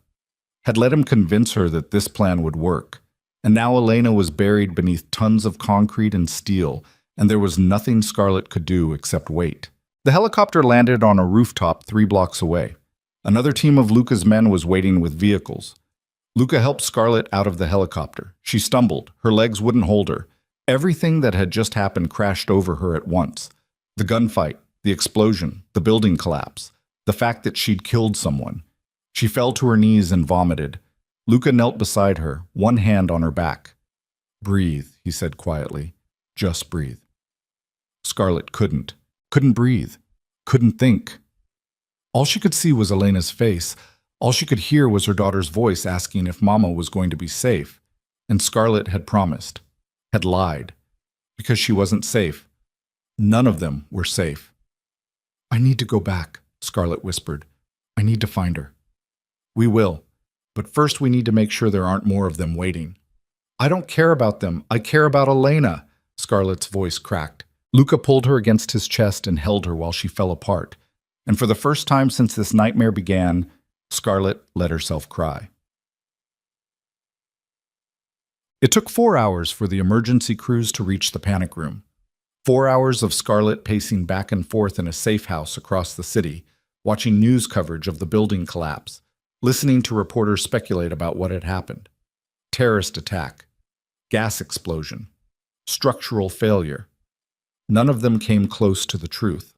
had let him convince her that this plan would work. And now Elena was buried beneath tons of concrete and steel, and there was nothing Scarlett could do except wait. The helicopter landed on a rooftop 3 blocks away. Another team of Luca's men was waiting with vehicles. Luca helped Scarlett out of the helicopter. She stumbled. Her legs wouldn't hold her. Everything that had just happened crashed over her at once. The gunfight, the explosion, the building collapse, the fact that she'd killed someone. She fell to her knees and vomited. Luca knelt beside her, one hand on her back. Breathe, he said quietly. Just breathe. Scarlett couldn't breathe, couldn't think. All she could see was Elena's face. All she could hear was her daughter's voice asking if Mama was going to be safe. And Scarlett had promised, had lied, because she wasn't safe. None of them were safe. I need to go back, Scarlett whispered. I need to find her. We will, but first we need to make sure there aren't more of them waiting. I don't care about them. I care about Elena, Scarlett's voice cracked. Luca pulled her against his chest and held her while she fell apart. And for the first time since this nightmare began, Scarlett let herself cry. It took 4 hours for the emergency crews to reach the panic room. 4 hours of Scarlett pacing back and forth in a safe house across the city, watching news coverage of the building collapse, listening to reporters speculate about what had happened. Terrorist attack, gas explosion, structural failure. None of them came close to the truth.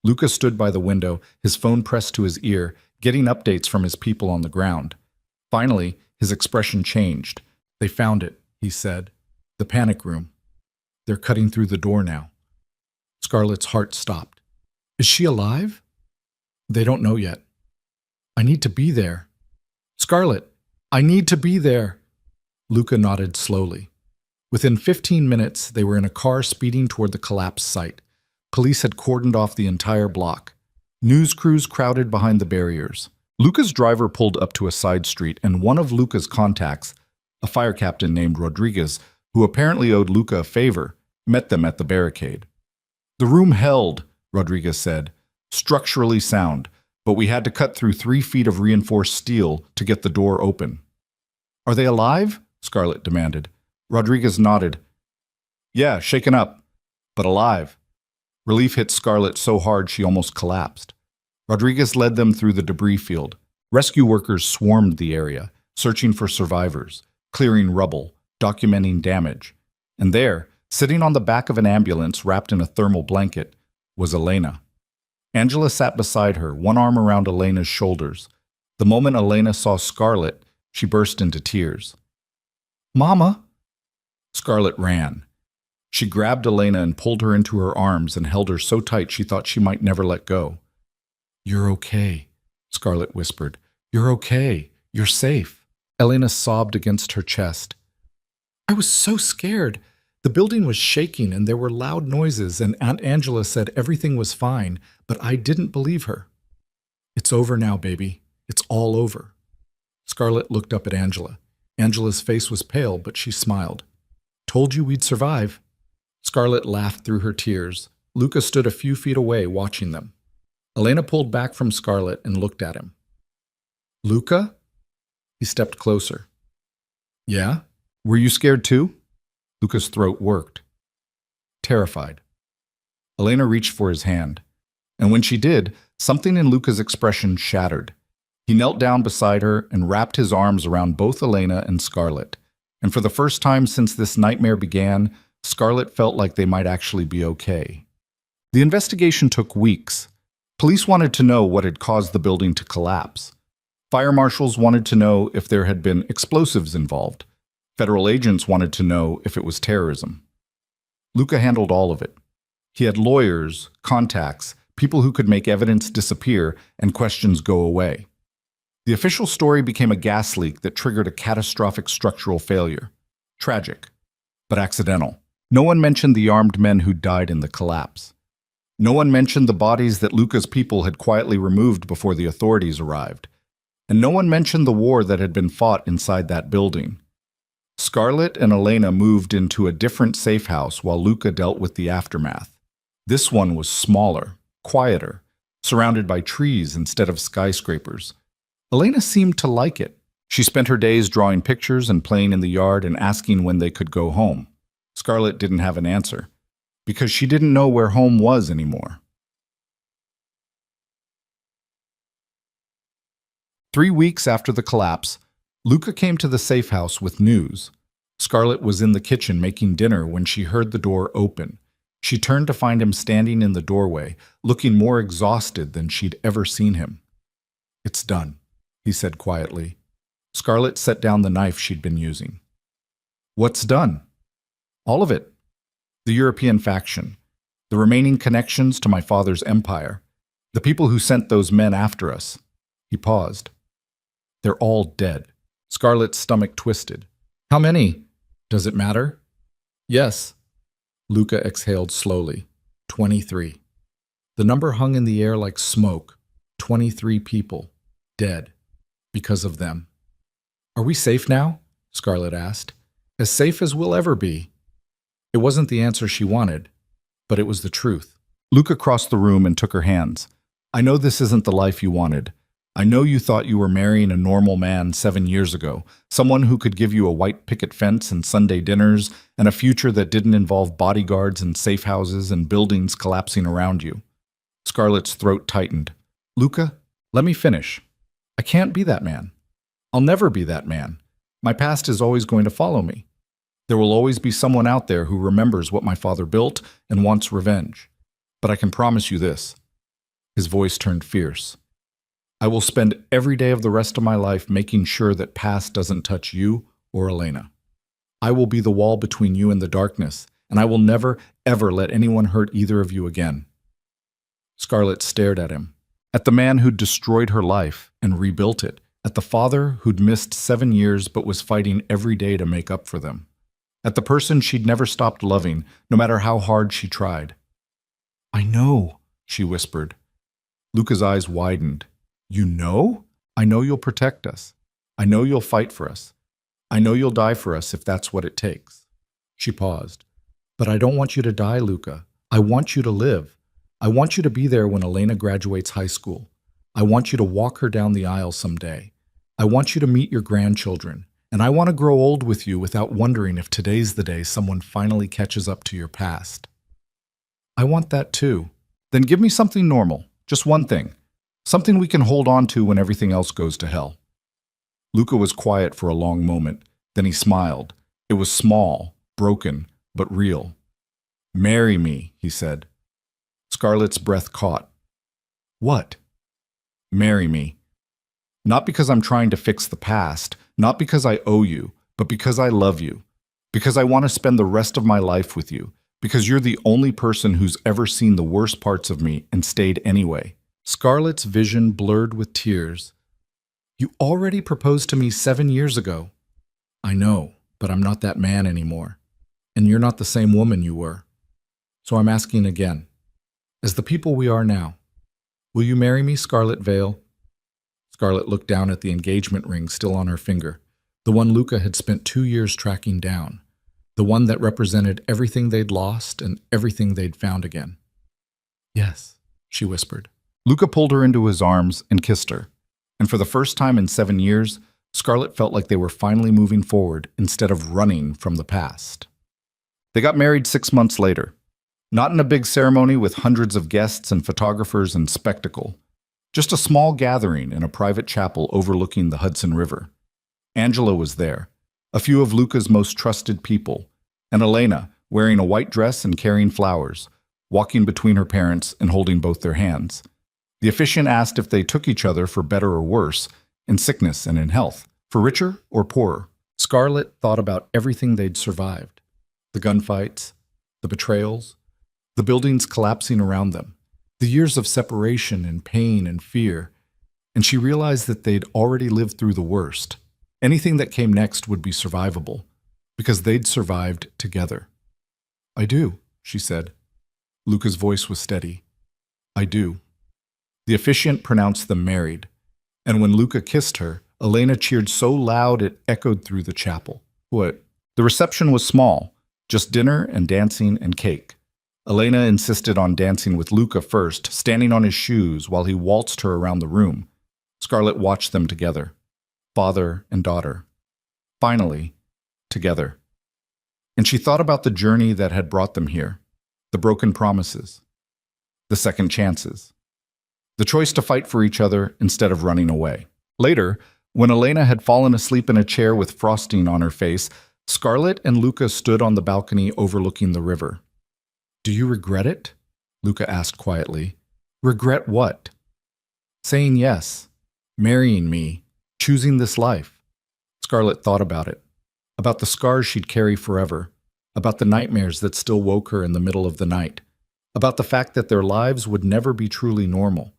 Luca stood by the window, his phone pressed to his ear, getting updates from his people on the ground. Finally, his expression changed. They found it, he said. The panic room. They're cutting through the door now. Scarlett's heart stopped. Is she alive? They don't know yet. I need to be there. Scarlett, I need to be there. Luca nodded slowly. Within 15 minutes, they were in a car speeding toward the collapse site. Police had cordoned off the entire block. News crews crowded behind the barriers. Luca's driver pulled up to a side street, and one of Luca's contacts, a fire captain named Rodriguez, who apparently owed Luca a favor, met them at the barricade. The room held, Rodriguez said, structurally sound, but we had to cut through 3 feet of reinforced steel to get the door open. Are they alive? Scarlett demanded. Rodriguez nodded. Yeah, shaken up, but alive. Relief hit Scarlett so hard she almost collapsed. Rodriguez led them through the debris field. Rescue workers swarmed the area, searching for survivors, clearing rubble, documenting damage. And there, sitting on the back of an ambulance wrapped in a thermal blanket, was Elena. Angela sat beside her, one arm around Elena's shoulders. The moment Elena saw Scarlett, she burst into tears. Mama! Scarlett ran. She grabbed Elena and pulled her into her arms and held her so tight she thought she might never let go. You're okay, Scarlett whispered. You're okay. You're safe. Elena sobbed against her chest. I was so scared. The building was shaking and there were loud noises, and Aunt Angela said everything was fine, but I didn't believe her. It's over now, baby. It's all over. Scarlett looked up at Angela. Angela's face was pale, but she smiled. Told you we'd survive. Scarlett laughed through her tears. Luca stood a few feet away, watching them. Elena pulled back from Scarlett and looked at him. Luca? He stepped closer. Yeah? Were you scared too? Luca's throat worked. Terrified. Elena reached for his hand, and when she did, something in Luca's expression shattered. He knelt down beside her and wrapped his arms around both Elena and Scarlett. And for the first time since this nightmare began, Scarlett felt like they might actually be okay. The investigation took weeks. Police wanted to know what had caused the building to collapse. Fire marshals wanted to know if there had been explosives involved. Federal agents wanted to know if it was terrorism. Luca handled all of it. He had lawyers, contacts, people who could make evidence disappear and questions go away. The official story became a gas leak that triggered a catastrophic structural failure. Tragic, but accidental. No one mentioned the armed men who died in the collapse. No one mentioned the bodies that Luca's people had quietly removed before the authorities arrived. And no one mentioned the war that had been fought inside that building. Scarlett and Elena moved into a different safe house while Luca dealt with the aftermath. This one was smaller, quieter, surrounded by trees instead of skyscrapers. Elena seemed to like it. She spent her days drawing pictures and playing in the yard and asking when they could go home. Scarlett didn't have an answer, because she didn't know where home was anymore. 3 weeks after the collapse, Luca came to the safe house with news. Scarlett was in the kitchen making dinner when she heard the door open. She turned to find him standing in the doorway, looking more exhausted than she'd ever seen him. "It's done," he said quietly. Scarlett set down the knife she'd been using. "What's done?" "All of it. The European faction, the remaining connections to my father's empire, the people who sent those men after us." He paused. "They're all dead." Scarlett's stomach twisted. "How many? Does it matter?" "Yes." Luca exhaled slowly. 23. The number hung in the air like smoke. 23 people. Dead. Because of them. "Are we safe now?" Scarlett asked. "As safe as we'll ever be." It wasn't the answer she wanted, but it was the truth. Luca crossed the room and took her hands. "I know this isn't the life you wanted. I know you thought you were marrying a normal man 7 years ago, someone who could give you a white picket fence and Sunday dinners and a future that didn't involve bodyguards and safe houses and buildings collapsing around you." Scarlett's throat tightened. "Luca, let me finish. I can't be that man. I'll never be that man. My past is always going to follow me. There will always be someone out there who remembers what my father built and wants revenge. But I can promise you this." His voice turned fierce. "I will spend every day of the rest of my life making sure that past doesn't touch you or Elena. I will be the wall between you and the darkness, and I will never, ever let anyone hurt either of you again." Scarlett stared at him, at the man who'd destroyed her life and rebuilt it, at the father who'd missed 7 years but was fighting every day to make up for them, at the person she'd never stopped loving, no matter how hard she tried. "I know," she whispered. Luca's eyes widened. "You know? I know you'll protect us. I know you'll fight for us. I know you'll die for us if that's what it takes." She paused. "But I don't want you to die, Luca. I want you to live. I want you to be there when Elena graduates high school. I want you to walk her down the aisle someday. I want you to meet your grandchildren. And I want to grow old with you without wondering if today's the day someone finally catches up to your past." "I want that too." "Then give me something normal. Just one thing. Something we can hold on to when everything else goes to hell." Luca was quiet for a long moment. Then he smiled. It was small, broken, but real. "Marry me," he said. Scarlett's breath caught. "What?" "Marry me. Not because I'm trying to fix the past, not because I owe you, but because I love you. Because I want to spend the rest of my life with you. Because you're the only person who's ever seen the worst parts of me and stayed anyway." Scarlett's vision blurred with tears. "You already proposed to me 7 years ago." "I know, but I'm not that man anymore. And you're not the same woman you were. So I'm asking again. As the people we are now, will you marry me, Scarlett Vale?" Scarlett looked down at the engagement ring still on her finger, the one Luca had spent 2 years tracking down, the one that represented everything they'd lost and everything they'd found again. "Yes," she whispered. Luca pulled her into his arms and kissed her, and for the first time in 7 years, Scarlett felt like they were finally moving forward instead of running from the past. They got married 6 months later, not in a big ceremony with hundreds of guests and photographers and spectacle, just a small gathering in a private chapel overlooking the Hudson River. Angela was there, a few of Luca's most trusted people, and Elena, wearing a white dress and carrying flowers, walking between her parents and holding both their hands. The officiant asked if they took each other for better or worse, in sickness and in health, for richer or poorer. Scarlett thought about everything they'd survived. The gunfights, the betrayals, the buildings collapsing around them. The years of separation and pain and fear, and she realized that they'd already lived through the worst. Anything that came next would be survivable, because they'd survived together. "I do," she said. Luca's voice was steady. "I do." The officiant pronounced them married, and when Luca kissed her, Elena cheered so loud it echoed through the chapel. What? The reception was small, just dinner and dancing and cake. Elena insisted on dancing with Luca first, standing on his shoes while he waltzed her around the room. Scarlett watched them together, father and daughter. Finally, together. And she thought about the journey that had brought them here, the broken promises, the second chances, the choice to fight for each other instead of running away. Later, when Elena had fallen asleep in a chair with frosting on her face, Scarlett and Luca stood on the balcony overlooking the river. "Do you regret it?" Luca asked quietly. "Regret what?" "Saying yes, marrying me, choosing this life." Scarlett thought about it, about the scars she'd carry forever, about the nightmares that still woke her in the middle of the night, about the fact that their lives would never be truly normal.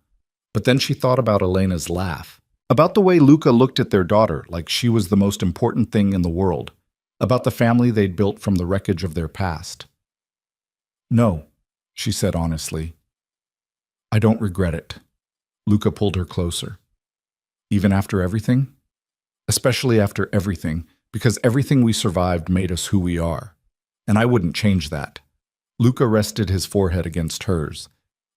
But then she thought about Elena's laugh, about the way Luca looked at their daughter like she was the most important thing in the world, about the family they'd built from the wreckage of their past. "No," she said honestly. "I don't regret it." Luca pulled her closer. "Even after everything?" "Especially after everything, because everything we survived made us who we are. And I wouldn't change that." Luca rested his forehead against hers.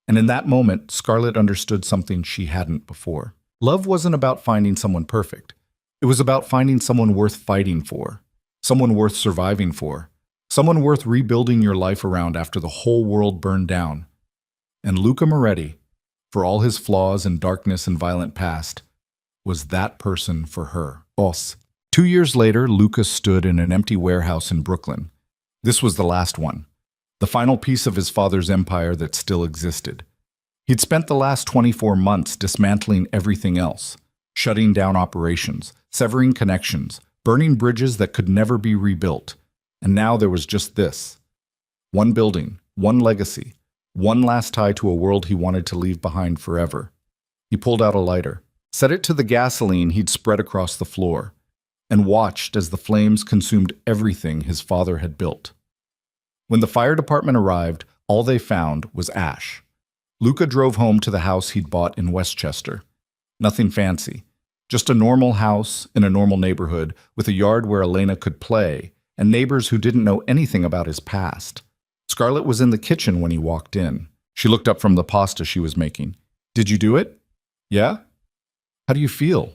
And in that moment, Scarlett understood something she hadn't before. Love wasn't about finding someone perfect. It was about finding someone worth fighting for, someone worth surviving for, someone worth rebuilding your life around after the whole world burned down. And Luca Moretti, for all his flaws and darkness and violent past, was that person for her. Boss. 2 years later, Luca stood in an empty warehouse in Brooklyn. This was the last one, the final piece of his father's empire that still existed. He'd spent the last 24 months dismantling everything else, shutting down operations, severing connections, burning bridges that could never be rebuilt. And now there was just this. One building, one legacy, one last tie to a world he wanted to leave behind forever. He pulled out a lighter, set it to the gasoline he'd spread across the floor, and watched as the flames consumed everything his father had built. When the fire department arrived, all they found was ash. Luca drove home to the house he'd bought in Westchester. Nothing fancy, just a normal house in a normal neighborhood with a yard where Elena could play and neighbors who didn't know anything about his past. Scarlett was in the kitchen when he walked in. She looked up from the pasta she was making. "Did you do it?" "Yeah?" "How do you feel?"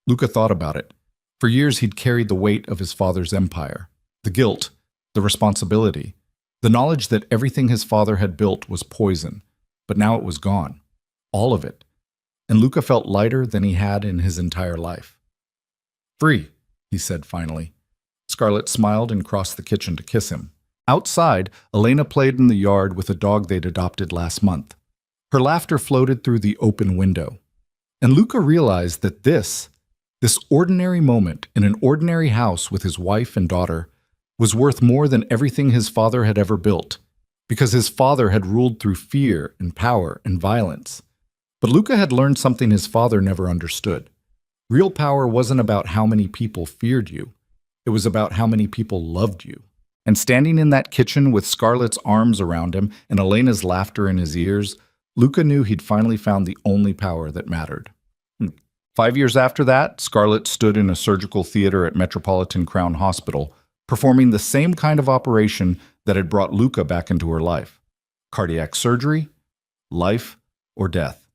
Luca thought about it. For years he'd carried the weight of his father's empire, the guilt, the responsibility, the knowledge that everything his father had built was poison, but now it was gone. All of it. And Luca felt lighter than he had in his entire life. "Free," he said finally. Scarlett smiled and crossed the kitchen to kiss him. Outside, Elena played in the yard with a dog they'd adopted last month. Her laughter floated through the open window. And Luca realized that this ordinary moment in an ordinary house with his wife and daughter, was worth more than everything his father had ever built, because his father had ruled through fear and power and violence. But Luca had learned something his father never understood. Real power wasn't about how many people feared you. It was about how many people loved you. And standing in that kitchen with Scarlett's arms around him and Elena's laughter in his ears, Luca knew he'd finally found the only power that mattered. 5 years after that, Scarlett stood in a surgical theater at Metropolitan Crown Hospital, performing the same kind of operation that had brought Luca back into her life. Cardiac surgery, life, or death.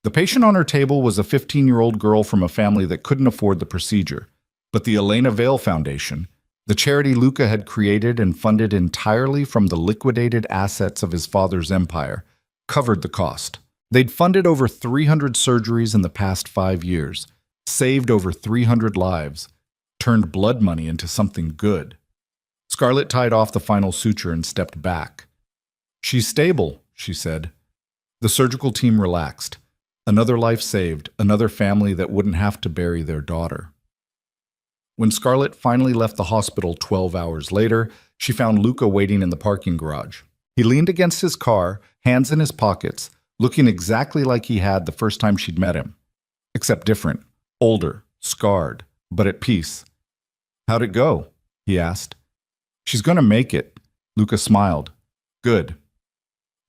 The patient on her table was a 15-year-old girl from a family that couldn't afford the procedure. But the Elena Vale Foundation, the charity Luca had created and funded entirely from the liquidated assets of his father's empire, covered the cost. They'd funded over 300 surgeries in the past 5 years, saved over 300 lives, turned blood money into something good. Scarlett tied off the final suture and stepped back. "She's stable," she said. The surgical team relaxed. Another life saved, another family that wouldn't have to bury their daughter. When Scarlett finally left the hospital 12 hours later, she found Luca waiting in the parking garage. He leaned against his car, hands in his pockets, looking exactly like he had the first time she'd met him. Except different, older, scarred, but at peace. "How'd it go?" he asked. "She's gonna make it." Luca smiled. "Good."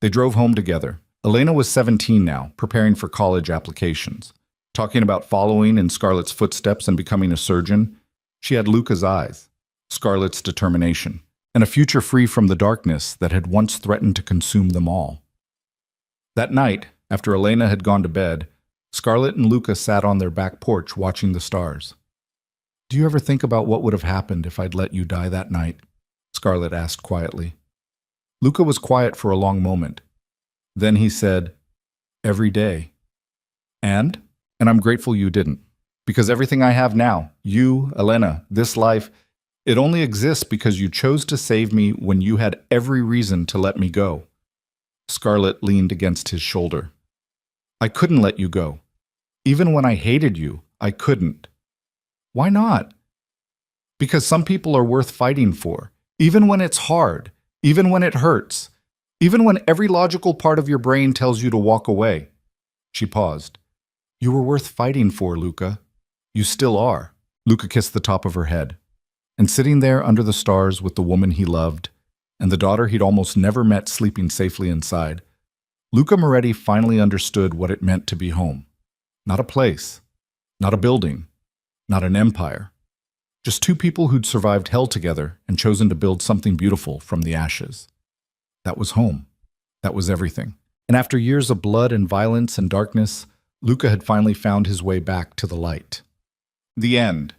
They drove home together. Elena was 17 now, preparing for college applications. Talking about following in Scarlett's footsteps and becoming a surgeon, she had Luca's eyes, Scarlett's determination, and a future free from the darkness that had once threatened to consume them all. That night, after Elena had gone to bed, Scarlett and Luca sat on their back porch watching the stars. "Do you ever think about what would have happened if I'd let you die that night?" Scarlett asked quietly. Luca was quiet for a long moment. Then he said, "Every day. And I'm grateful you didn't. Because everything I have now, you, Elena, this life, it only exists because you chose to save me when you had every reason to let me go." Scarlett leaned against his shoulder. "I couldn't let you go. Even when I hated you, I couldn't." "Why not?" "Because some people are worth fighting for, even when it's hard, even when it hurts, even when every logical part of your brain tells you to walk away." She paused. "You were worth fighting for, Luca. You still are." Luca kissed the top of her head. And sitting there under the stars with the woman he loved, and the daughter he'd almost never met sleeping safely inside, Luca Moretti finally understood what it meant to be home. Not a place, not a building, not an empire. Just two people who'd survived hell together and chosen to build something beautiful from the ashes. That was home. That was everything. And after years of blood and violence and darkness, Luca had finally found his way back to the light. The end.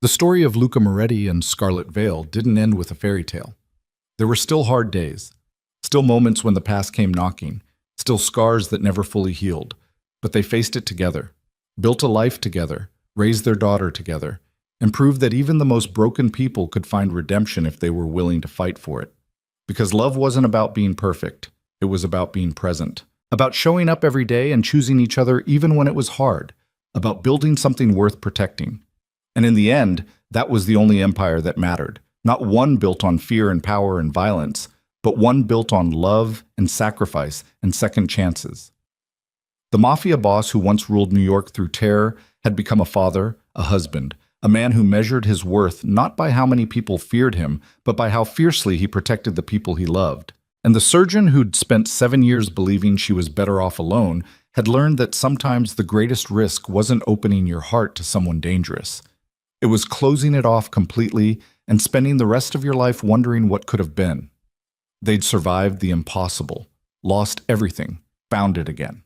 The story of Luca Moretti and Scarlet Veil didn't end with a fairy tale. There were still hard days, still moments when the past came knocking, still scars that never fully healed, but they faced it together, built a life together, raised their daughter together, and proved that even the most broken people could find redemption if they were willing to fight for it. Because love wasn't about being perfect, it was about being present, about showing up every day and choosing each other even when it was hard, about building something worth protecting. And in the end, that was the only empire that mattered, not one built on fear and power and violence, but one built on love and sacrifice and second chances. The mafia boss who once ruled New York through terror had become a father, a husband, a man who measured his worth not by how many people feared him, but by how fiercely he protected the people he loved. And the surgeon who'd spent 7 years believing she was better off alone had learned that sometimes the greatest risk wasn't opening your heart to someone dangerous. It was closing it off completely and spending the rest of your life wondering what could have been. They'd survived the impossible, lost everything, found it again.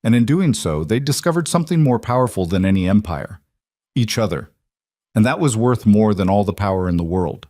And in doing so, they'd discovered something more powerful than any empire: each other. And that was worth more than all the power in the world.